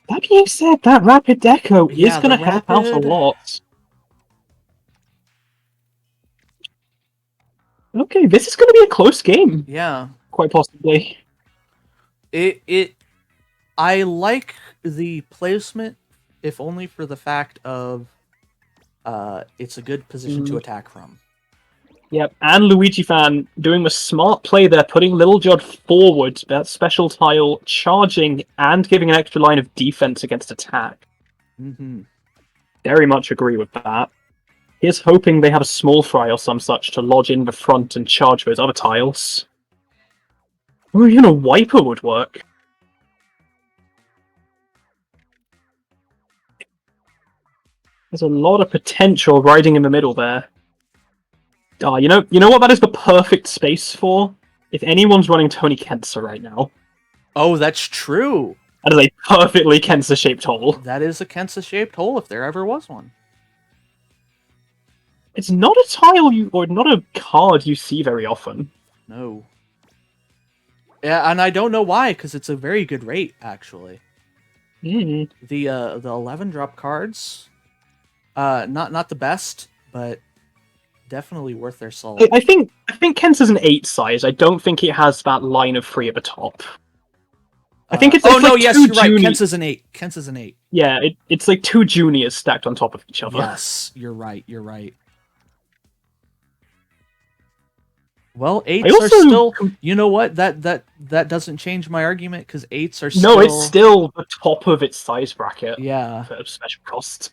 That being said, that Rapid Deco is going to help out a lot. Okay, this is going to be a close game. Yeah. Quite possibly. I like the placement, if only for the fact of it's a good position to attack from. Yep, and Luigi Fan doing the smart play there, putting Little Judd forward, that special tile, charging, and giving an extra line of defense against attack. Very much agree with that. He's hoping they have a small fry or some such to lodge in the front and charge those other tiles. Or even a wiper would work. There's a lot of potential riding in the middle there. Oh, you know what that is the perfect space for? If anyone's running Tony Kensa right now. Oh, that's true. That is a perfectly Kensa-shaped hole. That is a Kensa-shaped hole, if there ever was one. It's not a tile or not a card you see very often. No. Yeah, and I don't know why, because it's a very good rate, actually. The 11 drop cards, not the best, but definitely worth their salt. I think Kensa's an 8 size. I don't think it has that line of 3 at the top. I think it's like yes, you're right. Kensa's an 8. Kensa's an 8. Yeah, it's like 2 juniors stacked on top of each other. Yes, you're right. You're right. Well, 8s are still. You know what? That doesn't change my argument, because 8s are still. No, it's still the top of its size bracket. Yeah. For special cost.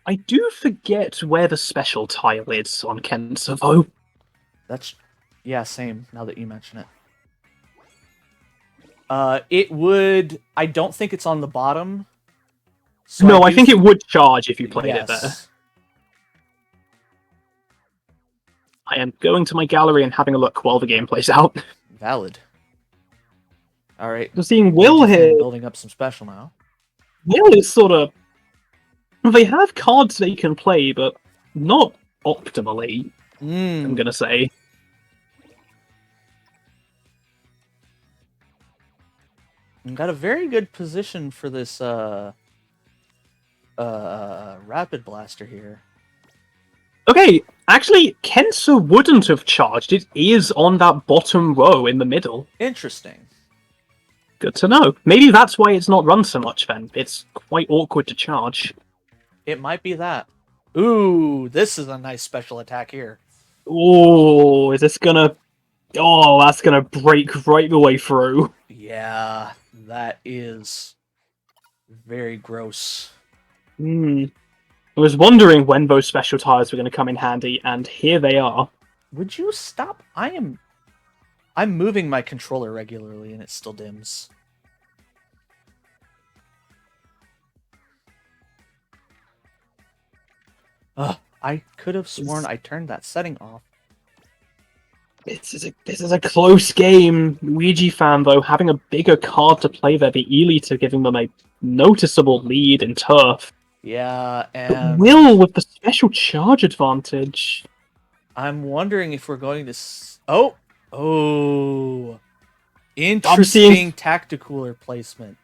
I do forget where the special tile is on Kensa, though. Yeah, same, now that you mention it. It would... I don't think it's on the bottom. So no, I think it would charge if you played it there. I am going to my gallery and having a look while the game plays out. Valid. Alright. I'm seeing Will here. Building up some special now. Will is sort of... They have cards they can play, but not optimally, I'm going to say. Got a very good position for this Rapid Blaster here. Okay, actually, Kensa wouldn't have charged. It is on that bottom row in the middle. Interesting. Good to know. Maybe that's why it's not run so much then. It's quite awkward to charge. It might be that. Ooh, this is a nice special attack here. Ooh, is this gonna... Oh, that's gonna break right the way through. Yeah, that is very gross. I was wondering when those special tires were going to come in handy, and here they are. Would you stop? I'm moving my controller regularly, and it still dims. I could have sworn I turned that setting off. This is a close game. Luigi Fan, though, having a bigger card to play there. The Elite are giving them a noticeable lead in Turf. Yeah, and... But Will with the special charge advantage. I'm wondering if we're going to... Oh! Interesting Tacticooler placement.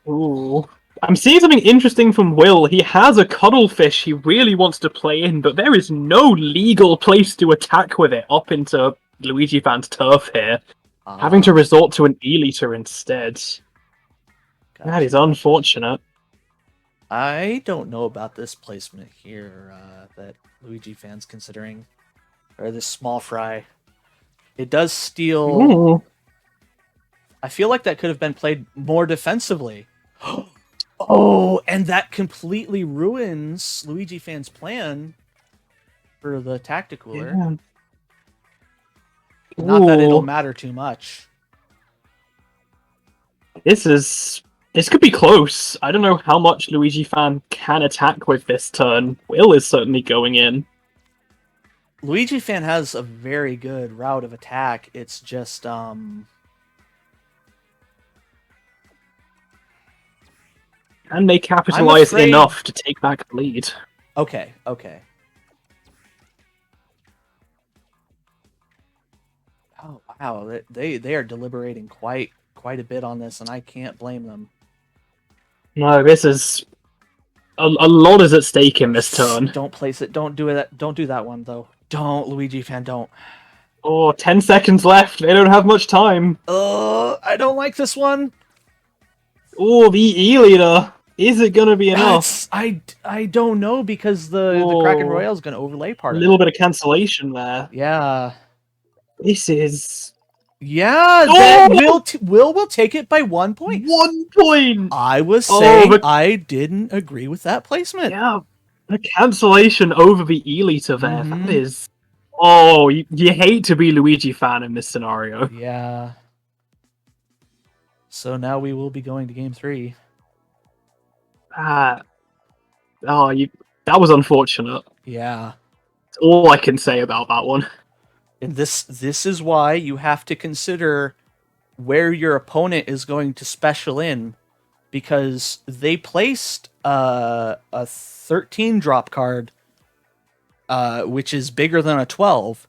Ooh. I'm seeing something interesting from Will. He has a Cuddlefish he really wants to play in, but there is no legal place to attack with it up into Luigi Fan's Turf here. Having to resort to an E-liter instead. Gotcha. That is unfortunate. I don't know about this placement here that Luigi fan's considering, or this small fry. It does steal. Ooh. I feel like that could have been played more defensively. Oh, and that completely ruins Luigi fan's plan for the tacticooler. Yeah. Not that it'll Ooh. matter too much. This could be close. I don't know how much Luigi fan can attack with this turn. Will is certainly going in. Luigi fan has a very good route of attack. It's just Can they capitalize afraid- enough to take back the lead? okay. Oh wow, they are deliberating quite a bit on this, and I can't blame them. No, this is a lot is at stake in this turn. Don't place it. Don't do it. Don't do that one though. Don't, Luigi fan. Don't. Oh, 10 seconds left. They don't have much time. I don't like this one. Oh, the E-leader. Is it gonna be enough? I don't know because the Kraken Royale is going to overlay part A of little it. bit of cancellation there. Yeah. This is... Yeah, Oh! that will take it by 1 point. 1 point! I was Oh, saying but- I didn't agree with that placement. Yeah, the cancellation over the E-leader there. Mhm. That is... Oh, you hate to be Luigi fan in this scenario. Yeah. So now we will be going to game 3. That was unfortunate. Yeah. That's all I can say about that one. And this is why you have to consider where your opponent is going to special in, because they placed a 13 drop card, which is bigger than a 12,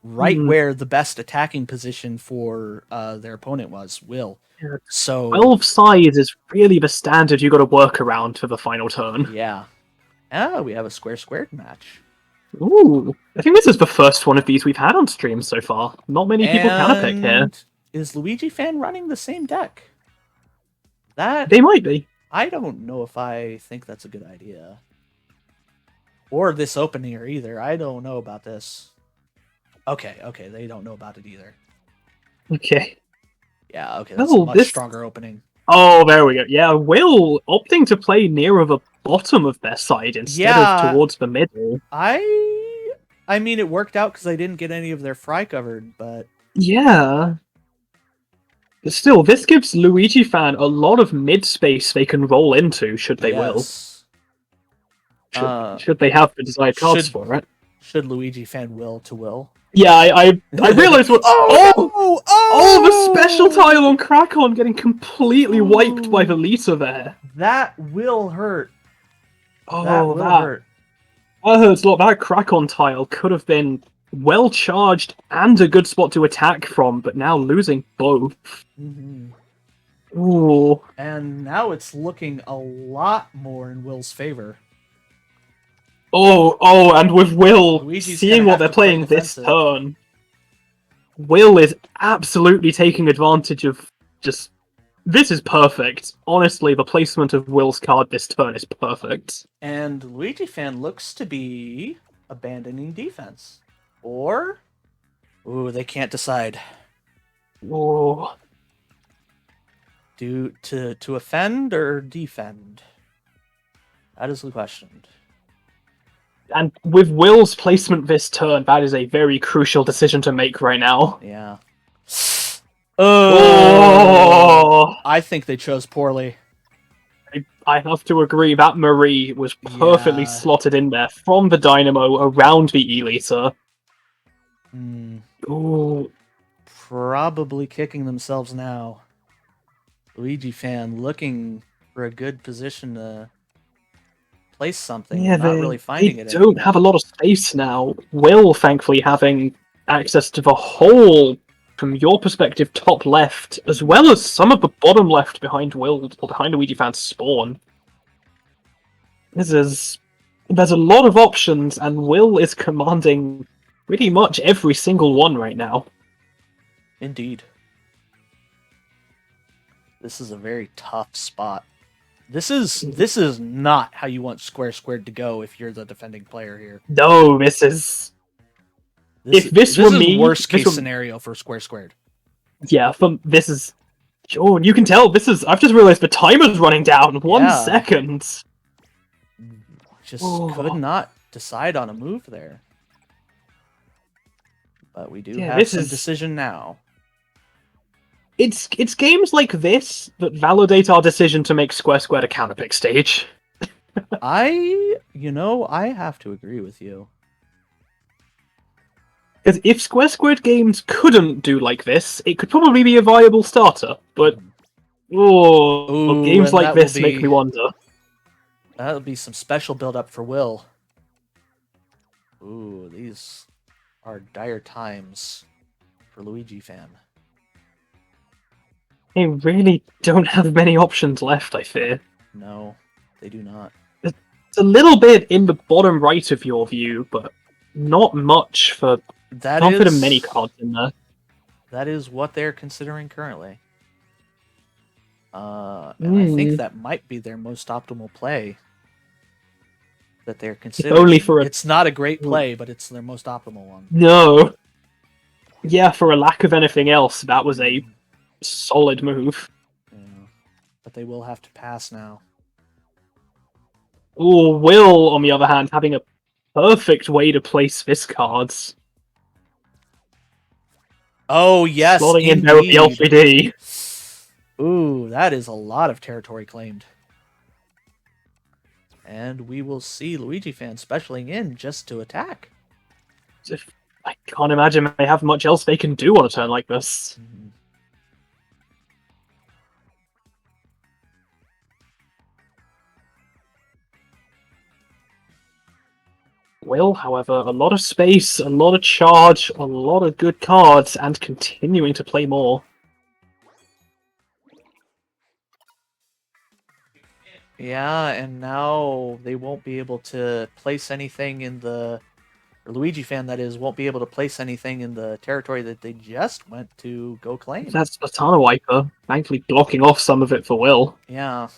right where the best attacking position for their opponent was, Will. Yeah. So 12 sides is really the standard you got to work around for the final turn. yeah. Ah, we have a squared match. Ooh, I think this is the first one of these we've had on stream so far. Not many people can pick here. And is Luigi fan running the same deck? That They might be. I don't know if I think that's a good idea. Or this opening or either. I don't know about this. Okay, they don't know about it either. Okay. Yeah, okay, that's Oh, a much this- stronger opening. Oh, there we go. Yeah, Will opting to play nearer the bottom of their side instead of towards the middle. I mean, it worked out because I didn't get any of their fry covered, but Yeah. But still, this gives Luigi fan a lot of mid space they can roll into, should they will. yes. Should they have the desired cards should- for it. Should Luigi fan will to will? Yeah, I realized what. Oh, the special tile on Krakon getting completely wiped by the Lita there. That will hurt. Oh, That will hurt. That hurts a lot. That Krakon tile could have been well charged and a good spot to attack from, but now losing both. Mhm. Ooh. And now it's looking a lot more in Will's favor. Oh, and with Will Luigi's seeing gonna what have they're to play playing this defensive. turn, Will is absolutely taking advantage of just... This is perfect. Honestly, the placement of Will's card this turn is perfect. And Luigi fan looks to be abandoning defense. Or... Ooh, they can't decide. Oh, To offend or defend? That is the question. and with Will's placement this turn, that is a very crucial decision to make right now. Yeah. Oh, I think they chose poorly. I have to agree that Marie was perfectly Yeah. slotted in there from the Dynamo around the Elisa. Hmm. Ooh, Probably kicking themselves now. Luigi fan looking for a good position to place something. yeah, Not really finding they it. don't anymore. have a lot of space now. Will, thankfully, having access to the whole, from your perspective, top left, as well as some of the bottom left behind Will, or behind Luigi fan's spawn. There's a lot of options, and Will is commanding pretty much every single one right now. Indeed. This is a very tough spot. This is not how you want square squared to go if you're the defending player here. No, this is... This this were is me, worst this case were- scenario for square squared. Yeah, this is... Oh, you can tell this is... I've just realized the timer's running down. One Yeah. second. Just Oh. could not decide on a move there. But we do Yeah, have this some is- decision now. It's games like this that validate our decision to make Square Squared a counterpick stage. I have to agree with you. Because if Square Squared games couldn't do like this, it could probably be a viable starter. But Ooh, games and like that will this make be- me wonder. That'll be some special build-up for Will. Ooh, these are dire times for Luigi fan. They really don't have many options left, I fear. No, they do not. It's a little bit in the bottom right of your view, but not much for... That Can't fit is many cards in there. That is what they're considering currently. And I think that might be their most optimal play that they're considering. Only for a... It's not a great play, but it's their most optimal one. No. Yeah, for a lack of anything else, that was a solid move. Yeah. But they will have to pass now. Ooh, Will, on the other hand, having a perfect way to place this cards. Oh, yes, Slotting in indeed. there with the LPD. Ooh, that is a lot of territory claimed. And we will see Luigi fans specialing in just to attack. I can't imagine they have much else they can do on a turn like this. Will, however, a lot of space, a lot of charge, a lot of good cards, and continuing to play more. Yeah, and now they won't be able to place anything in the... Or Luigi fan, that is, won't be able to place anything in the territory that they just went to go claim. That's Batana Wiper, thankfully blocking off some of it for Will. Yeah.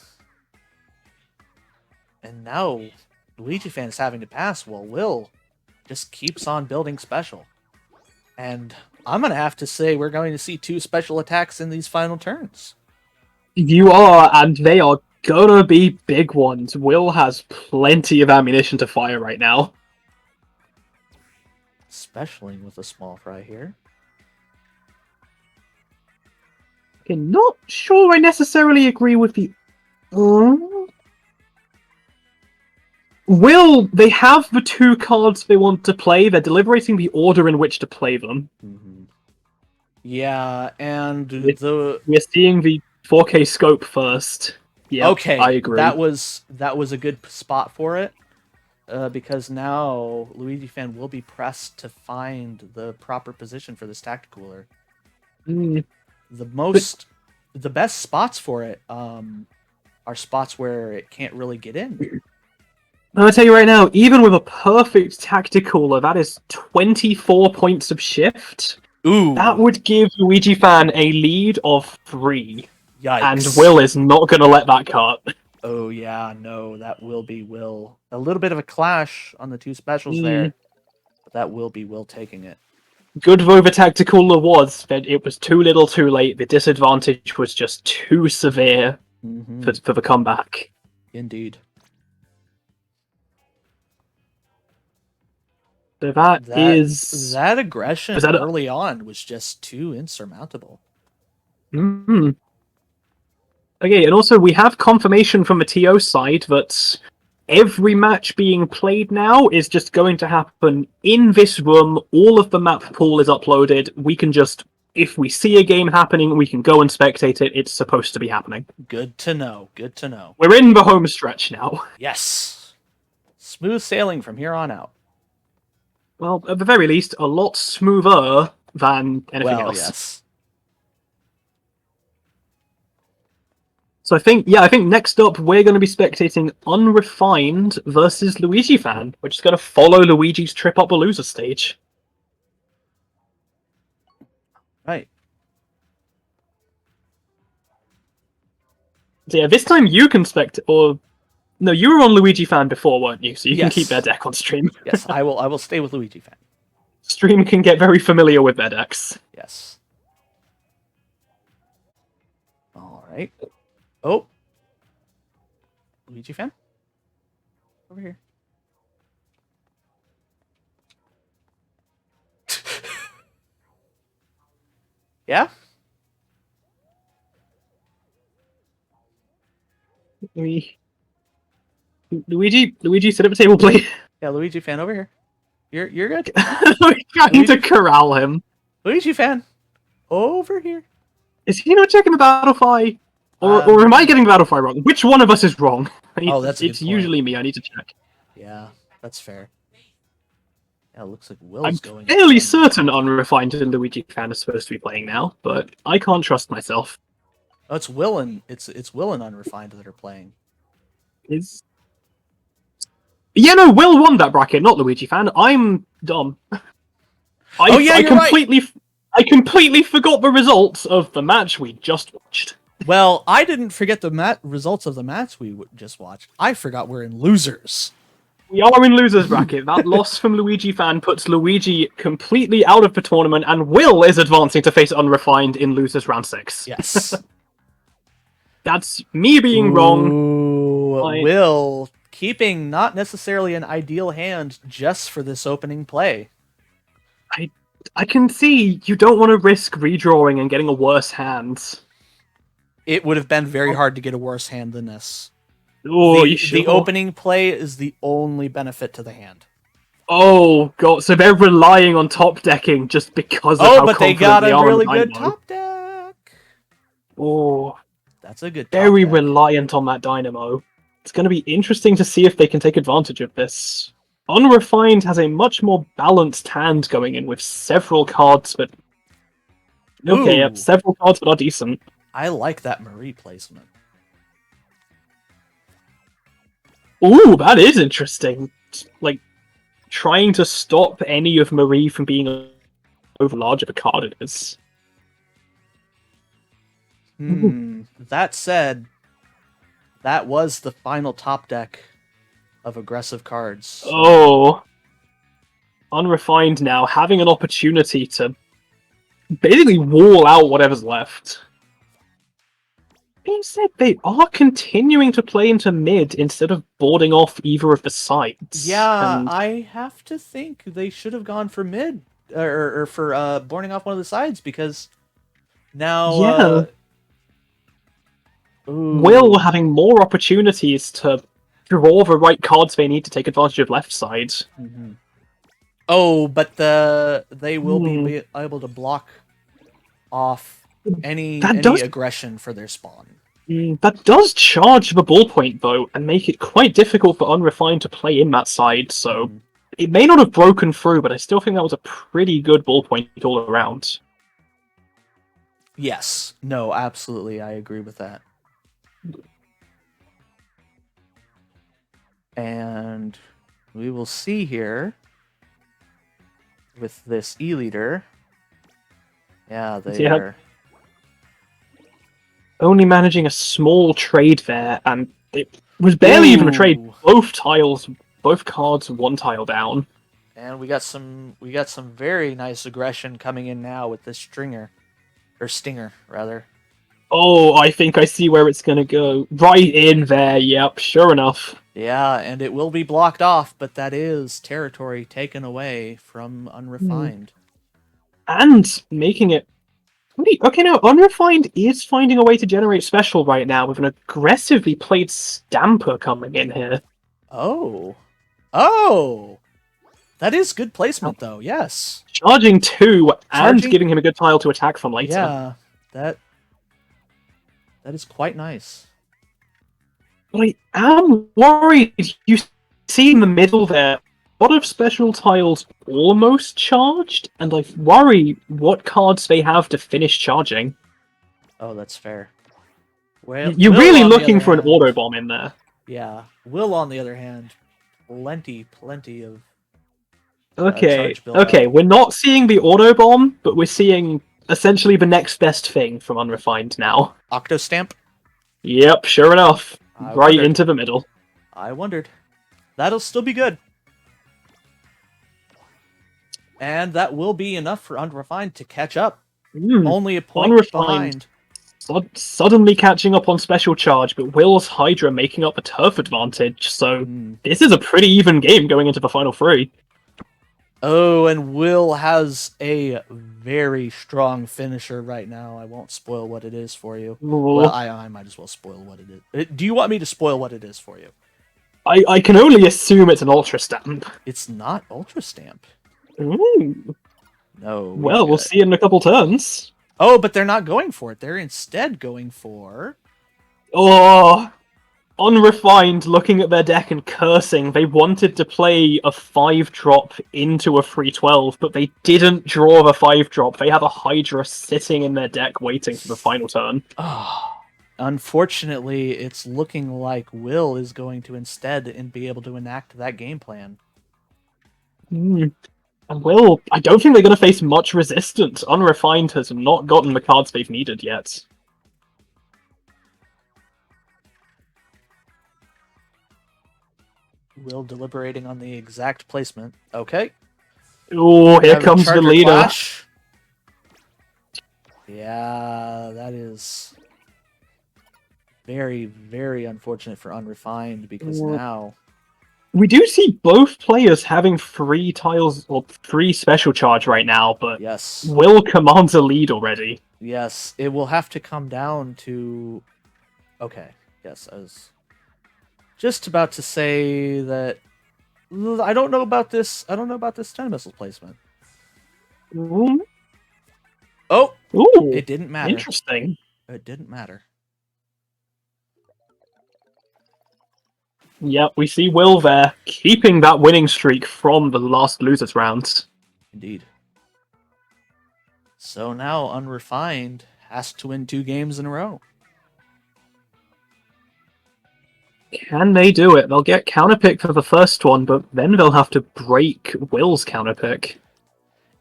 And now Luigi fan is having to pass while Will just keeps on building special. And I'm going to have to say we're going to see 2 special attacks in these final turns. You are, and they are gonna be big ones. Will has plenty of ammunition to fire right now. Specialing with a small fry here. Okay, not sure I necessarily agree with the... Will, they have the 2 cards they want to play, they're deliberating the order in which to play them. Yeah, and We're seeing the 4K scope first. Yeah, okay, I agree. That was a good spot for it. Because now Luigi fan will be pressed to find the proper position for this tactical cooler. The best spots for it are spots where it can't really get in. I'm gonna tell you right now, even with a perfect tacticooler, that is 24 points of shift. Ooh, That would give Luigi fan a lead of 3. yikes! And Will is not gonna let that cut. Oh yeah, no, that will be Will. A little bit of a clash on the 2 specials there, but that will be Will taking it. Good though the tacticooler was, that it was too little too late. The disadvantage was just too severe for the comeback. Indeed. So that is... That aggression Was that early on was just too insurmountable. Okay, and also we have confirmation from the TO side that every match being played now is just going to happen in this room. All of the map pool is uploaded. We can just, if we see a game happening, we can go and spectate it. It's supposed to be happening. Good to know. Good to know. We're in the home stretch now. Yes. Smooth sailing from here on out. Well, at the very least, a lot smoother than anything else. Yes. So I think next up we're going to be spectating Unrefined versus Luigi fan, which is going to follow Luigi's trip up the loser stage. Right. So yeah, this time you can or no, you were on Luigi Fan before, weren't you? So you can Yes. keep their deck on stream. Yes, I will stay with Luigi Fan. Stream can get very familiar with their decks. Yes. All right. Oh. Luigi Fan? Over here. Yeah? Luigi, sit at the table, please. Yeah, Luigi Fan over here. You're good. We're trying to corral him. Luigi Fan. Over here. Is he not checking the Battlefy? Or am I getting the Battlefy wrong? Which one of us is wrong? Oh, that's a good it's point. usually me. I need to check. Yeah, that's fair. Yeah, it looks like Will's I'm going. fairly certain Unrefined and Luigi Fan are supposed to be playing now, but I can't trust myself. Oh, it's Will and Unrefined that are playing. Yeah, no, Will won that bracket, not Luigi Fan. I'm dumb. I completely forgot the results of the match we just watched. Well, I didn't forget the results of the match we just watched. I forgot we're in losers. We are in losers bracket. That loss from Luigi Fan puts Luigi completely out of the tournament, and Will is advancing to face Unrefined in losers round 6. Yes. That's me being wrong. Will keeping not necessarily an ideal hand just for this opening play. I can see you don't want to risk redrawing and getting a worse hand. It would have been very hard to get a worse hand than this. Oh, the opening play is the only benefit to the hand. Oh god, so they're relying on top decking just because of how but they got a really good Dynamo. top deck. Oh, that's a good. Very reliant on that Dynamo. It's going to be interesting to see if they can take advantage of this. Unrefined has a much more balanced hand going in with several cards, but okay, yeah, several cards but are decent. I like that Marie placement. Ooh, that is interesting. Like, trying to stop any of Marie from being over large of a card it is. That said, that was the final top deck of aggressive cards. So. Oh. Unrefined now, having an opportunity to basically wall out whatever's left. Being said, they are continuing to play into mid instead of boarding off either of the sides. Yeah, I have to think they should have gone for mid or for boarding off one of the sides because now Will having more opportunities to draw the right cards they need to take advantage of left side. Mm-hmm. Oh, but they will be able to block off any aggression for their spawn. That does charge the ballpoint, though, and make it quite difficult for Unrefined to play in that side, so it may not have broken through, but I still think that was a pretty good ballpoint all around. Yes. No, absolutely, I agree with that. And we will see here with this E-leader. Yeah, they are only managing a small trade there, and it was barely even a trade. Both cards, one tile down. And we got some very nice aggression coming in now with this stinger, rather. Oh, I think I see where it's gonna go. Right in there, yep, sure enough. Yeah, and it will be blocked off, but that is territory taken away from Unrefined. And making it... Okay, now, Unrefined is finding a way to generate special right now with an aggressively played Stamper coming in here. Oh! That is good placement, though, yes. Charging 2 and giving him a good tile to attack from later. Yeah, that is quite nice. But I am worried. You see in the middle there, a lot of special tiles almost charged, and I worry what cards they have to finish charging. Oh, that's fair. Well, you're really looking for an auto bomb in there. Yeah. Will, on the other hand, plenty of Okay, we're not seeing the auto bomb, but we're seeing essentially the next best thing from Unrefined now. Octostamp? Yep, sure enough. I Right wondered. into the middle. I wondered. That'll still be good. And that will be enough for Unrefined to catch up. Only a point Unrefined. behind. Suddenly catching up on special charge, but Will's Hydra making up the turf advantage, so this is a pretty even game going into the final three. Oh, and Will has a very strong finisher right now. I won't spoil what it is for you. Ooh. Well, I might as well spoil what it is. Do you want me to spoil what it is for you? I can only assume it's an Ultra Stamp. It's not Ultra Stamp. Ooh. No. Well, we'll see in a couple turns. Oh, but they're not going for it. They're instead going for... Oh, Unrefined looking at their deck and cursing. They wanted to play a 5-drop into a 3/12, but they didn't draw the 5-drop. They have a Hydra sitting in their deck waiting for the final turn. Oh, unfortunately, it's looking like Will is going to instead be able to enact that game plan. And Will, I don't think they're going to face much resistance. Unrefined has not gotten the cards they've needed yet. Will deliberating on the exact placement. Okay. Oh, here comes the leader. Clash. Yeah, that is very, very unfortunate for Unrefined because now... We do see both players having 3 tiles or 3 special charge right now, but yes, Will commands a lead already. Yes, it will have to come down to... Okay, yes, I was just about to say that I don't know about this. I don't know about this 10 missile placement. Ooh. Oh, Ooh, it didn't matter. Interesting. It didn't matter. Yep, we see Will there, keeping that winning streak from the last losers round. Indeed. So now Unrefined has to win 2 games in a row. Can they do it? They'll get counterpick for the first one, but then they'll have to break Will's counterpick.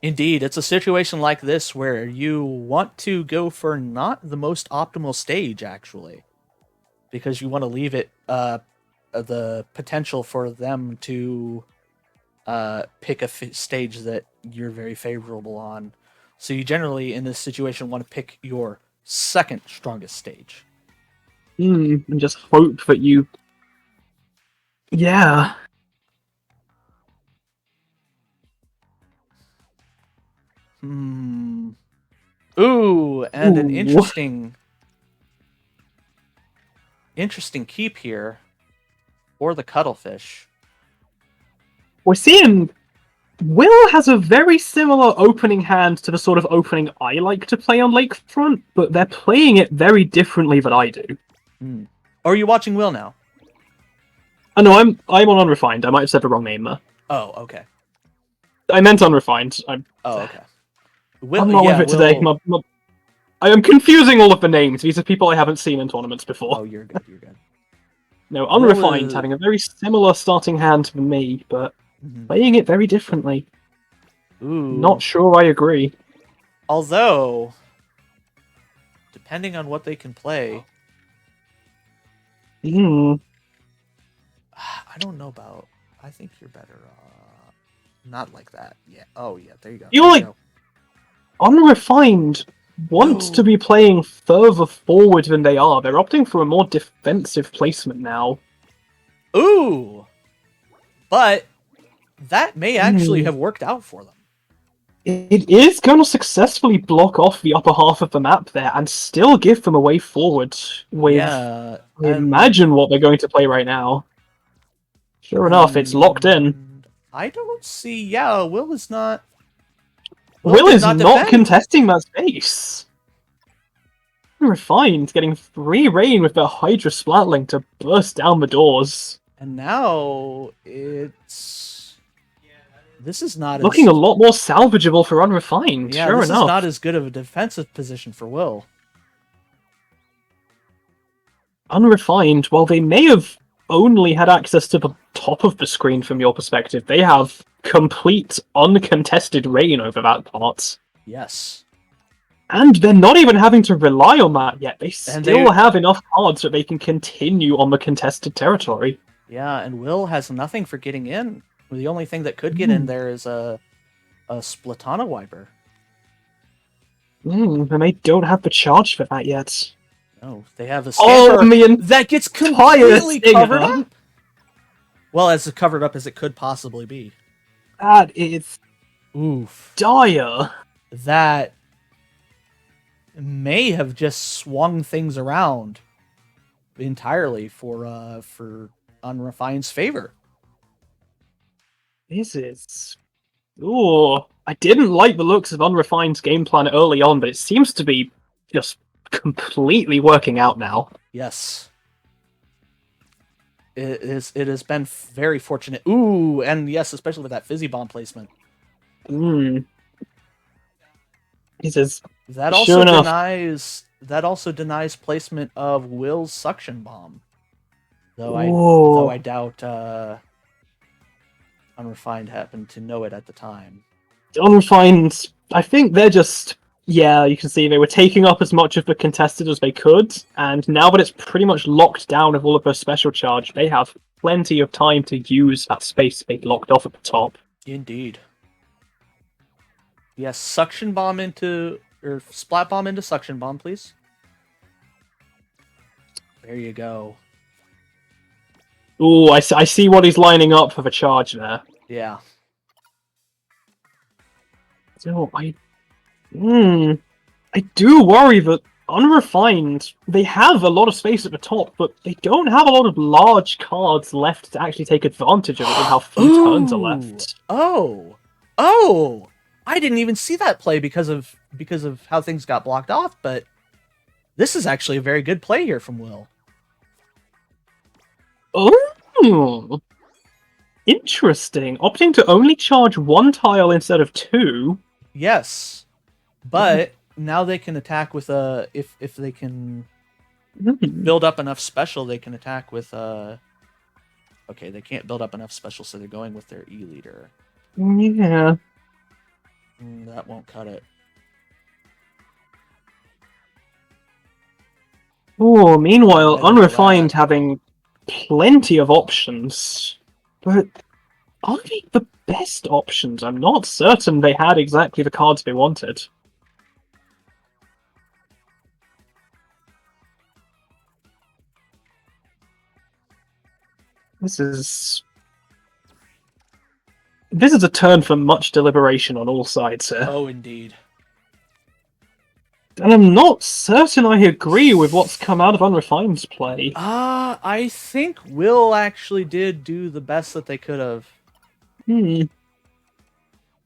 Indeed, it's a situation like this where you want to go for not the most optimal stage, actually. Because you want to leave it the potential for them to pick a stage that you're very favorable on. So you generally, in this situation, want to pick your second strongest stage. And just hope that you... Yeah. Ooh, and an interesting keep here for the cuttlefish. We're seeing Will has a very similar opening hand to the sort of opening I like to play on Lakefront, but they're playing it very differently than I do. Are you watching Will now? Oh, no, I'm on Unrefined. I might have said the wrong name there. Oh, okay. I meant Unrefined. Oh, okay. I'm not with it today. I am confusing all of the names. These are people I haven't seen in tournaments before. Oh, you're good, you're good. No, Unrefined having a very similar starting hand to me, but playing it very differently. Not sure I agree. Although, depending on what they can play... I don't know about... I think you're better not like that. Yeah. Oh, yeah, there you go. You like... Unrefined wants to be playing further forward than they are. They're opting for a more defensive placement now. Ooh! But that may actually have worked out for them. It is going to successfully block off the upper half of the map there and still give them a way forward with... Imagine what they're going to play right now. Sure enough, it's locked in. I don't see... Yeah, Will is not... Will is not contesting that space. Unrefined, getting free reign with their Hydra Splatling to burst down the doors. And now it's... This is not looking a lot more salvageable for Unrefined, yeah, sure enough. This is not as good of a defensive position for Will. Unrefined, while they may have only had access to the top of the screen from your perspective, they have complete, uncontested reign over that part. Yes. And they're not even having to rely on that yet. They And still have enough cards that they can continue on the contested territory. Yeah, and Will has nothing for getting in. The only thing that could get in there is a Splatana wiper. And they don't have the charge for that yet. No, they have a Oh, Scamper that gets completely covered up. Well, as covered up as it could possibly be. That is Oof. dire. That may have just swung things around entirely for Unrefined's favor. This is... Ooh, I didn't like the looks of Unrefined's game plan early on, but it seems to be just completely working out now. Yes. It has been very fortunate. Ooh, and yes, especially with that fizzy bomb placement. He says that also denies placement of Will's suction bomb. Though I doubt Unrefined happened to know it at the time. Unrefined, I think they're just... Yeah, you can see they were taking up as much of the contested as they could, and now that it's pretty much locked down with all of their special charge, they have plenty of time to use that space they locked off at the top. Indeed. Yes, suction bomb into... or splat bomb into suction bomb, please. There you go. Ooh, I see what he's lining up for the charge there. Yeah. So, I do worry that Unrefined, they have a lot of space at the top, but they don't have a lot of large cards left to actually take advantage of it with how few turns are left. Oh! I didn't even see that play because of how things got blocked off, but this is actually a very good play here from Will. Oh! Interesting. Opting to only charge one tile instead of two. Yes. But now they can attack with if they can build up enough special, they can attack with okay, they can't build up enough special, so they're going with their E-leader. Yeah. That won't cut it. Oh, meanwhile, Unrefined having plenty of options. But are they the best options? I'm not certain they had exactly the cards they wanted. This is a turn for much deliberation on all sides here. Oh, indeed. And I'm not certain I agree with what's come out of Unrefined's play. I think Will actually did do the best that they could have.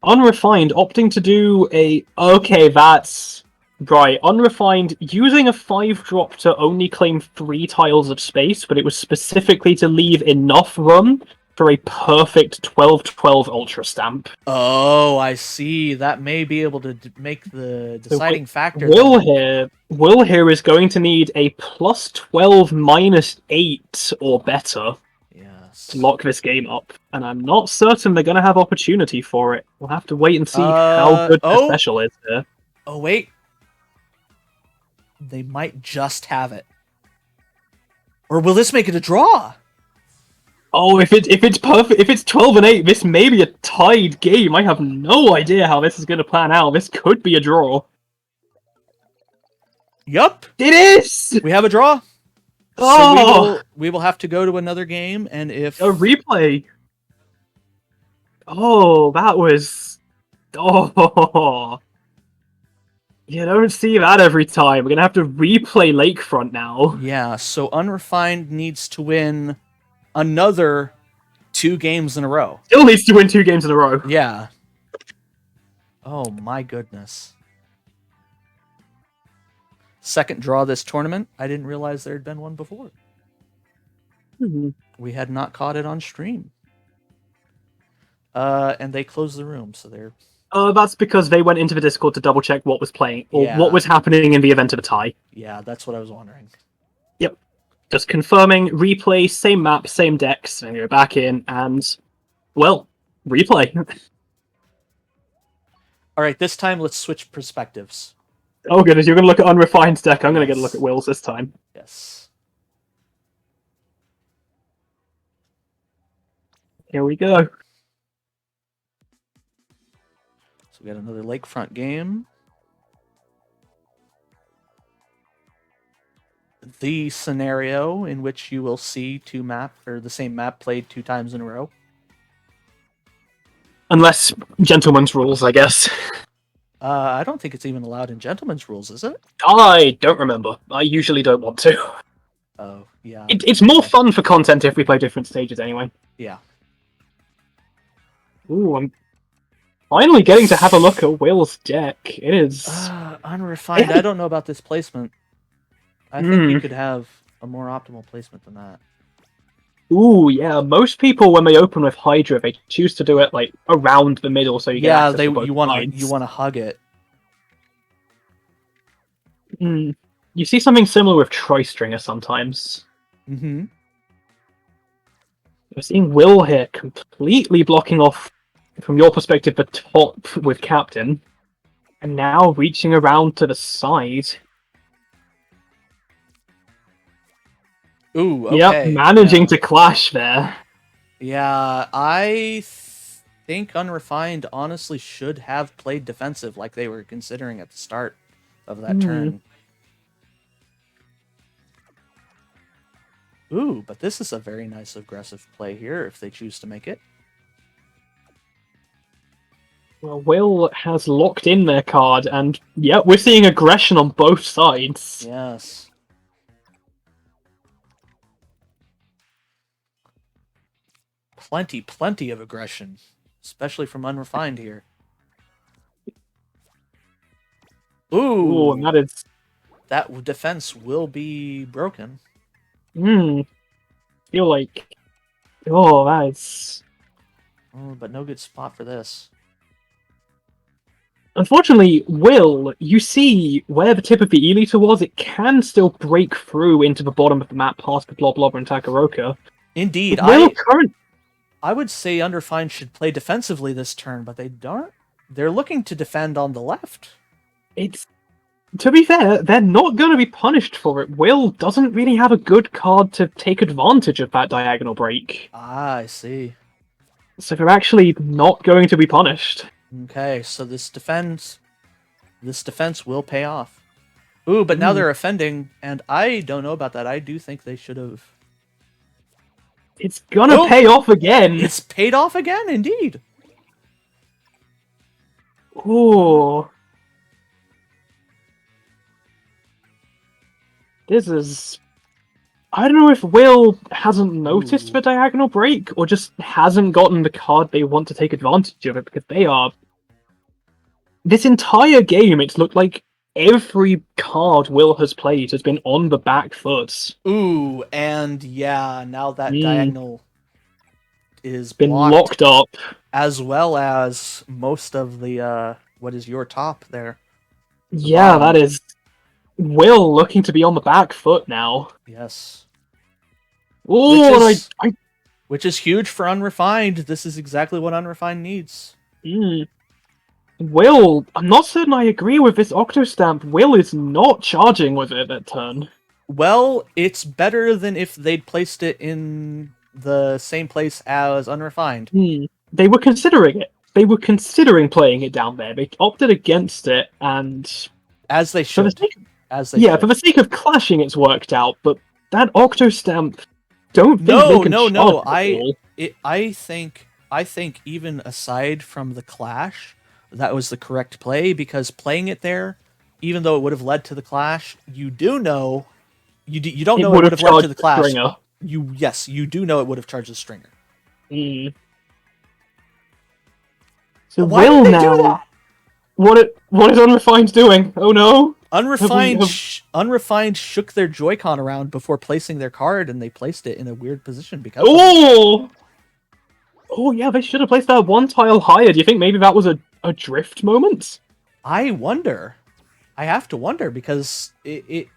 Unrefined opting to do a... Okay, that's... Right, Unrefined using a 5-drop to only claim 3 tiles of space, but it was specifically to leave enough room for a perfect 12/12 Ultra Stamp. Oh, I see. That may be able to make the deciding factor. Will here is going to need a +12 -8 or better to lock this game up, and I'm not certain they're going to have opportunity for it. We'll have to wait and see how good the special is here. Oh, wait. They might just have it. Or will this make it a draw? Oh, if it's perfect, if it's 12-8, this may be a tied game. I have no idea how this is going to plan out. This could be a draw. Yup. It is! We have a draw. Oh! So we will have to go to another game, and if... A replay! Oh, that was... Oh... You don't see that every time. We're going to have to replay Lakefront now. Yeah, so Unrefined needs to win another 2 games in a row. Still needs to win 2 games in a row. Yeah. Oh my goodness. Second draw this tournament. I didn't realize there had been one before. We had not caught it on stream. And they closed the room, so they're... That's because they went into the Discord to double check what was playing, or what was happening in the event of a tie. Yeah, that's what I was wondering. Yep. Just confirming, replay, same map, same decks, and you're back in, and, well, replay. Alright, this time let's switch perspectives. Oh goodness, you're gonna look at Unrefined deck. I'm gonna get a look Yes. at Will's this time. Yes. Here we go. So we got another lakefront game. The scenario in which you will see the same map played 2 times in a row. Unless gentleman's rules, I guess. I don't think it's even allowed in gentleman's rules, is it? I don't remember. I usually don't want to. Oh, yeah. It's more fun for content if we play different stages anyway. Yeah. Ooh, I'm finally getting to have a look at Will's deck. It is... Unrefined. I don't know about this placement. I think you could have a more optimal placement than that. Ooh, yeah. Most people, when they open with Hydra, they choose to do it like around the middle, so you get access to both you want to hug it. You see something similar with Tri-Stringer sometimes. Mm-hmm. We're seeing Will here completely blocking off, from your perspective, the top with Captain, and now reaching around to the side. Ooh, okay. Yep, managing to clash there. Yeah, I think Unrefined honestly should have played defensive like they were considering at the start of that turn. Ooh, but this is a very nice aggressive play here if they choose to make it. Well, Will has locked in their card, and yeah, we're seeing aggression on both sides. Yes. Plenty of aggression, especially from Unrefined here. Ooh, and that is... that defense will be broken. Feel like... Oh, that's... Oh, but no good spot for this. Unfortunately, Will, you see where the tip of the E-liter was, it can still break through into the bottom of the map past the Blob Lobber and Takaroka. Indeed, I would say Unrefined should play defensively this turn, but they don't. They're looking to defend on the left. To be fair, they're not going to be punished for it. Will doesn't really have a good card to take advantage of that diagonal break. Ah, I see. So they're actually not going to be punished. Okay, so this defense will pay off. Ooh, but now they're offending, and I don't know about that. I do think they should have. It's gonna pay off again. It's paid off again, indeed. Ooh. This is... I don't know if Will hasn't noticed the diagonal break, or just hasn't gotten the card they want to take advantage of it, because they are... This entire game, it's looked like every card Will has played has been on the back foot. Ooh, and yeah, now that diagonal is been locked up. As well as most of the, what is your top there? Yeah, that is... Will looking to be on the back foot now. Yes. Ooh, which is huge for Unrefined. This is exactly what Unrefined needs. Will, I'm not certain I agree with this Octostamp. Will is not charging with it that turn. Well, it's better than if they'd placed it in the same place as Unrefined. They were considering it. They were considering playing it down there. They opted against it, and... As they should. For the sake of clashing, it's worked out, but that Octostamp... Don't think they can I think even aside from the clash, that was the correct play, because playing it there, even though it would have led to the clash, you do know you don't know it would have led to the clash. You do know it would have charged the stringer. So Will now, what is Unrefined doing? Oh no! Unrefined shook their Joy-Con around before placing their card, and they placed it in a weird position because. Oh yeah, they should have placed that one tile higher. Do you think maybe that was a drift moment? I wonder. I have to wonder, because it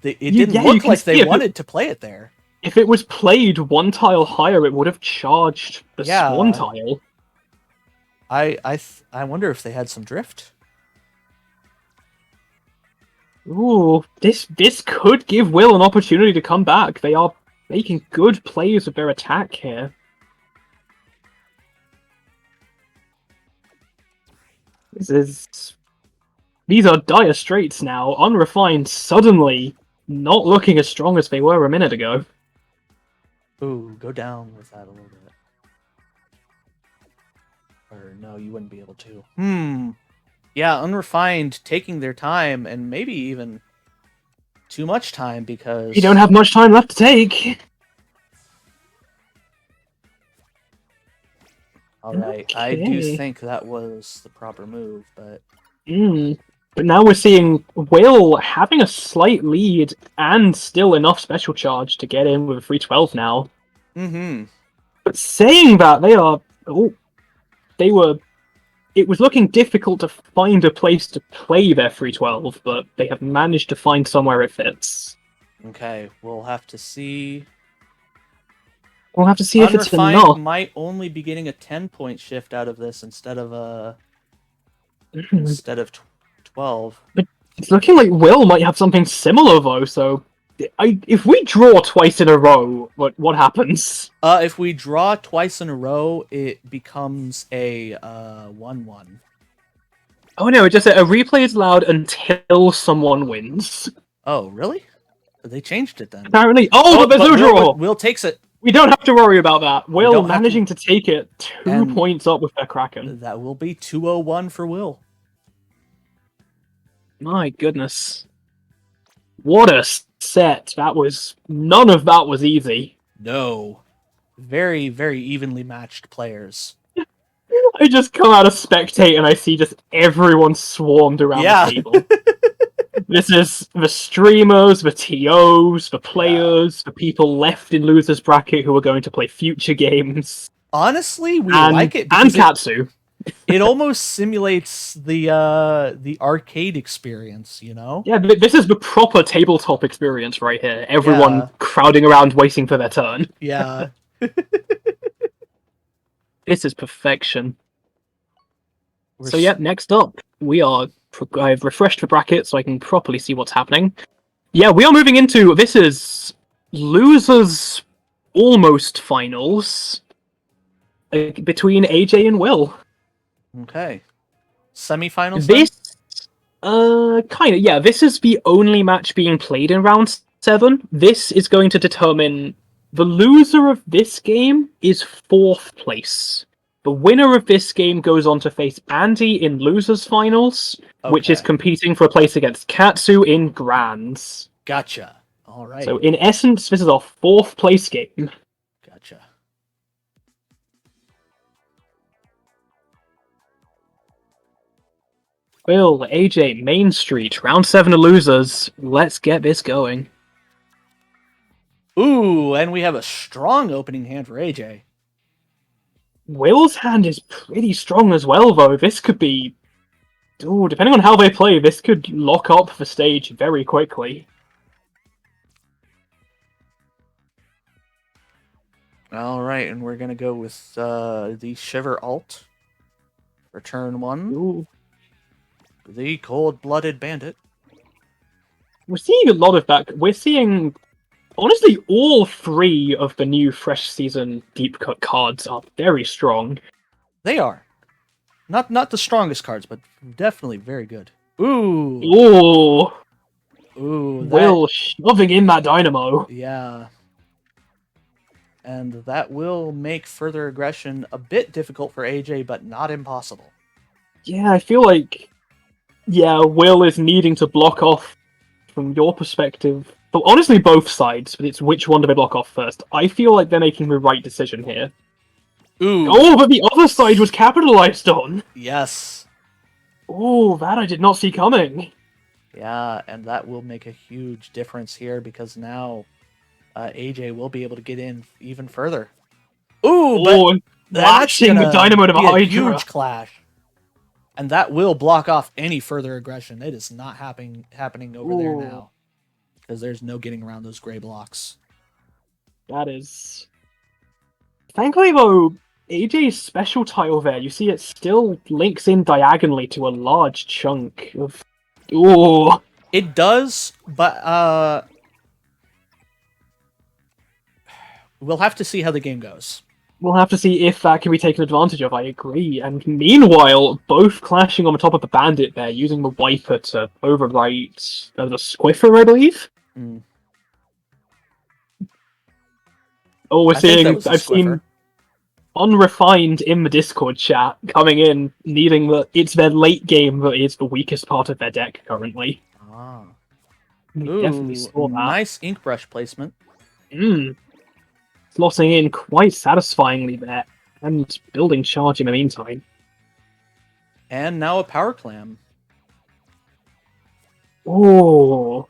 didn't look like they wanted to play it there. If it was played one tile higher, it would have charged the Swan tile. I wonder if they had some drift. Ooh, this could give Will an opportunity to come back. They are making good plays with their attack here. These are dire straits now. Unrefined suddenly not looking as strong as they were a minute ago. Ooh, go down with that a little bit. Or no, you wouldn't be able to. Yeah, Unrefined taking their time and maybe even too much time because You don't have much time left to take. Alright, I do think that was the proper move, but But now we're seeing Will having a slight lead and still enough special charge to get in with a 312 now. But saying that, it was looking difficult to find a place to play their 312, but they have managed to find somewhere it fits. Okay, we'll have to see. We'll have to see if it's Unrefined enough. might only be getting a 10-point shift out of this instead of 12. But it's looking like Will might have something similar though. So, if we draw twice in a row, what happens? If we draw twice in a row, it becomes a 1-1. Oh no! It just said a replay is allowed until someone wins. Oh, really? They changed it then. Apparently. Oh, but there's no draw. Will takes it. We don't have to worry about that. Will managing to take it 2 points up with their Kraken. That will be 201 for Will. My goodness. What a set. None of that was easy. No. Very, very evenly matched players. I just come out of spectate and I see just everyone swarmed around the table. This is the streamers, the TOs, the players, the people left in losers bracket who are going to play future games. Honestly, we like it and Catsu. It almost simulates the arcade experience, you know? Yeah, this is the proper tabletop experience right here. Everyone crowding around waiting for their turn. Yeah. This is perfection. So yeah, next up, I've refreshed the bracket so I can properly see what's happening. Yeah, we are moving into, this is losers almost finals between AJ and Will. Okay. Semifinals This, kind of, yeah, this is the only match being played in round 7. This is going to determine the loser of this game is 4th place. The winner of this game goes on to face Andi in losers finals, which is competing for a place against Catsu in grands. Gotcha. All right. So in essence, this is our 4th place game. Gotcha. Will, AJ, Main Street, round 7 of losers. Let's get this going. Ooh, and we have a strong opening hand for AJ. Will's hand is pretty strong as well, though. This could be... Ooh, depending on how they play, this could lock up the stage very quickly. Alright, and we're going to go with the Shiver alt for turn 1. Ooh. The Cold-Blooded Bandit. We're seeing a lot of that. We're seeing... Honestly, all 3 of the new Fresh Season Deep Cut cards are very strong. They are. Not the strongest cards, but definitely very good. Ooh. Ooh. Ooh. Will shoving in that dynamo. Yeah. And that will make further aggression a bit difficult for AJ, but not impossible. Yeah, I feel like... Yeah, Will is needing to block off from your perspective. But honestly, both sides, but it's which one do they block off first. I feel like they're making the right decision here. Ooh. Oh, but the other side was capitalized on! Yes. Oh, that I did not see coming. Yeah, and that will make a huge difference here because now AJ will be able to get in even further. Ooh, but that's the dynamo to the Hydra. Huge clash. And that will block off any further aggression. It is not happening over there now. Because there's no getting around those gray blocks. That is... Thankfully, though, AJ's special tile there, you see it still links in diagonally to a large chunk of... Ooh. It does, but we'll have to see how the game goes. We'll have to see if that can be taken advantage of, I agree. And meanwhile, both clashing on the top of the bandit there, using the wiper to overwrite the squiffer, I believe? Mm. Oh, we're I think that seeing... was a I've seen Unrefined in the Discord chat coming in, needing the... It's their late game that is the weakest part of their deck currently. Ah. We Ooh, definitely saw that. nice ink brush placement. Slotting in quite satisfyingly there, and building charge in the meantime. And now a power clam. Oh,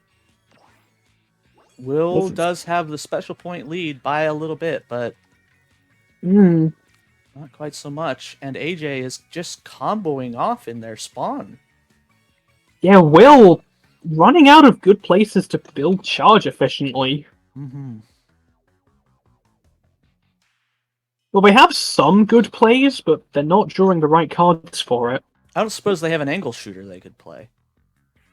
Will does have the special point lead by a little bit, but not quite so much. And AJ is just comboing off in their spawn. Yeah, Will running out of good places to build charge efficiently. Mm-hmm. Well, they have some good plays, but they're not drawing the right cards for it. I don't suppose they have an angle shooter they could play.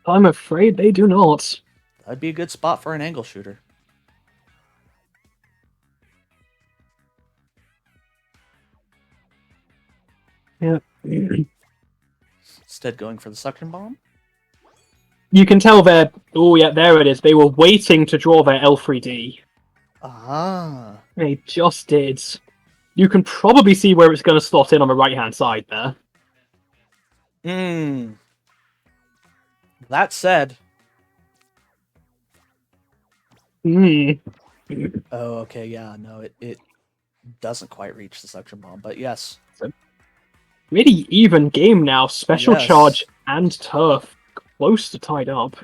I'm afraid they do not. That'd be a good spot for an angle shooter. Yeah. Instead going for the suction bomb? You can tell they're... Oh, yeah, there it is. They were waiting to draw their L3D. Ah. They just did. You can probably see where it's going to slot in on the right-hand side there. That said... Oh, okay, yeah, no, it doesn't quite reach the suction bomb, but yes. Really even game now. Special Yes. charge and turf close to tied up.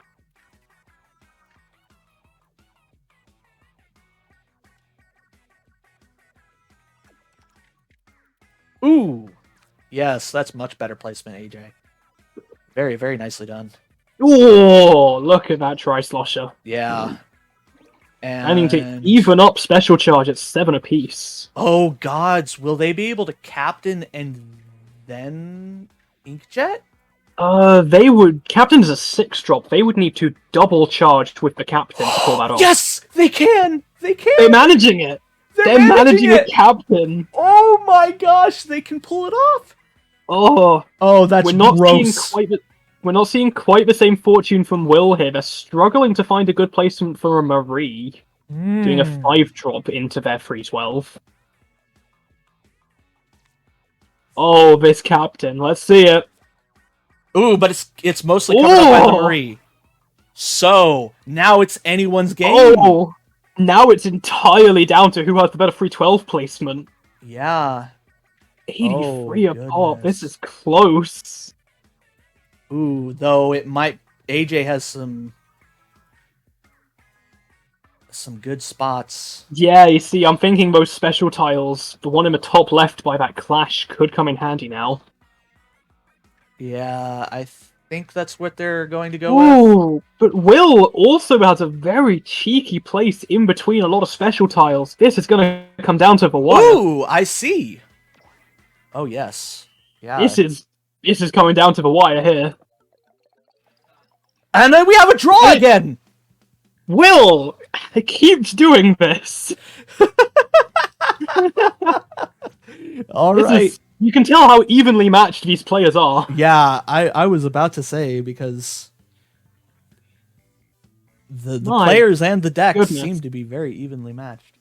Ooh! Yes, that's much better placement, AJ. Very, very nicely done. Oh, look at that tri-slosher. Yeah. I need to even up special charge at 7 apiece. Oh, gods, will they be able to captain and then inkjet? They would... Captain is a 6-drop. They would need to double charge with the captain to pull that off. Yes! They can! They can! They're managing it! They're managing a captain! Oh my gosh, they can pull it off! Oh, that's we're not gross. We're not seeing quite the same fortune from Will here. They're struggling to find a good placement for a Marie. Doing a 5-drop into their 3/12. Oh, this captain. Let's see it. Ooh, but it's mostly covered up by the Marie. So, now it's anyone's game. Oh, now it's entirely down to who has the better 3/12 placement. Yeah. 83 a pop. This is close. Ooh, though it might... AJ has some good spots. Yeah, you see, I'm thinking those special tiles, the one in the top left by that clash, could come in handy now. Yeah, I think that's what they're going to go with. Ooh, but Will also has a very cheeky place in between a lot of special tiles. This is going to come down to the wire. Ooh, I see. Oh, yes. Yeah. This is coming down to the wire here. And then we have a draw again! Will keeps doing this. Alright. You can tell how evenly matched these players are. Yeah, I was about to say, because the players and the decks seem to be very evenly matched.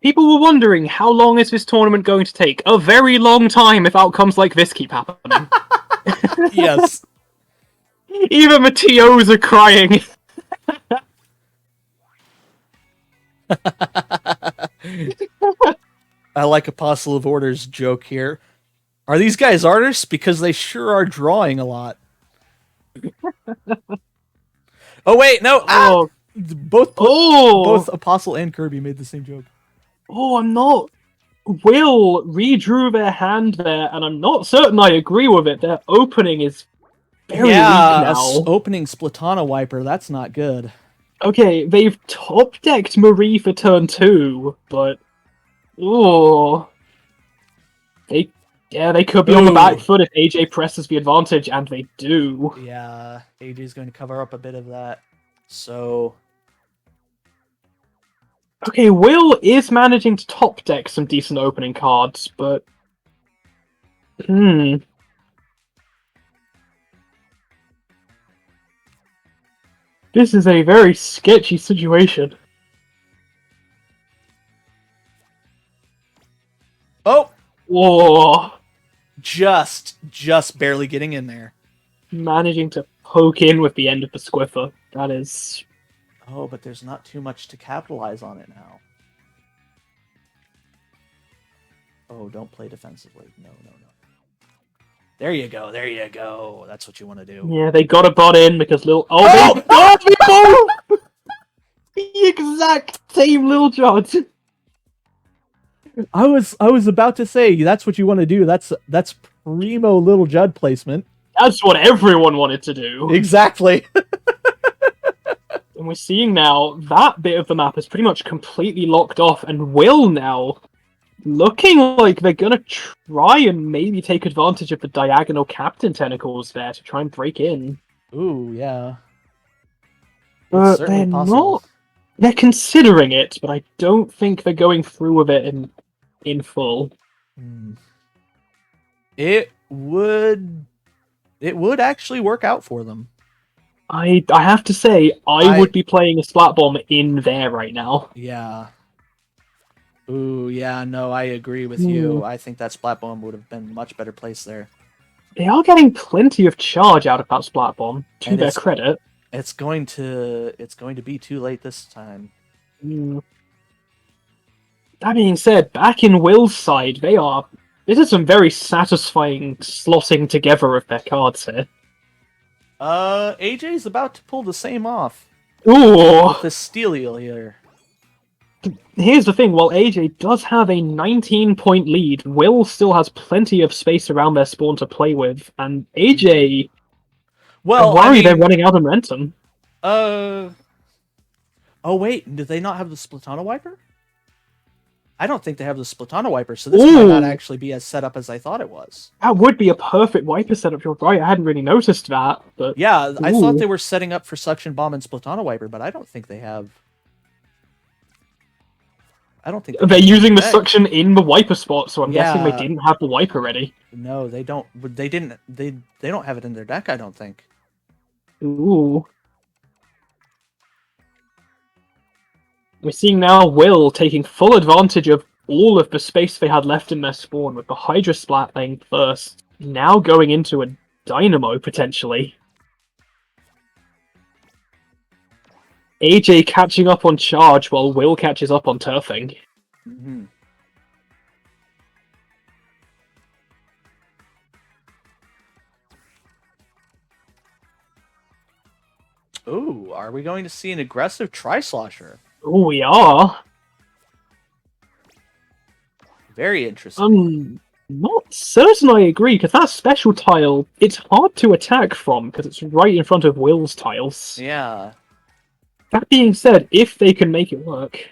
People were wondering, how long is this tournament going to take? A very long time if outcomes like this keep happening. Yes. Even the TOs are crying. I like Apostle of Order's joke here. Are these guys artists? Because they sure are drawing a lot. Oh wait, no! Ah! Both Apostle and Kirby made the same joke. Oh, I'm not... Will redrew their hand there, and I'm not certain I agree with it. Their opening is very weak now. Opening Splatana Wiper, that's not good. Okay, they've top-decked Marie for turn 2, but... Oh. Yeah, they could be on the back Ooh. foot if AJ presses the advantage, and they do. Yeah, AJ's going to cover up a bit of that. So, Okay, Will is managing to top deck some decent opening cards, but... This is a very sketchy situation. oh, Whoa! just barely getting in there. Managing to poke in with the end of the Squiffer. That is... Oh, but there's not too much to capitalize on it now. Oh, don't play defensively. No. There you go. That's what you want to do. Yeah, they got a bot in because little... Oh! They got me both! The exact same Lil Jod. I was about to say that's what you want to do. That's primo Little Judd placement. That's what everyone wanted to do. Exactly. And we're seeing now that bit of the map is pretty much completely locked off, and Will now looking like they're gonna try and maybe take advantage of the diagonal captain tentacles there to try and break in. Ooh, yeah. But they're not. They're considering it, but I don't think they're going through with it in full. It would actually work out for them. I have to say, I would be playing a Splat Bomb in there right now. Yeah. Ooh, yeah, no, I agree with you. I think that Splat Bomb would have been much better placed there. They are getting plenty of charge out of that Splat Bomb, to their credit. It's going to be too late this time. That being said, back in Will's side, this is some very satisfying slotting together of their cards here. AJ's about to pull the same off. Ooh! With the Steelial here. Here's the thing, while AJ does have a 19-point lead, Will still has plenty of space around their spawn to play with, and AJ... Well, I mean, they're running out of momentum. Oh wait, do they not have the Splatana Wiper? I don't think they have the Splatana Wiper, so this might not actually be as set up as I thought it was. That would be a perfect wiper setup, you're right, I hadn't really noticed that, but... Yeah, I thought they were setting up for Suction Bomb and Splatana Wiper, but I don't think they have... I don't think... They're using the Suction in the wiper spot, so I'm guessing they didn't have the wiper ready. No, they don't. They didn't. They don't have it in their deck, I don't think. Ooh. We're seeing now Will taking full advantage of all of the space they had left in their spawn with the Hydra Splat thing first. Now going into a Dynamo, potentially. AJ catching up on charge while Will catches up on turfing. Ooh, are we going to see an aggressive Tri-Slosher? Oh, we are. Very interesting. Not certain I agree, because that special tile, it's hard to attack from, because it's right in front of Will's tiles. Yeah. That being said, if they can make it work...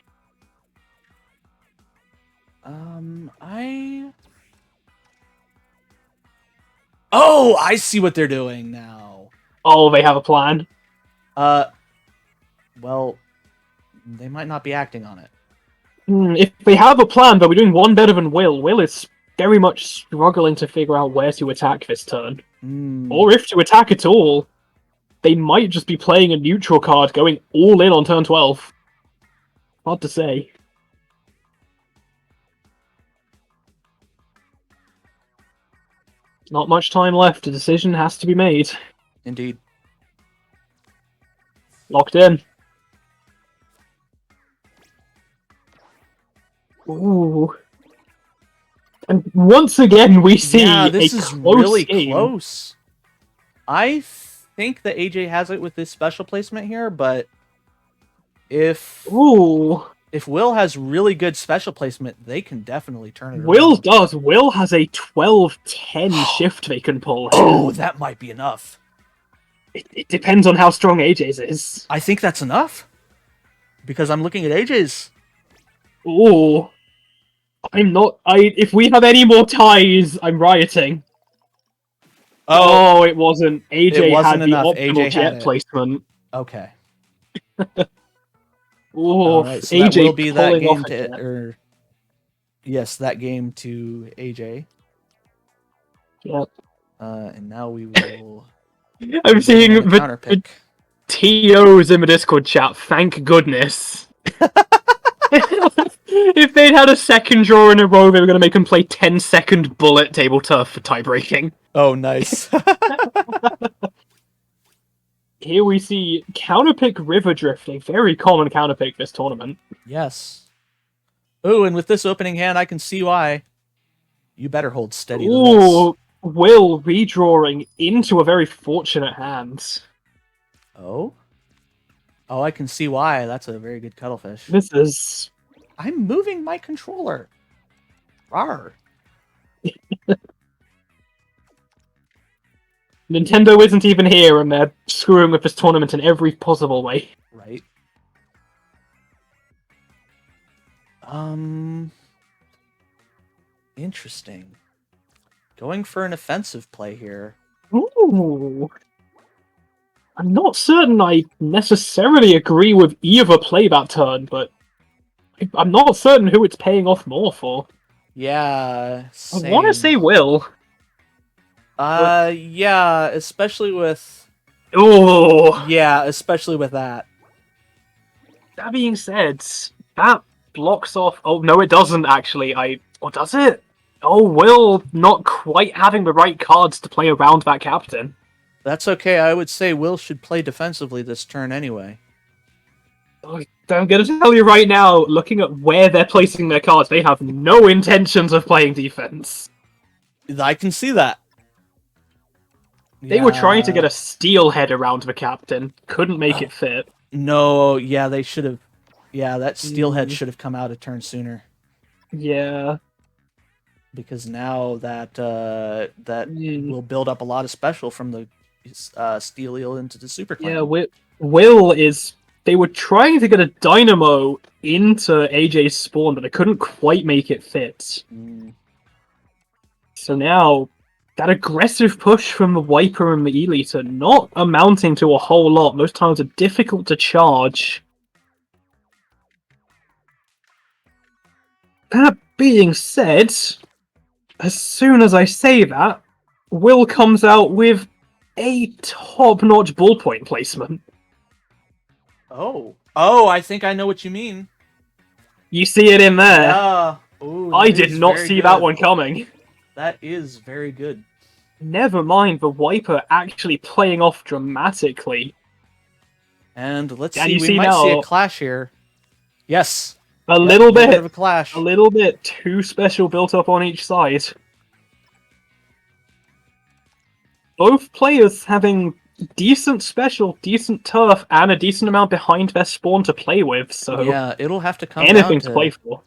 Oh, I see what they're doing now. Oh, they have a plan? Well, they might not be acting on it. If they have a plan, they'll be doing one better than Will. Will is very much struggling to figure out where to attack this turn. Or if to attack at all. They might just be playing a neutral card, going all in on turn 12. Hard to say. Not much time left. A decision has to be made. Indeed. Locked in. Ooh. And once again, we see this is close really game. Close. I think that AJ has it with this special placement here, but if Will has really good special placement, they can definitely turn it around. Will does. Will has a 12-10 shift they can pull. Oh, that might be enough. It depends on how strong AJ's is. I think that's enough. Because I'm looking at AJ's. Ooh. I'm not. If we have any more ties, I'm rioting. Oh, it wasn't. AJ it wasn't had the enough. optimal AJ had jet it. placement. Okay. Oh, All right, so AJ that will be that pulling off game a jet. to, yes, that game to AJ. Yep. And now we will. I'm seeing the counter the pick. TOs in the Discord chat. Thank goodness. If they'd had a second draw in a row, they were going to make him play 10-second bullet Tableturf for tie-breaking. Oh, nice. Here we see counterpick River Drift, a very common counterpick this tournament. Yes. Oh, and with this opening hand, I can see why. You better hold steady to Ooh, this. Will redrawing into a very fortunate hand. Oh? Oh, I can see why. That's a very good cuttlefish. This is... I'm moving my controller. Rawr. Nintendo isn't even here, and they're screwing with this tournament in every possible way. Right. Interesting. Going for an offensive play here. Ooh. I'm not certain I necessarily agree with either play that turn, but I'm not certain who it's paying off more for. Yeah, same. I want to say Will. Yeah, especially with... Oh. Yeah, especially with that. That being said, that blocks off... Oh, no, it doesn't, actually. Or does it? Oh, Will not quite having the right cards to play around that captain. That's okay. I would say Will should play defensively this turn anyway. I'm going to tell you right now, looking at where they're placing their cards, they have no intentions of playing defense. I can see that. They were trying to get a steelhead around the captain. Couldn't make it fit. No, yeah, they should have... Yeah, that steelhead should have come out a turn sooner. Yeah. Because now that will build up a lot of special from the steel eel into the super clan. Yeah, Will is... They were trying to get a dynamo into AJ's spawn, but they couldn't quite make it fit. So now, that aggressive push from the Wiper and the E-Liter, not amounting to a whole lot. Most times are difficult to charge. That being said, as soon as I say that, Will comes out with a top-notch ballpoint placement. Oh, I think I know what you mean. You see it in there. Yeah. Ooh, I did not see that one coming. That is very good. Never mind the Wiper actually playing off dramatically. And let's And see, you we see might now- see a clash here. Yes. A little bit of a clash. A little bit too special built up on each side. Both players having decent special, decent turf, and a decent amount behind their spawn to play with, so Yeah, it'll have to come anything down to play for.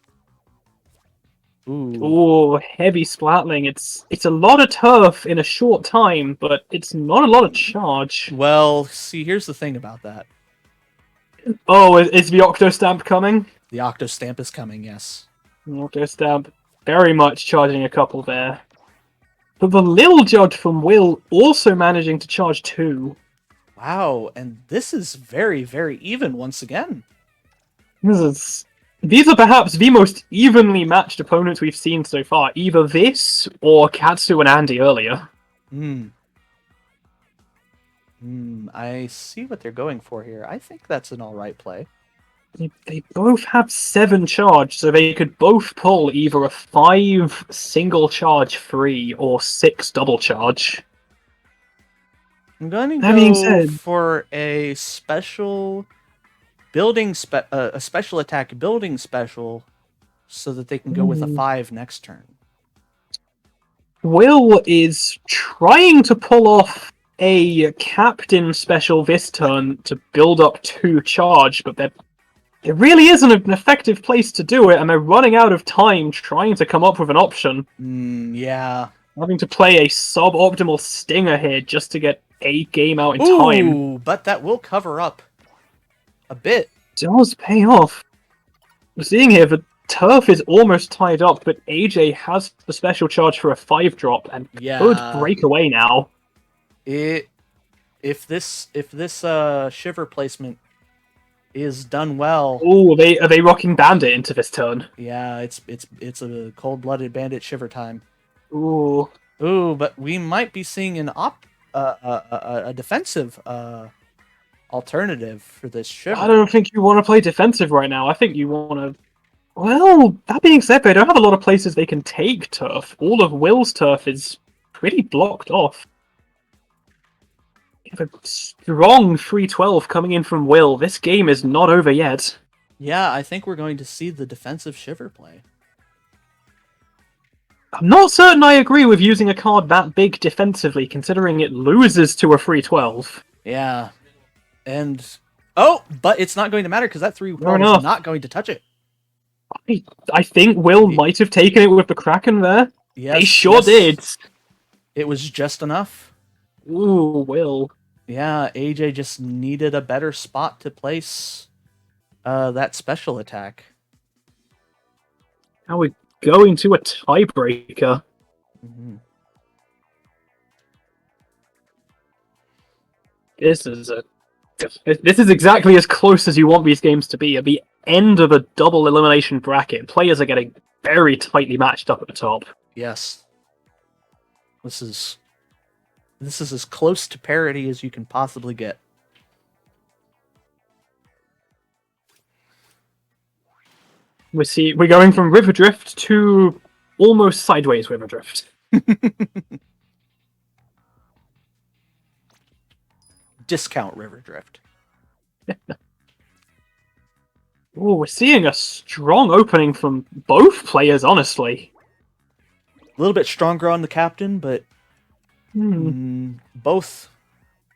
Ooh. Ooh, heavy splatling. It's a lot of turf in a short time, but it's not a lot of charge. Well, see, here's the thing about that. Oh, is the Octo Stamp coming? The Octo Stamp is coming, yes. Octo Stamp very much charging a couple there. But the Lil Judge from Will also managing to charge 2. Wow, and this is very, very even once again. These are perhaps the most evenly matched opponents we've seen so far. Either this or Catsu and Andi earlier. I see what they're going for here. I think that's an alright play. They both have 7 charge, so they could both pull either a 5 single charge free or 6 double charge. I'm going to That being go said- for a special building a special attack building special so that they can go with a 5 next turn. Will is trying to pull off a captain special this turn to build up 2 charge, but there really isn't an effective place to do it, and they're running out of time trying to come up with an option. Yeah. Having to play a suboptimal stinger here just to get a game out in time. Ooh, but that will cover up a bit. Does pay off. We're seeing here that Turf is almost tied up, but AJ has the special charge for a 5-drop and could Yeah. break away now. If this shiver placement is done well. Oh, are they rocking Bandit into this turn? Yeah, it's a cold-blooded bandit shiver time. Ooh. Ooh, but we might be seeing a defensive alternative for this shiver. I don't think you want to play defensive right now. I think you want to. Well, that being said, they don't have a lot of places they can take turf. All of Will's turf is pretty blocked off. You have a strong 3-12 coming in from Will. This game is not over yet. Yeah, I think we're going to see the defensive shiver play. I'm not certain I agree with using a card that big defensively, considering it loses to a 3-12. Yeah. And... Oh! But it's not going to matter, because that 3-12 is not going to touch it. I think Will might have taken it with the Kraken there. Yes, they sure did. It was just enough. Ooh, Will. Yeah, AJ just needed a better spot to place that special attack. Now we're going to a tiebreaker. Mm-hmm. This is exactly as close as you want these games to be. At the end of a double elimination bracket, players are getting very tightly matched up at the top. Yes. This is as close to parity as you can possibly get. We're going from River Drift to almost sideways River Drift. Discount River Drift. Oh, we're seeing a strong opening from both players, honestly. A little bit stronger on the captain, but both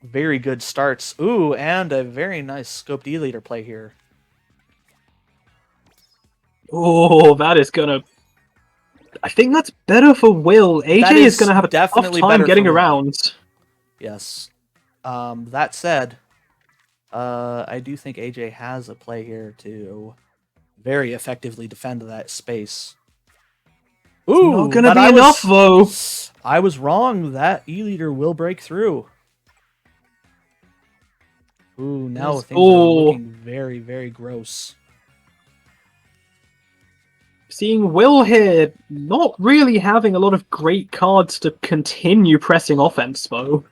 very good starts. Ooh, and a very nice scoped E-leader play here. Oh, that is gonna... I think that's better for Will. AJ is gonna have a tough time getting around. Yes. That said, I do think AJ has a play here to very effectively defend that space. Ooh, not gonna be enough, though. I was wrong. That E-leader will break through. Ooh, now things are looking very, very gross. Seeing Will here, not really having a lot of great cards to continue pressing offense, though.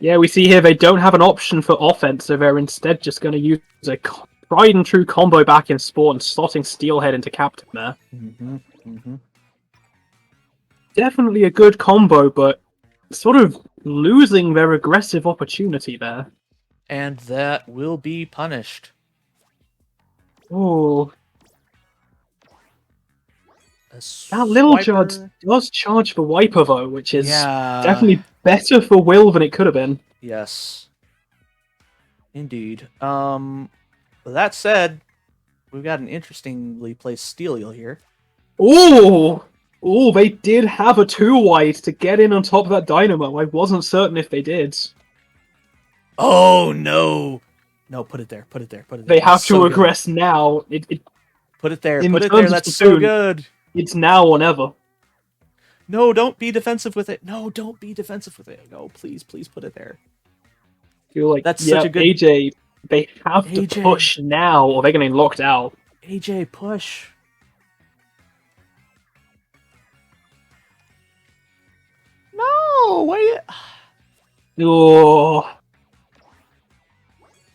Yeah, we see here they don't have an option for offense, so they're instead just going to use a tried and true combo back in Spawn, slotting Steelhead into Captain there. Definitely a good combo, but sort of losing their aggressive opportunity there. And that will be punished. Ooh. That little charge does charge for Wiper, though, which is definitely better for Will than it could have been. Yes. Indeed. That said, we've got an interestingly placed Steel Eel here. Ooh! Ooh, they did have a 2-wide to get in on top of that Dynamo. I wasn't certain if they did. Oh, no! No, put it there, put it there, put it there. They have to aggress now. Put it there, put it there, that's so good! It's now or never. No, don't be defensive with it. No, don't be defensive with it. No, please, please put it there. I feel like that's such a good... AJ, they have to push now or they're getting locked out. AJ, push. No, wait. Oh.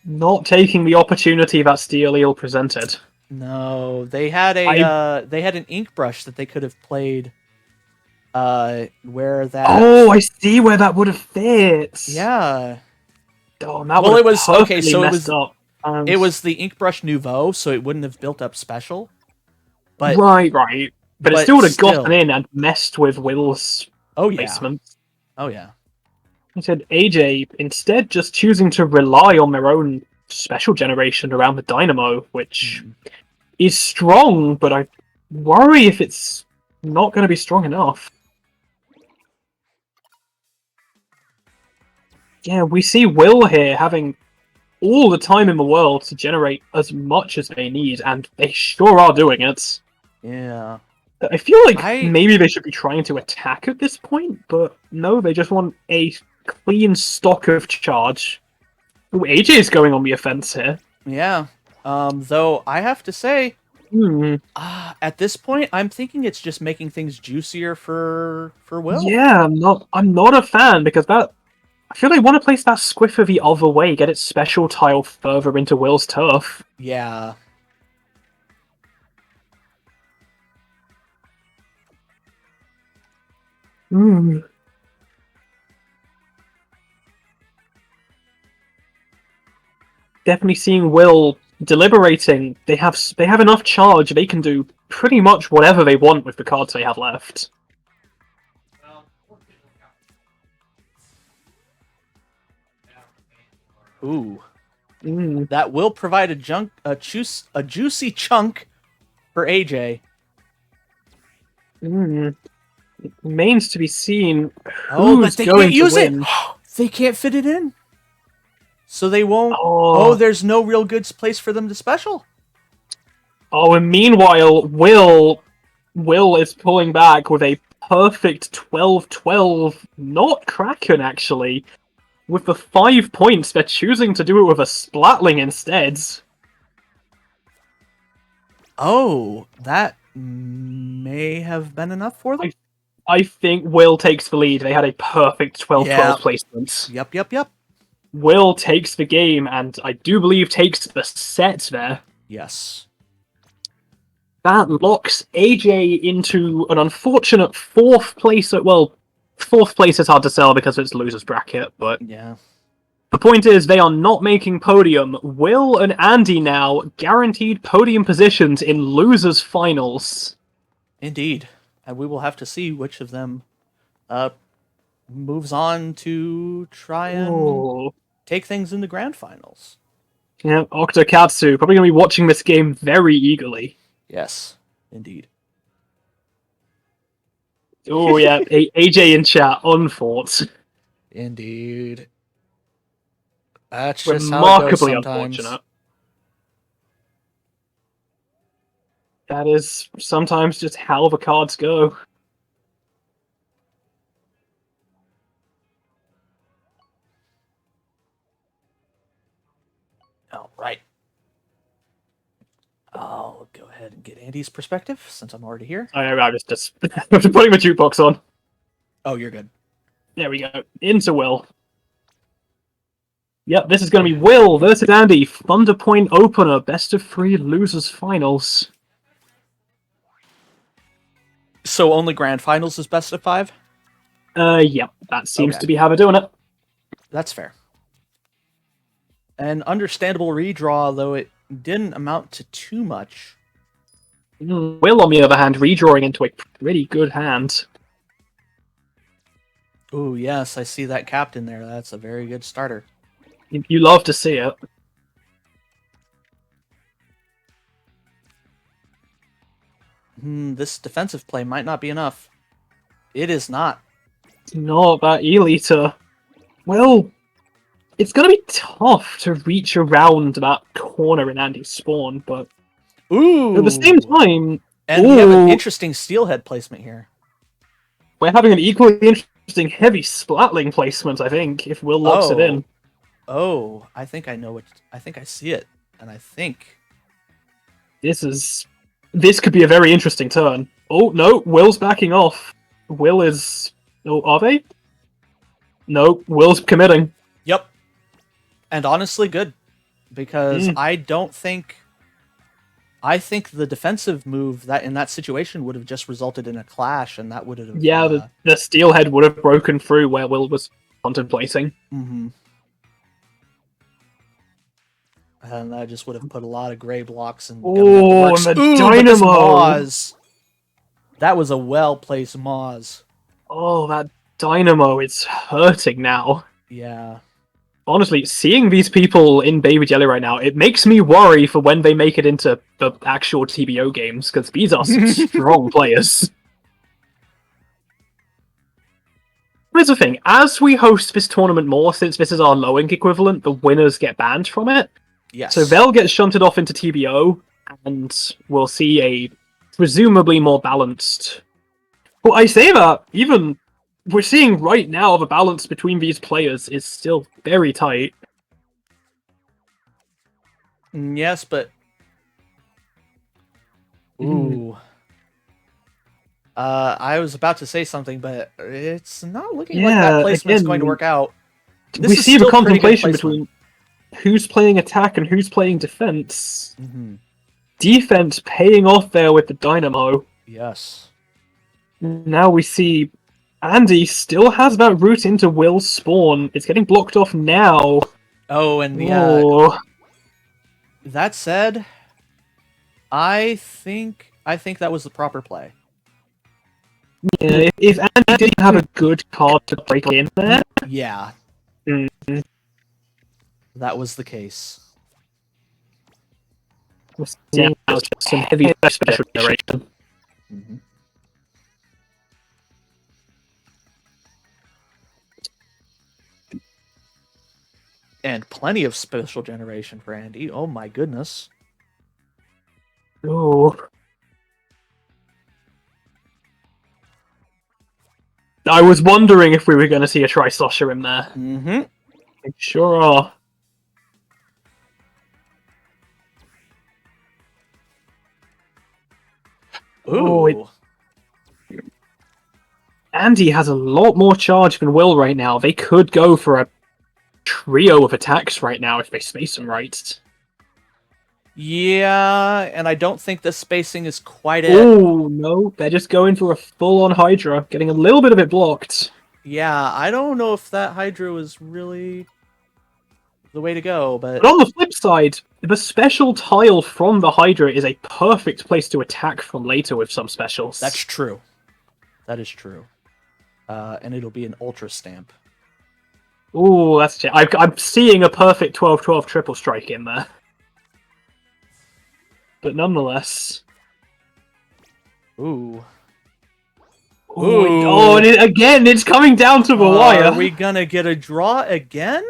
Not taking the opportunity that Steel Eel presented. No, they had an ink brush that they could have played. Where that? Oh, I see where that would have fit. Yeah. Oh, that well, it was okay. So it was the ink brush nouveau, so it wouldn't have built up special. But right. But it still would have gotten in and messed with Will's placement. Oh yeah. I said AJ instead just choosing to rely on their own special generation around the Dynamo, which is strong, but I worry if it's not going to be strong enough. Yeah, we see Will here having all the time in the world to generate as much as they need, and they sure are doing it. Yeah. I feel like I maybe they should be trying to attack at this point, but no, they just want a clean stock of charge. Ooh, AJ is going on the offense here. yeah. Though I have to say, Hmm. at this point, I'm thinking it's just making things juicier for Will. Yeah, I'm not a fan because that I feel they want to place that Squiffer the other way, get its special tile further into Will's turf. Yeah. Hmm. Definitely seeing Will deliberating. They have enough charge. They can do pretty much whatever they want with the cards they have left. Ooh. Mm. That will provide a juicy chunk for AJ. Mm. Remains to be seen Oh, but who's they going can't use to it. win. They can't fit it in. So they won't. Oh, There's no real good place for them to special. oh, and meanwhile, Will is pulling back with a perfect 12-12, not Kraken actually. With the 5 points, they're choosing to do it with a Splatling instead. Oh, that may have been enough for them. I think Will takes the lead. They had a perfect 12-12 Yeah. placement. Yep. Will takes the game, and I do believe takes the set there. Yes. That locks AJ into an unfortunate 4th place. Well, 4th place is hard to sell because it's loser's bracket, but Yeah. the point is they are not making podium. Will and Andy now guaranteed podium positions in losers finals. Indeed. And we will have to see which of them moves on to try and Ooh. take things in the grand finals. Yeah, Catsu probably going to be watching this game very eagerly. Yes, indeed. Oh yeah, AJ in chat on thoughts. Indeed. That's just how it goes Remarkably sometimes. unfortunate. That is sometimes just how the cards go. All right. I'll go ahead and get Andy's perspective since I'm already here. I was just putting my jukebox on. Oh, you're good. There we go. Into Will. Yep, this is going to be Will versus Andy. Thunder Point opener. Best of 3 losers finals. So only grand finals is best of 5? Yep, that seems Okay. to be how they're doing it. That's fair. An understandable redraw, though it didn't amount to too much. Will, on the other hand, redrawing into a pretty good hand. Ooh, yes, I see that captain there. That's a very good starter. You love to see it. This defensive play might not be enough. It is not. Not that E-liter. Well, it's going to be tough to reach around that corner in Andy's spawn, but Ooh! at the same time, And we have an ooh, interesting steelhead placement here. we're having an equally interesting heavy splatling placement, I think, if Will locks it in. Oh, I think I know I think I see it. And I think... This could be a very interesting turn. Oh, no, Will's backing off. Will is... Oh, are they? No, Will's committing. Yep. And honestly, good. Because I don't think... I think the defensive move that in that situation would have just resulted in a clash, and that would have... Yeah, the steelhead would have broken through where Will was contemplating. Mm-hmm. And that just would have put a lot of gray blocks and... Oh, and the Dynamo! Moz. That was a well-placed Moz. Oh, that Dynamo is hurting now. Yeah. Honestly, seeing these people in Baby Jelly right now, it makes me worry for when they make it into the actual TBO games, because these are some strong players. I Here's the thing, as we host this tournament more, since this is our lowing equivalent, the winners get banned from it. Yes. So they'll get shunted off into TBO, and we'll see a presumably more balanced... Well, I say that, even we're seeing right now the balance between these players is still very tight. Yes, but... Ooh. I was about to say something, but it's not looking like that placement's going to work out. We see the contemplation between who's playing attack and who's playing defense. Mm-hmm. Defense paying off there with the Dynamo. Yes. Now we see Andi still has that route into Will's spawn. It's getting blocked off now. Oh, and that said, I think that was the proper play. Yeah, if Andi didn't have a good card to break in there... Yeah. That was the case. We're seeing now just some heavy special generation. Mm-hmm. And plenty of special generation for Andi. Oh my goodness. Oh. I was wondering if we were going to see a Tri-Slosher in there. Mm-hmm. We sure are. Ooh. Andi has a lot more charge than Will right now. They could go for a trio of attacks right now if they space them right. Yeah, and I don't think the spacing is quite it. Oh, no. They're just going for a full-on Hydra, getting a little bit of it blocked. Yeah, I don't know if that Hydra was really the way to go, but... But on the flip side, the special tile from the Hydra is a perfect place to attack from later with some specials. That's true. That is true. And it'll be an Ultra Stamp. Ooh, that's... I'm seeing a perfect 12-12 triple strike in there. But nonetheless... Ooh. Oh, and again, it's coming down to the wire. Are we gonna get a draw again?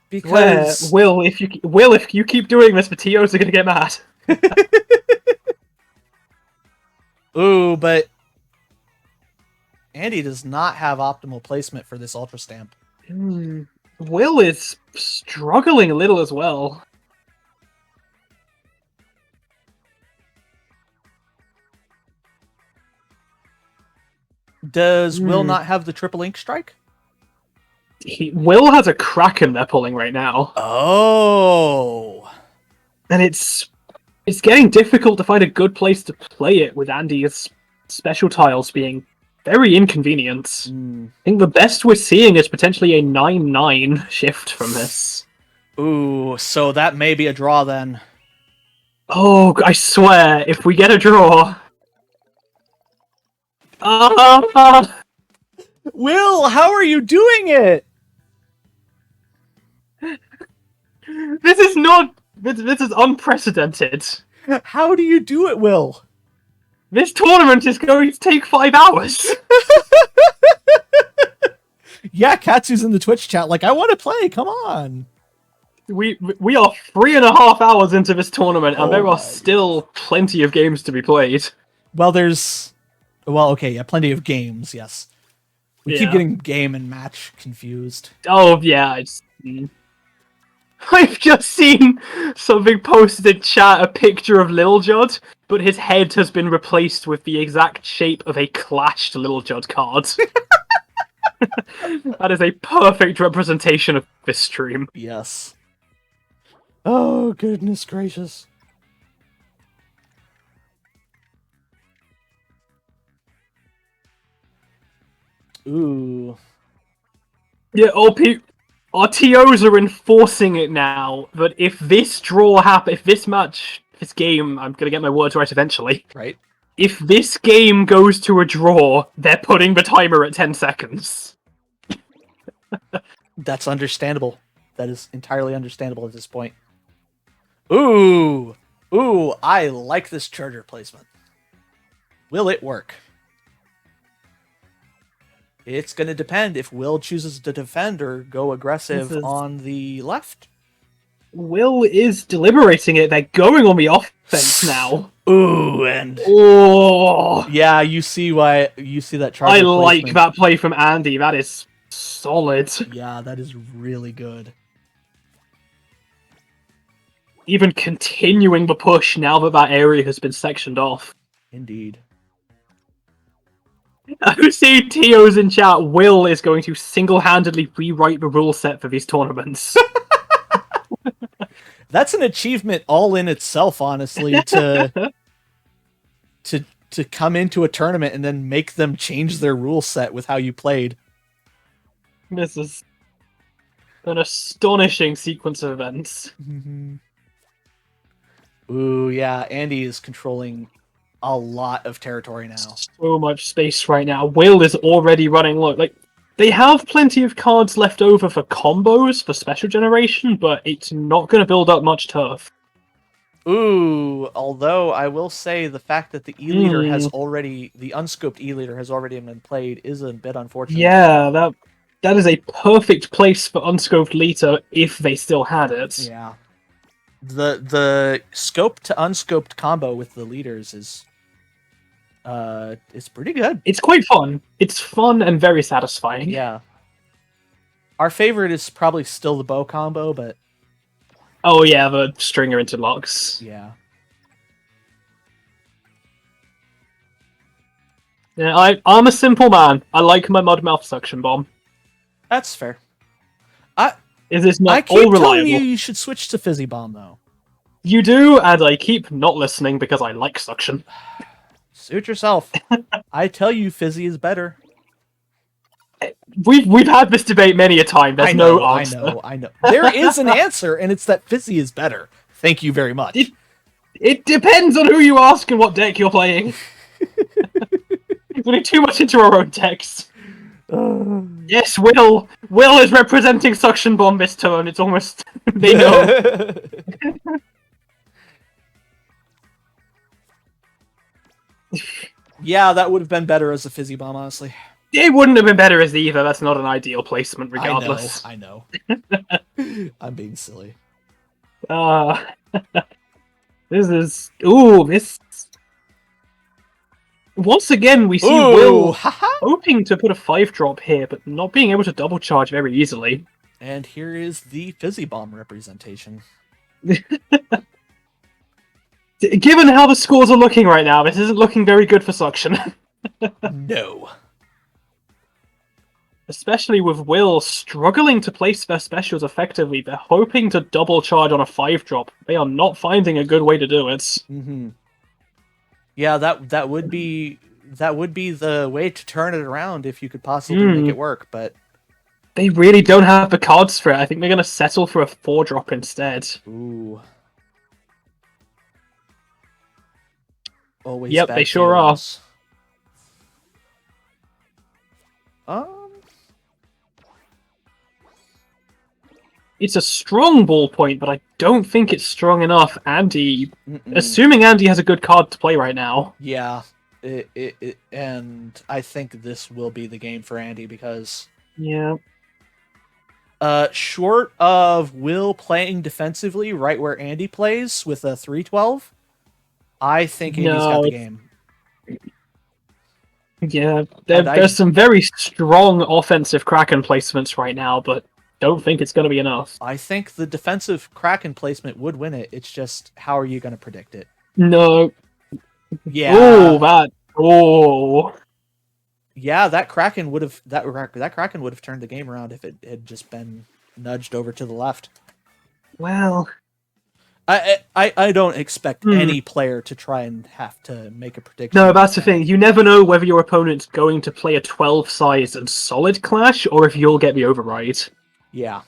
Because Will, if you keep doing this, the TOs are gonna get mad. Ooh, but Andi does not have optimal placement for this Ultra Stamp. Will is struggling a little as well. Does Will not have the triple ink strike? Will has a Kraken they're pulling right now. Oh. And it's getting difficult to find a good place to play it with Andi's special tiles being very inconvenient. I think the best we're seeing is potentially a 9-9 shift from this. Ooh, so that may be a draw then. Oh, I swear, if we get a draw... Will, how are you doing it? This is not... This is unprecedented. How do you do it, Will? This tournament is going to take 5 hours. Yeah, Catsu's in the Twitch chat like, I want to play, come on. We are 3.5 hours into this tournament, and there are still plenty of games to be played. Well, okay, yeah, plenty of games, yes. We keep getting game and match confused. Oh, yeah. I've just seen something posted in chat, a picture of Lil Judd, but his head has been replaced with the exact shape of a clashed Lil Judd card. That is a perfect representation of this stream. Yes. Oh, goodness gracious. Ooh. Yeah, our TOs are enforcing it now, that if this draw happens, if this game, I'm gonna get my words right eventually. Right. If this game goes to a draw, they're putting the timer at 10 seconds. That's understandable. That is entirely understandable at this point. Ooh. Ooh, I like this charger placement. Will it work? It's going to depend if Will chooses to defend or go aggressive on the left. Will is deliberating it. They're going on the offense now. Ooh, and yeah, you see that charger I like placement. that play from Andi. That is solid. Yeah, that is really good. Even continuing the push now that area has been sectioned off. Indeed. I see Tio's in chat. Will is going to single-handedly rewrite the rule set for these tournaments. That's an achievement all in itself, honestly, to come into a tournament and then make them change their rule set with how you played. This is an astonishing sequence of events. Mm-hmm. Ooh, yeah, Andi is controlling a lot of territory now. So much space right now. Will is already running low. Like, they have plenty of cards left over for combos for special generation, but it's not going to build up much turf. Ooh, although I will say the fact that the E-Leader has already, the unscoped E-Leader has already been played is a bit unfortunate. Yeah, that is a perfect place for unscoped Leader if they still had it. Yeah. The scope to unscoped combo with the leaders is it's pretty good. It's quite fun. It's fun and very satisfying. Yeah. Our favorite is probably still the bow combo, but oh yeah, the stringer interlocks. Yeah. Yeah, I'm a simple man. I like my Mudmouth suction bomb. That's fair. Is this not I keep all reliable? telling you should switch to Fizzy Bomb, though. You do, and I keep not listening because I like suction. Suit yourself. I tell you, Fizzy is better. We've had this debate many a time. There's no answer. I know. There is an answer, and it's that Fizzy is better. Thank you very much. It depends on who you ask and what deck you're playing. We're getting too much into our own decks. Yes, Will is representing Suction Bomb this turn. It's almost... they know. Yeah, that would have been better as a Fizzy Bomb, honestly. It wouldn't have been better as either. That's not an ideal placement, regardless. I know. I'm being silly. This is... Ooh, this... Once again, we see Will hoping to put a 5-drop here, but not being able to double charge very easily. And here is the Fizzy Bomb representation. Given how the scores are looking right now, this isn't looking very good for Suction. No. Especially with Will struggling to place their specials effectively. They're hoping to double charge on a 5-drop. They are not finding a good way to do it. Mm-hmm. Yeah, that would be the way to turn it around if you could possibly make it work, but they really don't have the cards for it. I think they're going to settle for a 4-drop instead. Ooh. Always yep, bad they sure are. It's a strong ballpoint, but I don't think it's strong enough. Andi, assuming Andi has a good card to play right now. Yeah, and I think this will be the game for Andi because... Yeah. Short of Will playing defensively right where Andi plays with a 3-12, I think Andi's got the game. Yeah, there's some very strong offensive Kraken placements right now, but don't think it's going to be enough. I think the defensive Kraken placement would win it. It's just, how are you going to predict it? No. Yeah. Yeah, that Kraken would have turned the game around if it had just been nudged over to the left. Well, I don't expect any player to try and have to make a prediction. No, that's the thing. You never know whether your opponent's going to play a 12-size and solid clash, or if you'll get the override. Yeah.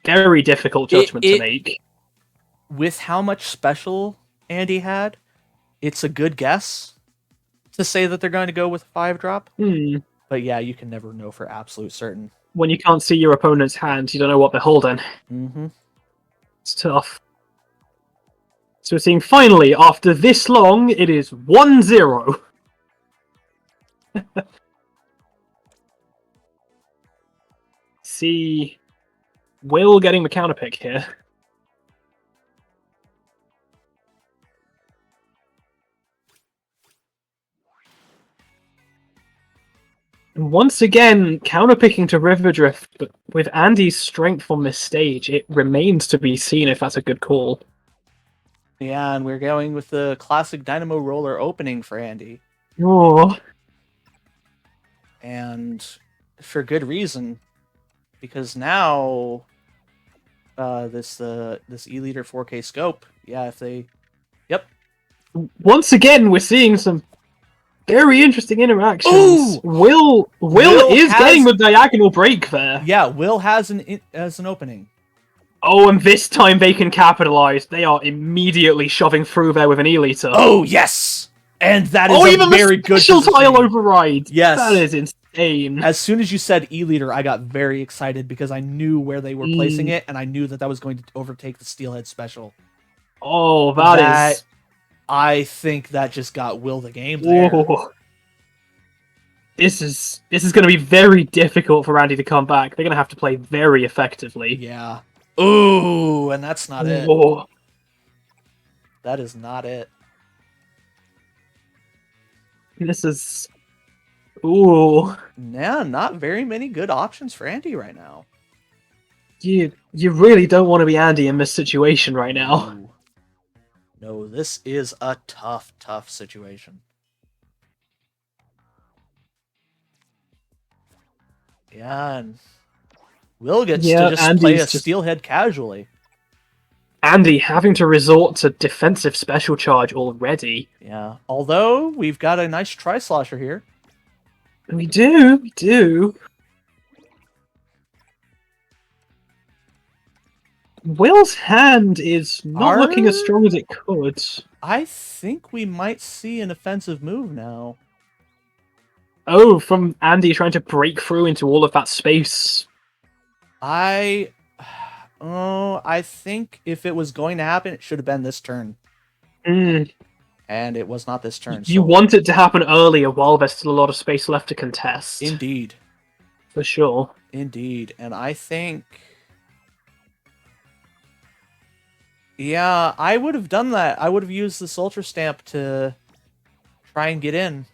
Very difficult judgment to make. With how much special Andi had, it's a good guess to say that they're going to go with a 5-drop. But yeah, you can never know for absolute certain. When you can't see your opponent's hand, you don't know what they're holding. Mm-hmm. It's tough. So we're seeing finally, after this long, it is 1-0. see Will getting the counter pick here. And once again, counterpicking to River Drift, but with Andy's strength on this stage, it remains to be seen if that's a good call. Yeah, and we're going with the classic Dynamo Roller opening for Andy. Oh. And for good reason. Because now this E-liter 4K scope, yeah, if they Once again, we're seeing some very interesting interactions. Ooh! Will is getting the diagonal break there. Yeah, Will has an opening. Oh, and this time they can capitalize. They are immediately shoving through there with an E-liter. Oh, yes! And that is even a very good special positioning. tile override. Yes. That is insane. As soon as you said E-liter, I got very excited because I knew where they were placing it, and I knew that was going to overtake the Steelhead special. Oh, that is... I think that just got Will the game there. Whoa. This is going to be very difficult for Andy to come back. They're going to have to play very effectively. Yeah. Ooh, and that's not it. That is not it. This is... Ooh. Yeah, not very many good options for Andy right now. You really don't want to be Andy in this situation right now. Ooh. No, this is a tough, tough situation. Yeah, and Will gets to just Andy's play a Steelhead casually. Andy having to resort to defensive special charge already. Yeah, although we've got a nice tri-slosher here. We do. Will's hand is not looking as strong as it could. I think we might see an offensive move now. Oh, from Andy trying to break through into all of that space. I think if it was going to happen, it should have been this turn. And it was not this turn. You want it to happen earlier while there's still a lot of space left to contest. Indeed. For sure. Indeed. And I think... Yeah, I would have done that. I would have used this Ultra Stamp to try and get in.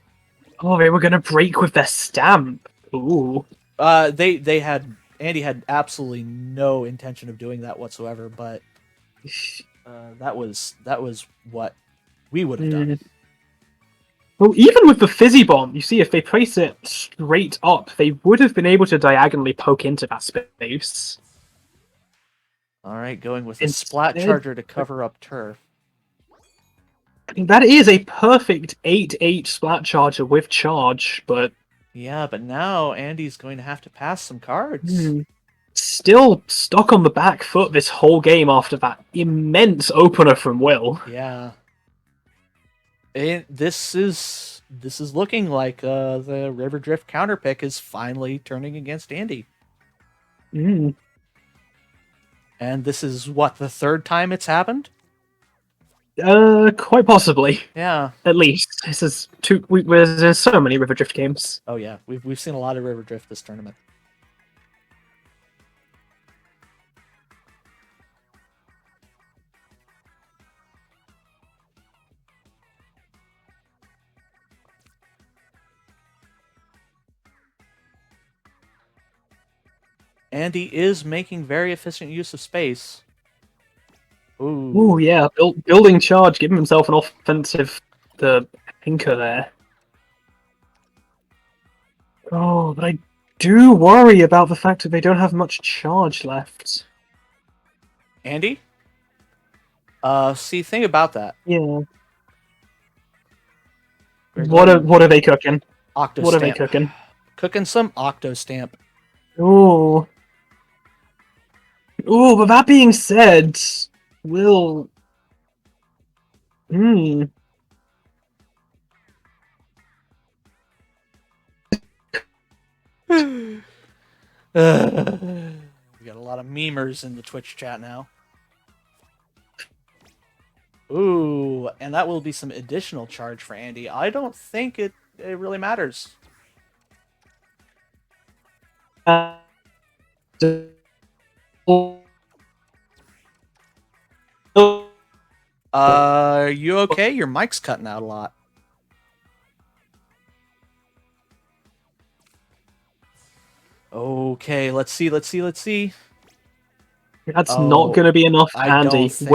Oh, they were going to break with their stamp. Ooh. Andy had absolutely no intention of doing that whatsoever, but that was what we would have done. Well, even with the Fizzy Bomb, you see, if they place it straight up, they would have been able to diagonally poke into that space. All right, going with a Splat Charger to cover up turf. That is a perfect 8-8 Splat Charger with charge, but... Yeah, but now Andy's going to have to pass some cards. Still stuck on the back foot this whole game after that immense opener from Will. Yeah. This is looking like the River Drift counter pick is finally turning against Andy. And this is, what, the third time it's happened? Quite possibly. Yeah. At least. This is there's so many River Drift games. Oh yeah, we've seen a lot of River Drift this tournament. Andy is making very efficient use of space. Ooh, yeah. Building charge, giving himself an offensive anchor there. Oh, but I do worry about the fact that they don't have much charge left. Andy? See, think about that. Yeah. What are they cooking? Octo what Stamp. Are they cooking? Cooking some Octo Stamp. Ooh. Ooh, but that being said, Will... We got a lot of memers in the Twitch chat now. Ooh, and that will be some additional charge for Andy. I don't think it really matters. Are you okay? Your mic's cutting out a lot. Okay, let's see. That's not Oh, going to be enough for I don't Andy. think.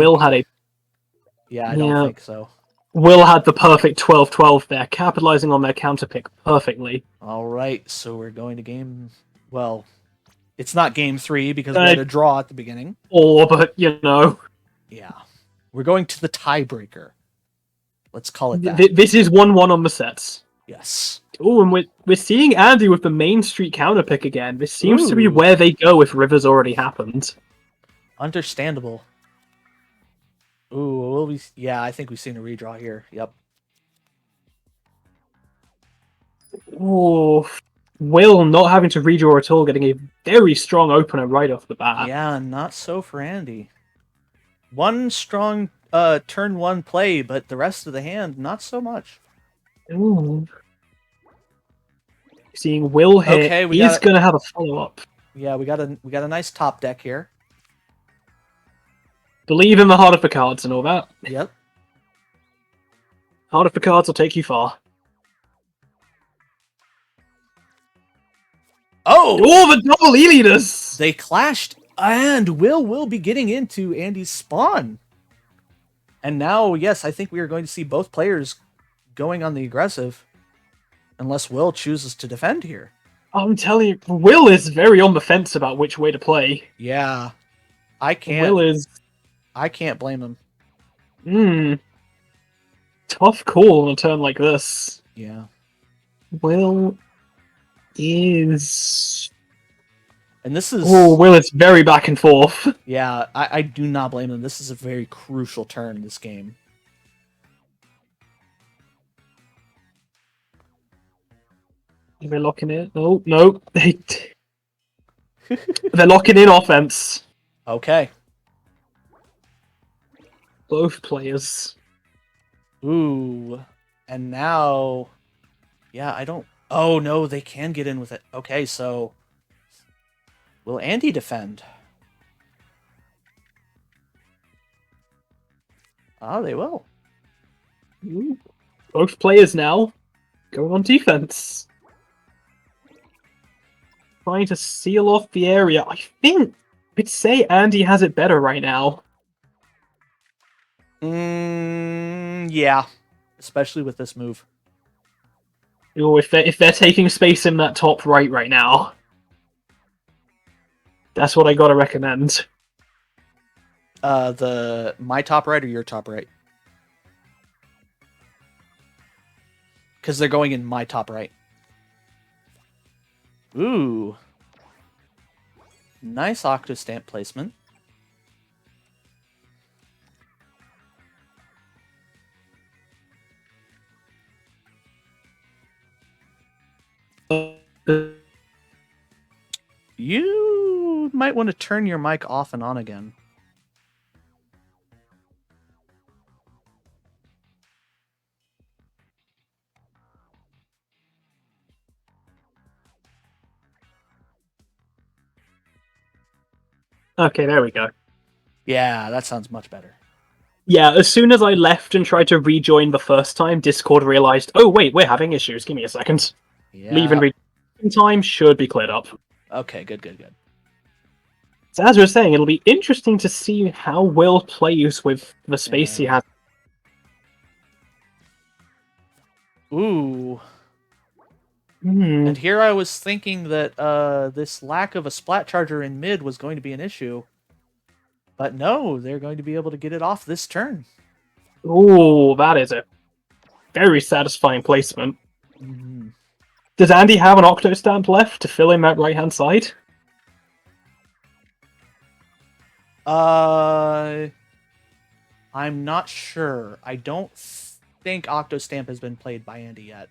Yeah, I don't Yeah, think so. Will had the perfect 12-12 there, capitalizing on their counter pick perfectly. All right, so we're going to game. Well, it's not game 3 because we Uh, had a draw at the beginning. But you know, Yeah, we're going to the tiebreaker. Let's call it that. this is 1-1 on the sets. Yes. Oh, and we're seeing Andy with the Main Street counter pick again. This seems to be Ooh. where they go if River's already happened. Understandable. Ooh, yeah, I think we've seen a redraw here. Yep. Oh, Will not having to redraw at all, getting a very strong opener right off the bat. Yeah, not so for Andy. One strong turn 1 play, but the rest of the hand, not so much. Ooh. Seeing Will here, Okay, he's going to have a follow-up. Yeah, we got a nice top deck here. Believe in the heart of the cards and all that. Yep. Heart of the cards will take you far. Oh! Oh, the double E-leaders! They clashed, and will be getting into Andy's spawn. And now, yes, I think we are going to see both players going on the aggressive. Unless Will chooses to defend here. I'm telling you, Will is very on the fence about which way to play. Yeah. I can't blame him. Tough call on a turn like this. Yeah. Will is... And this is... Oh, Will is very back and forth. Yeah, I do not blame him. This is a very crucial turn in this game. They're locking in. Oh, no. They're locking in offense. Okay. Both players. Ooh. And now... Yeah, I don't... Oh, no, they can get in with it. Okay, so... Will Andy defend? Ah, they will. Ooh. Both players now going on defense. Trying to seal off the area. I think I'd say Andy has it better right now. Yeah. Especially with this move. Ooh, if they're taking space in that top right now. That's what I gotta recommend. My top right or your top right? Because they're going in my top right. Ooh. Nice Octo Stamp placement. You might want to turn your mic off and on again. Okay, there we go. Yeah, that sounds much better. Yeah, as soon as I left and tried to rejoin the first time, Discord realized, oh wait, we're having issues. Give me a second. Yeah. Leave and rejoin time should be cleared up. Okay, good. So as we were saying, it'll be interesting to see how Will plays with the space he has. Ooh. And here I was thinking that this lack of a splat charger in mid was going to be an issue. But no, they're going to be able to get it off this turn. Ooh, that is a very satisfying placement. Mm-hmm. Does Andy have an Octo Stamp left to fill in that right-hand side? I'm not sure. I don't think Octo Stamp has been played by Andy yet.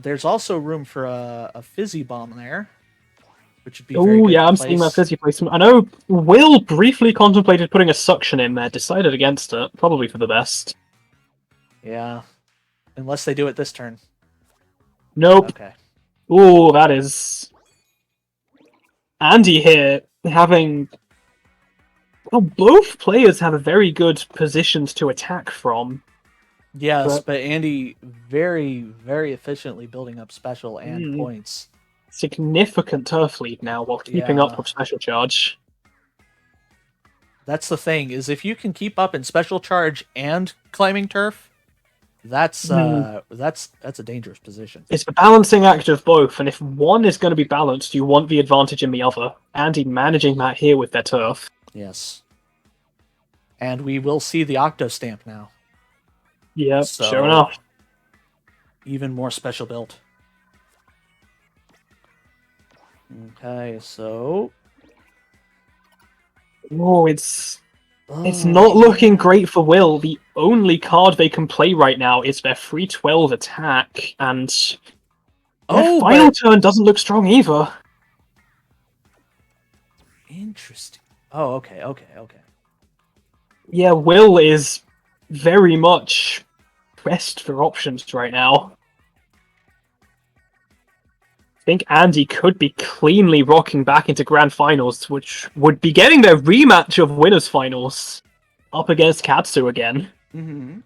There's also room for a Fizzy Bomb there, which would be very good. Oh yeah, I'm seeing that Fizzy placement. I know Will briefly contemplated putting a Suction in there, decided against it, probably for the best. Yeah, unless they do it this turn. Nope. Okay. Ooh, that is Andy here having. Well, both players have very good positions to attack from. Yes, But but Andy very, very efficiently building up special and mm, points. significant turf lead now while keeping up Yeah. with special charge. That's the thing, is if you can keep up in special charge and climbing turf, that's Mm, that's a dangerous position. it's the balancing act of both, and if one is going to be balanced, you want the advantage in the other. Andy managing that here with their turf. Yes. And we will see the Octo Stamp now. Yep, sure So enough. even more special built. Okay, so Oh, it's oh not looking yeah. great for Will. The only card they can play right now is their 312 attack, and their Oh, final but turn doesn't look strong either. interesting. Oh, okay, okay, okay. Yeah, Will is very much pressed for options right now. I think Andy could be cleanly rocking back into grand finals, which would be getting their rematch of winners finals up against Catsu again. Mm-hmm.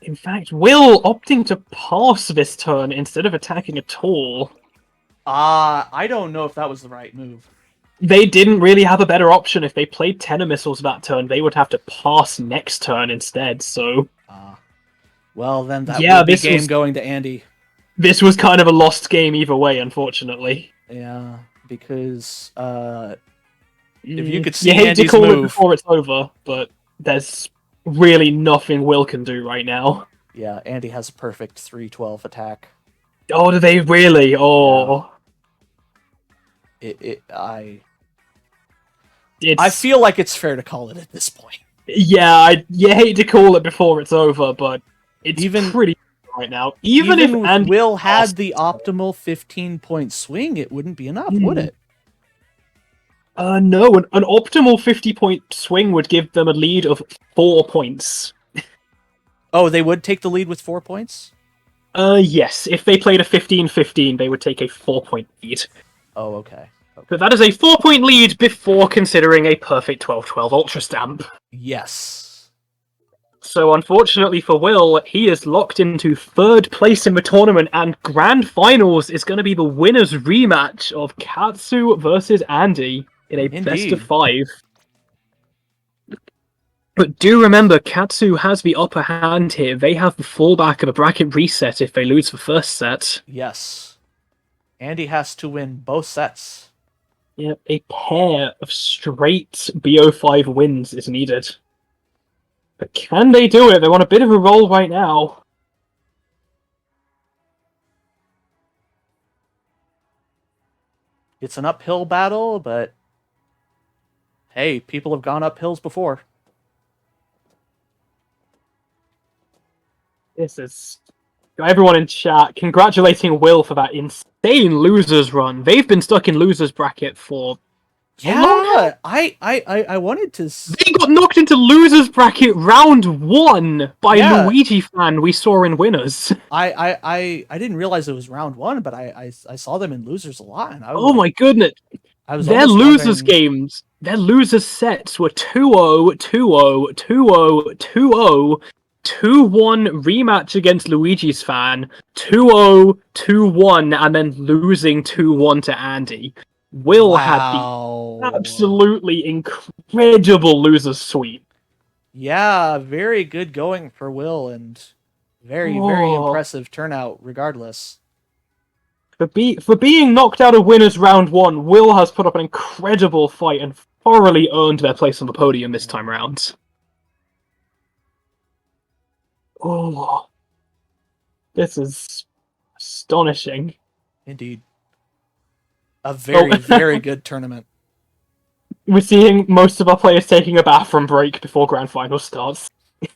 In fact, Will opting to pass this turn instead of attacking at all. I don't know if that was the right move. They didn't really have a better option. If they played Tenor Missiles that turn, they would have to pass next turn instead, so... Well, then that Yeah, will be game going to Andy. this was kind of a lost game either way, unfortunately. Yeah, because if you could You see hate to Andy's call it move, before it's over, but there's really nothing Will can do right now. yeah, Andy has a perfect 312 attack. Oh, do they really? Oh, I it's feel like it's fair to call it at this point. yeah. You hate to call it before it's over, but it's Even pretty right now. Even if if Andy Will lost, had the optimal 15-point swing, it wouldn't be enough, would Hmm. it? No, an optimal 50-point swing would give them a lead of 4 points. Oh, they would take the lead with 4 points? Yes. If they played a 15-15, they would take a 4-point lead. Oh, okay. But that is a 4-point lead before considering a perfect 12-12 Ultra Stamp. Yes. So unfortunately for Will, he is locked into 3rd place in the tournament, and Grand Finals is going to be the winner's rematch of Catsu versus Andy in a best of Indeed. 5. But do remember, Catsu has the upper hand here. They have the fallback of a bracket reset if they lose the first set. Yes. Andy has to win both sets. Yep, a pair of straight BO5 wins is needed. But can they do it? They're on a bit of a roll right now. It's an uphill battle, but hey, people have gone up hills before. This is everyone in chat congratulating Will for that insane losers run. They've been stuck in losers bracket for how long? Yeah, I wanted to. They got knocked into losers bracket round 1 by Yeah. Luigi fan we saw in winners. I didn't realize it was round 1, but I saw them in losers a lot, and I was Oh my goodness. I was Their almost losers wondering. games, their losers sets were 2-0, 2-0, 2-0, 2-0, 2-1 rematch against Luigi's fan, 2-0, 2-1, and then losing 2-1 to Andy. Will had the Wow. absolutely incredible losers sweep. Yeah, very good going for Will, and very, very Oh, impressive turnout regardless. for being knocked out of winners round 1, Will has put up an incredible fight and thoroughly earned their place on the podium this time round. Oh, this is astonishing. Indeed. A very, very good tournament. We're seeing most of our players taking a bathroom break before Grand Final starts.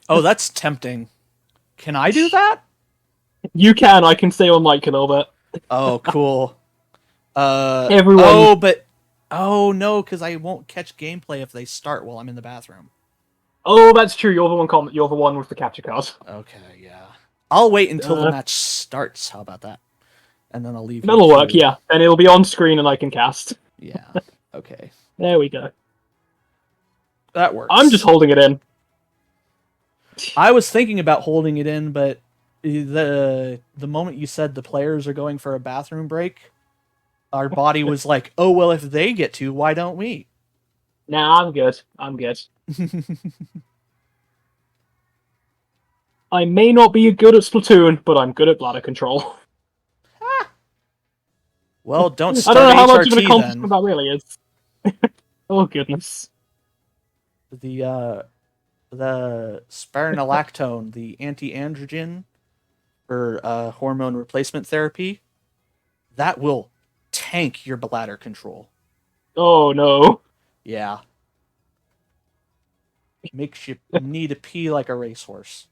Oh, that's tempting. Can I do that? You can, I can stay on mic a little bit. Oh, cool. Everyone. Oh, but oh no, because I won't catch gameplay if they start while I'm in the bathroom. Oh, that's true. You're the one. You're the one with the capture card. Okay, yeah. I'll wait until the match starts. How about that? And then I'll leave. That'll work, yeah. And it'll be on screen and I can cast. Yeah. Okay. There we go. That works. I'm just holding it in. I was thinking about holding it in, but the moment you said the players are going for a bathroom break, our body was like, oh, well, if they get to, why don't we? Nah, I'm good. I'm good. I may not be good at Splatoon, but I'm good at bladder control. Well, don't I start don't know how much HRT of an accomplishment then. that really is. Oh, goodness. The spironolactone, the anti-androgen for hormone replacement therapy, that will tank your bladder control. Oh, no. Yeah. Makes you need to pee like a racehorse.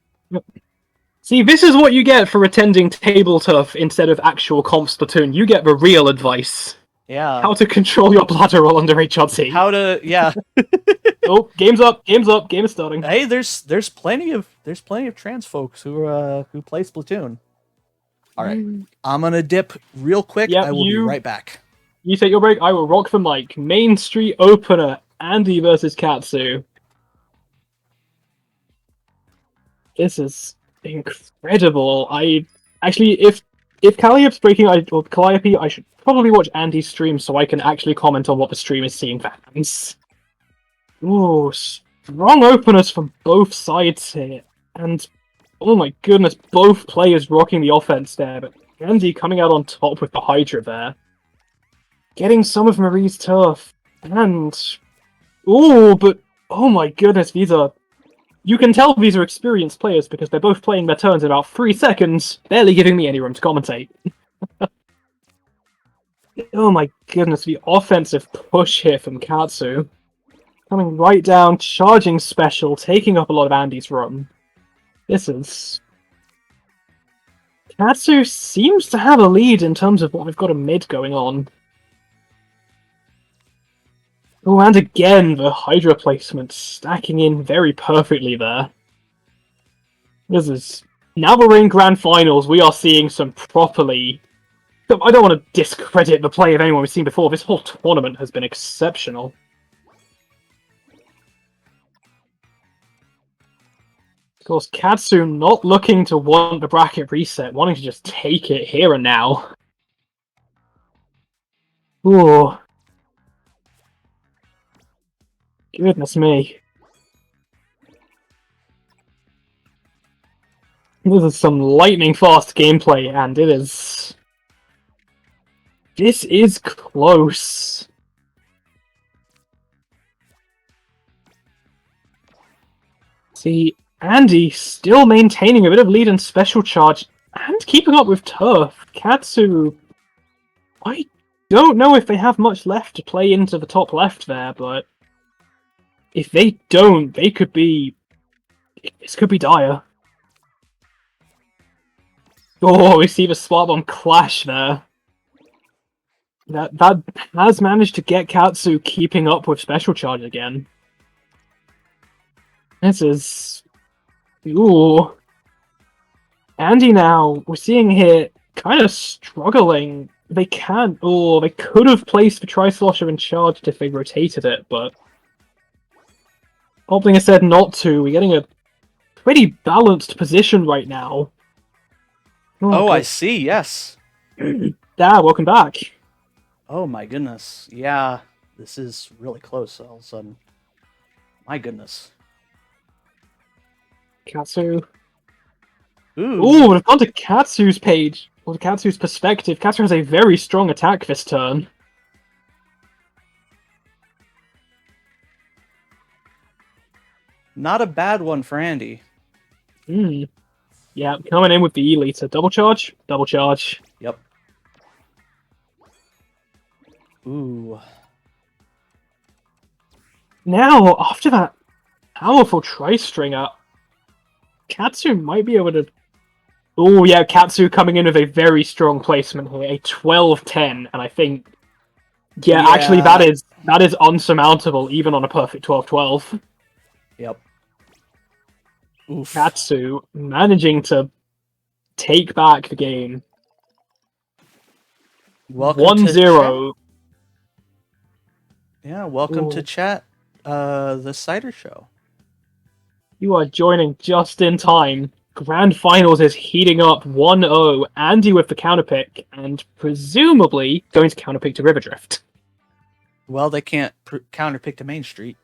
See, this is what you get for attending Tableturf instead of actual comp Splatoon. You get the real advice. Yeah. How to control your bladder while under HRT. How to, yeah. Oh, game's up, game is starting. Hey, there's plenty of trans folks who play Splatoon. All right, I'm gonna dip real quick. Yep, I will be right back. You take your break. I will rock the mic. Main Street opener: Andi versus Catsu. This is incredible. I actually, if Calliope's breaking, or Calliope, I should probably watch Andy's stream so I can actually comment on what the stream is seeing fans. Ooh, strong openers from both sides here, and oh my goodness, both players rocking the offense there, but Andy coming out on top with the Hydra there. Getting some of Marie's turf, and ooh, but oh my goodness, these are... You can tell these are experienced players because they're both playing their turns in about 3 seconds, barely giving me any room to commentate. Oh my goodness, the offensive push here from Catsu. Coming right down, charging special, taking up a lot of Andy's run. This is... Catsu seems to have a lead in terms of what we've got a mid going on. Oh, and again, the Hydra placement stacking in very perfectly there. This is... Now we're in Grand Finals, we are seeing some properly... I don't want to discredit the play of anyone we've seen before, this whole tournament has been exceptional. Of course, Catsu not looking to want the bracket reset, wanting to just take it here and now. Ooh. Goodness me. This is some lightning fast gameplay, and it is... This is close. See, Andy still maintaining a bit of lead in special charge, and keeping up with turf. Catsu... I don't know if they have much left to play into the top left there, but... If they don't, they could be... This could be dire. Oh, we see the Spark Bomb clash there. That has managed to get Catsu keeping up with special charge again. This is... Ooh. Andy now, we're seeing here, kind of struggling. They can't... Oh, they could have placed the Tri-Slosher in charge if they rotated it, but... Opting instead not to. We're getting a pretty balanced position right now. Oh, I see, yes. Welcome back. Oh my goodness. Yeah, this is really close all of a sudden. My goodness. Catsu. Ooh. Ooh, we've gone to Katsu's page. Or to Katsu's perspective. Catsu has a very strong attack this turn. Not a bad one for Andy. Yeah, coming in with the E-liter. Double charge? Double charge. Yep. Ooh. Now, after that powerful Tri-Stringer, Catsu might be able to... Oh yeah, Catsu coming in with a very strong placement here. A 12-10, and I think... Yeah, actually that is unsurmountable, even on a perfect 12-12. Yep. Oof. Catsu managing to take back the game. Welcome to 1-0. chat. Yeah, welcome to Ooh. chat. The Cider Show. You are joining just in time. Grand Finals is heating up 1-0. Andy with the counterpick, and presumably going to counterpick to Riverdrift. Well, they can't counterpick to Main Street.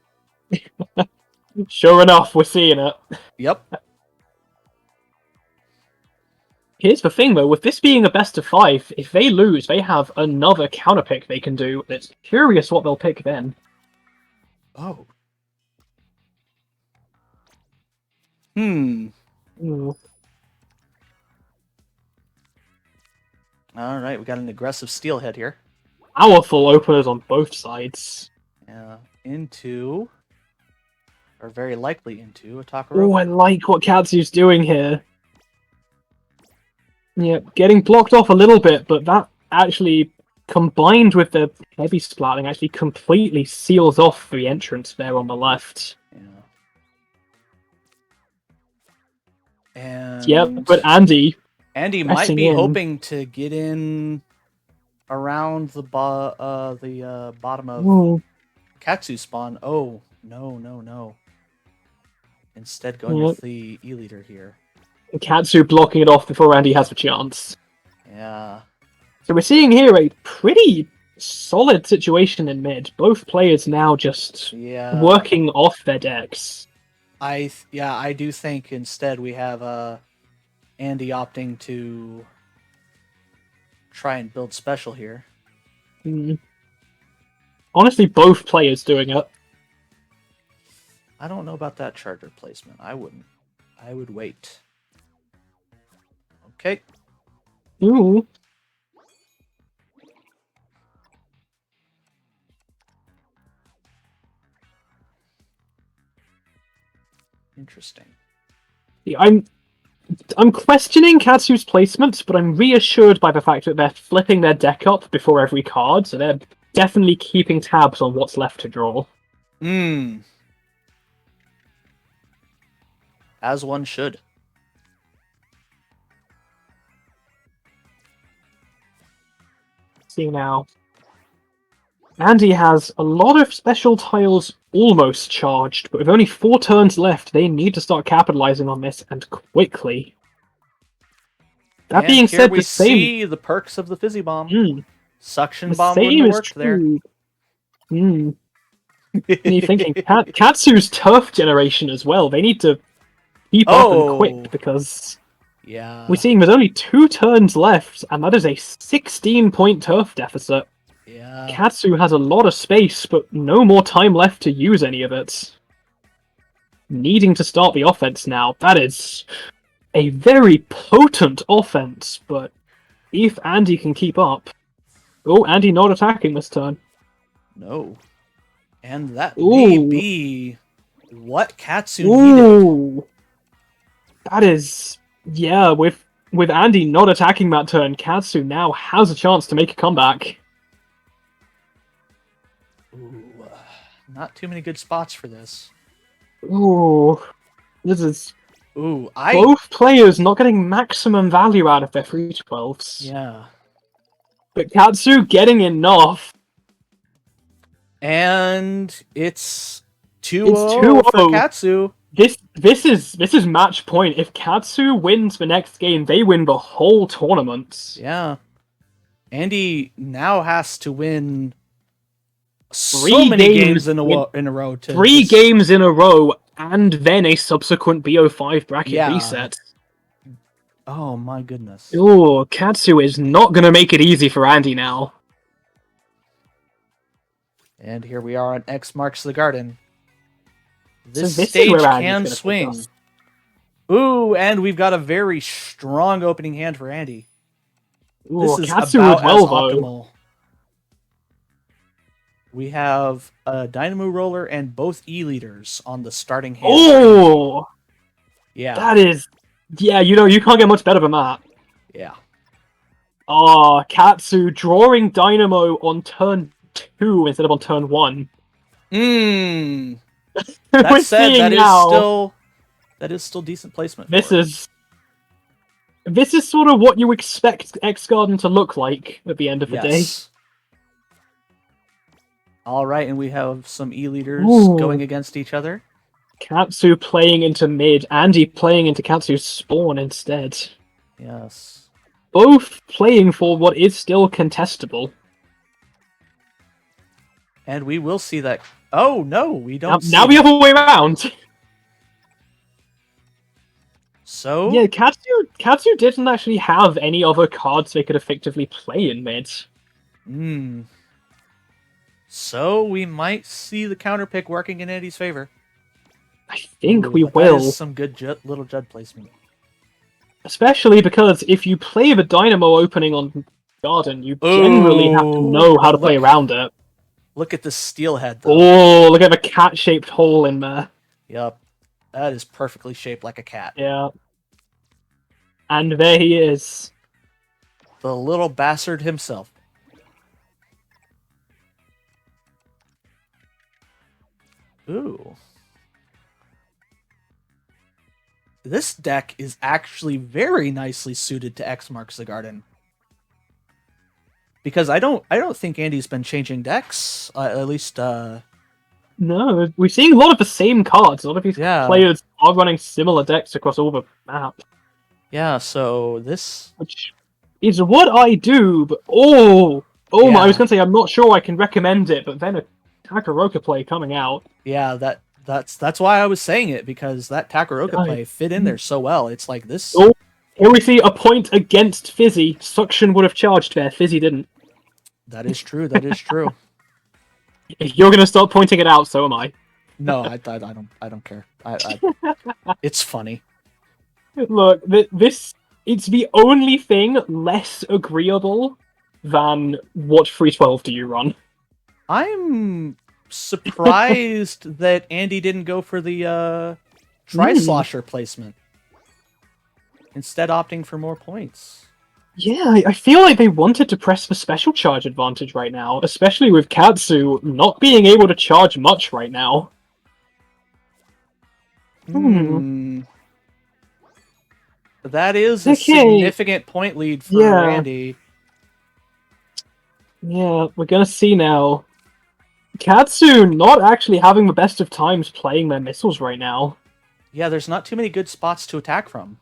Sure enough, we're seeing it. Yep. Here's the thing, though. With this being a best of 5, if they lose, they have another counterpick they can do. It's curious what they'll pick then. Oh. Ooh. All right, we got an aggressive steelhead here. Powerful openers on both sides. Yeah, into, or very likely into, a Oh, Takaro. I like what Katsu's doing here. Yeah, getting blocked off a little bit, but that actually, combined with the heavy splatting, actually completely seals off the entrance there on the left. Yeah. And Yep, but Andy might pressing be in. hoping to get in around the bottom of Ooh. Catsu spawn. Oh, no. Instead going Yep. with the E-leader here. Katsu blocking it off before Andy has a chance. Yeah. So we're seeing here a pretty solid situation in mid. Both players now just working off their decks. I do think instead we have Andy opting to try and build special here. Honestly, both players doing it. I don't know about that charger placement. I wouldn't. I would wait. Okay. Ooh. Interesting. Yeah, I'm questioning Katsu's placements, but I'm reassured by the fact that they're flipping their deck up before every card, so they're definitely keeping tabs on what's left to draw. As one should. See now. Andy has a lot of special tiles almost charged, but with only 4 turns left, they need to start capitalizing on this, and quickly. That being said, we see the perks of the Fizzy Bomb. Suction Bomb wouldn't have worked there. And you're thinking, Katsu's turf generation as well, they need to keep up and quick, because we're seeing there's only 2 turns left, and that is a 16-point turf deficit. Yeah. Katsu has a lot of space, but no more time left to use any of it. Needing to start the offense now. That is a very potent offense, but if Andy can keep up... Oh, Andy not attacking this turn. No. And that may be what Catsu needed. That is... Yeah, with Andy not attacking that turn, Catsu now has a chance to make a comeback. Ooh, not too many good spots for this. Ooh, this is... Ooh, both players not getting maximum value out of their 3/12s. Yeah. But Catsu getting enough. And it's 2-0 for Catsu. This is match point. If Catsu wins the next game, they win the whole tournament. Yeah. Andy now has to win three many games in a row. 3 games in a row, and then a subsequent BO5 bracket reset. Oh my goodness. Ooh, Catsu is not going to make it easy for Andy now. And here we are on X Marks the Garden. This stage can swing. Ooh, and we've got a very strong opening hand for Andy. Ooh, this is Catsu about well, as optimal. We have a Dynamo Roller and both E-leaders on the starting hand. Oh! Yeah. That is... Yeah, you can't get much better than that. Yeah. Oh, Catsu drawing Dynamo on turn 2 instead of on turn 1. That said, that is still decent placement. This is... This is sort of what you expect X Garden to look like at the end of the day. Yes. All right, and we have some E-leaders Ooh. going against each other. Katsu playing into mid, Andi playing into Katsu's spawn instead. Yes. Both playing for what is still contestable. And we will see that. Oh, no, we don't Now we have a way around. So? Yeah, Katsu didn't actually have any other cards they could effectively play in mid. So we might see the counter pick working in Andy's favor. I think we That will. is some good little Jud placement. Especially because if you play the Dynamo opening on Garden, you generally have to know how to play around it. Look at the steelhead, though. Oh, look at the cat-shaped hole in there. Yep. That is perfectly shaped like a cat. Yeah. And there he is. The little bastard himself. Ooh. This deck is actually very nicely suited to X Marks the Garden. Because I don't think Andy's been changing decks. At least No, we're seeing a lot of the same cards. A lot of these players are running similar decks across all the map. Yeah, so this... Which is what I do, but my, I was going to say, I'm not sure I can recommend it, but then a Takaroka play coming out. Yeah, that's why I was saying it, because that Takaroka play fit in there so well. It's like this... Oh, here we see a point against Fizzy. Suction would have charged there, Fizzy didn't. That is true, that is true. If you're going to start pointing it out, so am I. No, I don't care. It's funny. Look, it's the only thing less agreeable than what 312 do you run. I'm surprised that Andy didn't go for the Tri-Slosher placement. Instead opting for more points. Yeah, I feel like they wanted to press the special charge advantage right now, especially with Catsu not being able to charge much right now. That is a significant point lead for Andy. Yeah, we're gonna see now. Catsu not actually having the best of times playing their missiles right now. Yeah, there's not too many good spots to attack from.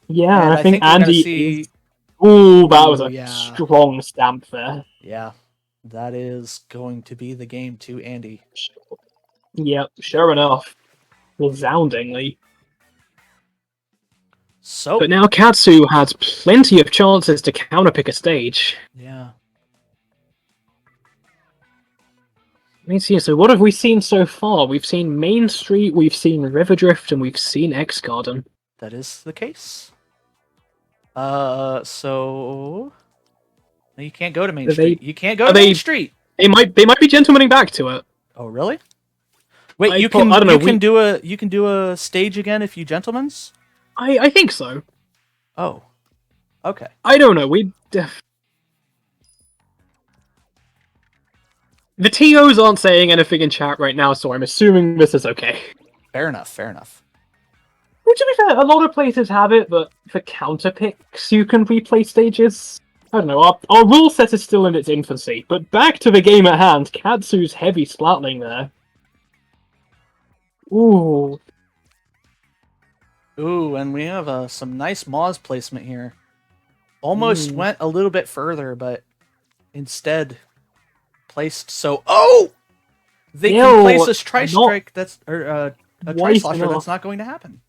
Yeah, and I think Andi is... Ooh, that was a strong stamp there. Yeah, that is going to be the game to Andy. Yep, sure enough. Resoundingly. So, but now Catsu has plenty of chances to counterpick a stage. Yeah. Let's see, so what have we seen so far? We've seen Main Street, we've seen Riverdrift, and we've seen X Garden. That is the case. So you can't go to Main Street. You can't go to Main Street. They might be gentlemaning back to it. Oh, really? Wait, you can do a stage again if you gentlemans? I think so. Oh. Okay. I don't know. The TOs aren't saying anything in chat right now, so I'm assuming this is okay. Fair enough, fair enough. Well, to be fair, a lot of places have it, but for counter picks, you can replay stages. I don't know, our rule set is still in its infancy, but back to the game at hand, Katsu's heavy splatling there. Ooh. Ooh, and we have some nice Moz placement here. Almost went a little bit further, but instead placed so... Oh! They can place a Tri-Strike that's... Or a Tri-Slosher that's not going to happen.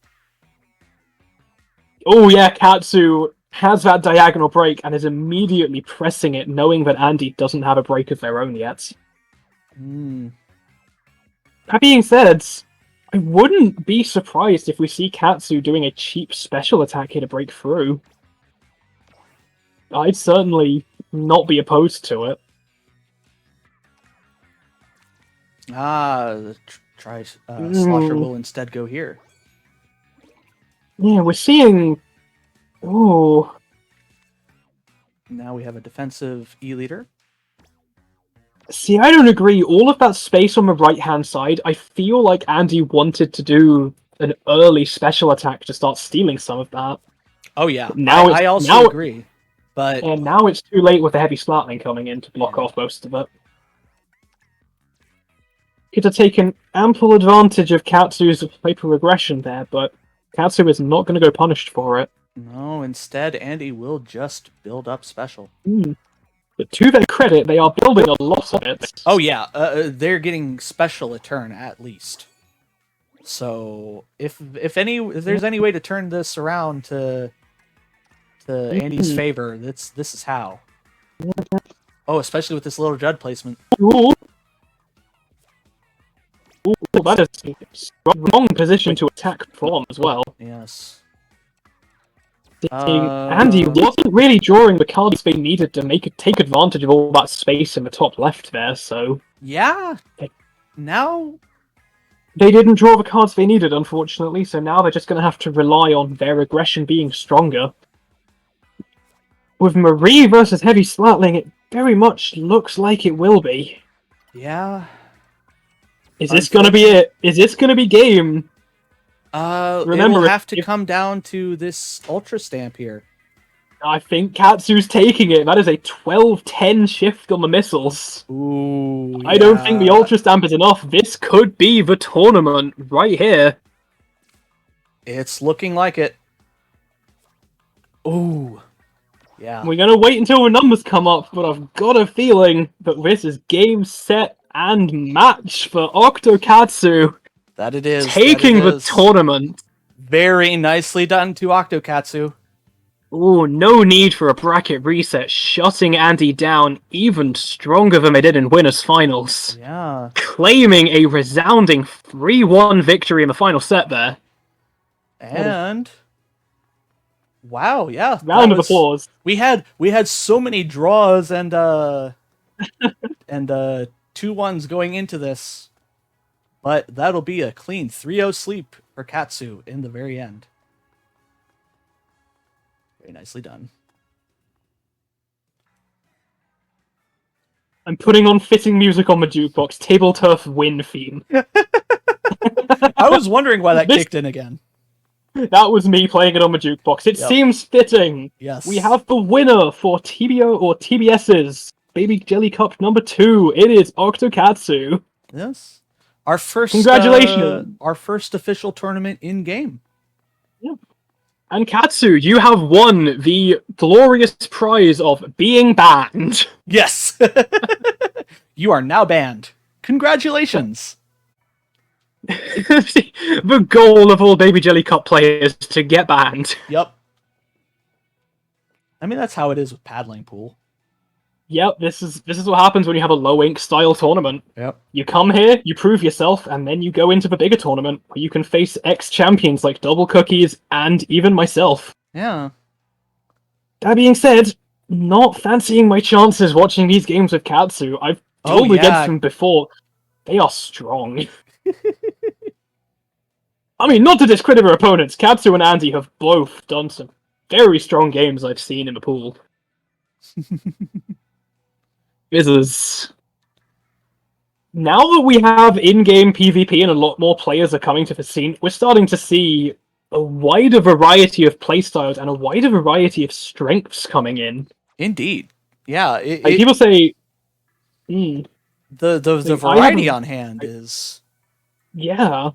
Oh yeah, Catsu has that diagonal break and is immediately pressing it, knowing that Andi doesn't have a break of their own yet. That being said, I wouldn't be surprised if we see Catsu doing a cheap special attack here to break through. I'd certainly not be opposed to it. The Slosher will instead go here. Yeah, we're seeing... Ooh. Now we have a defensive E-leader. See, I don't agree. All of that space on the right-hand side, I feel like Andi wanted to do an early special attack to start stealing some of that. Oh yeah, Now I also now agree. But and now it's too late with the heavy slatling coming in to block off most of it. Could have taken ample advantage of Katsu's paper regression there, but Katsu is not going to go punished for it. no, instead Andy will just build up special. But to their credit, they are building a lot of it. Oh yeah, they're getting special a turn at least. So if there's any way to turn this around to Andy's favor, this is how. Oh, especially with this little Judd placement. Ooh. Ooh, that is a wrong position to attack from as well. Yes. Andy wasn't really drawing the cards they needed to take advantage of all that space in the top left there, so... Yeah. Now... They didn't draw the cards they needed, unfortunately, so now they're just going to have to rely on their aggression being stronger. With Marie versus Heavy Slatling, it very much looks like it will be. Yeah. Is this going to be it? Is this going to be game? Remember, it'll have to come down to this Ultra Stamp here. I think Katsu's taking it. That is a 12-10 shift on the missiles. Ooh, I don't think the Ultra Stamp is enough. This could be the tournament right here. It's looking like it. Ooh. Yeah. We're going to wait until the numbers come up, but I've got a feeling that this is game, set, and match for Octokatsu. That it is. Taking the tournament. Very nicely done to Octokatsu. Ooh, no need for a bracket reset, shutting Andy down even stronger than they did in winners finals. Yeah. Claiming a resounding 3-1 victory in the final set there. And wow, yeah. Round of applause. We had so many draws and and 2-1s going into this. But that'll be a clean 3-0 sleep for Catsu in the very end. Very nicely done. I'm putting on fitting music on the jukebox. Tableturf win theme. I was wondering why that kicked in again. That was me playing it on the jukebox. It seems fitting. Yes. We have the winner for TBO or TBS's Baby Jelly Cup number 2. It is Octokatsu. Yes. Our first Congratulations. Our first official tournament in game. Yep. And Katsu, you have won the glorious prize of being banned. Yes. You are now banned. Congratulations. The goal of all Baby Jelly Cup players to get banned. Yep. I mean, that's how it is with paddling pool. Yep, this is what happens when you have a low ink style tournament. Yep. You come here, you prove yourself, and then you go into the bigger tournament where you can face ex-champions like Double Cookies and even myself. Yeah. That being said, not fancying my chances watching these games with Katsu. I've dueled against them before. They are strong. I mean, not to discredit their opponents, Katsu and Andy have both done some very strong games I've seen in the pool. This is... Now that we have in-game PvP and a lot more players are coming to the scene, we're starting to see a wider variety of playstyles and a wider variety of strengths coming in. Indeed. Yeah. Like people say... The variety on hand is... Yeah.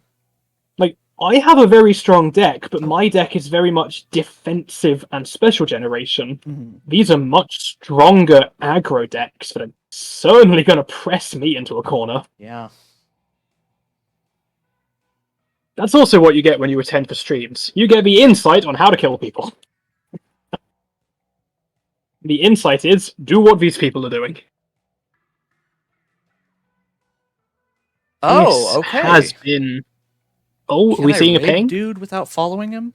Like, I have a very strong deck, but my deck is very much defensive and special generation. Mm-hmm. These are much stronger aggro decks that are certainly going to press me into a corner. Yeah. That's also what you get when you attend for streams. You get the insight on how to kill people. The insight is, do what these people are doing. Oh, okay. Has been... Oh, Can are we I seeing a raid ping? dude without following him?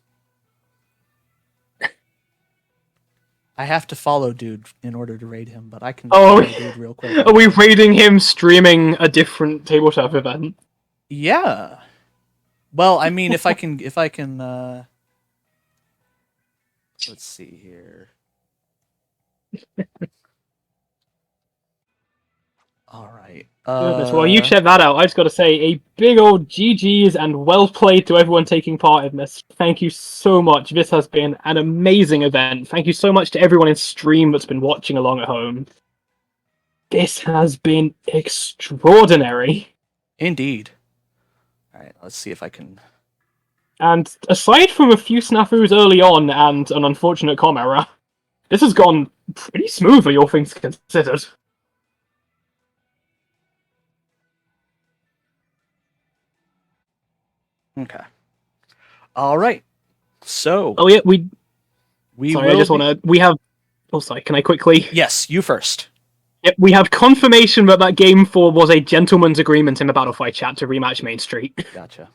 I have to follow dude in order to raid him, but I can follow dude real quick. Are we raiding him streaming a different tabletop event? Yeah. Well, I mean, if I can, let's see here. All right. Goodness, well, you check that out. I just got to say, a big old GG's and well played to everyone taking part in this. Thank you so much. This has been an amazing event. Thank you so much to everyone in stream that's been watching along at home. This has been extraordinary. Indeed. All right, let's see if I can. And aside from a few snafus early on and an unfortunate com error, this has gone pretty smoothly, all things considered. Okay. All right. So. Oh yeah, we sorry, will I just want to. We have. Oh, sorry. Can I quickly? Yes, you first. Yep, we have confirmation that Game 4 was a gentleman's agreement in the Battlefight chat to rematch Main Street. Gotcha.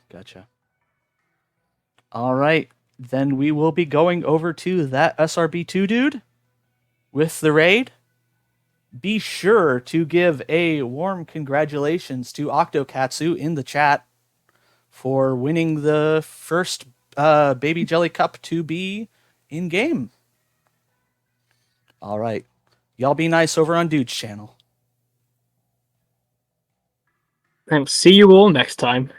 All right. Then we will be going over to that SRB2 dude with the raid. Be sure to give a warm congratulations to Octocatsu in the chat for winning the first Baby Jelly Cup to be in-game. All right. Y'all be nice over on Dude's channel. And see you all next time.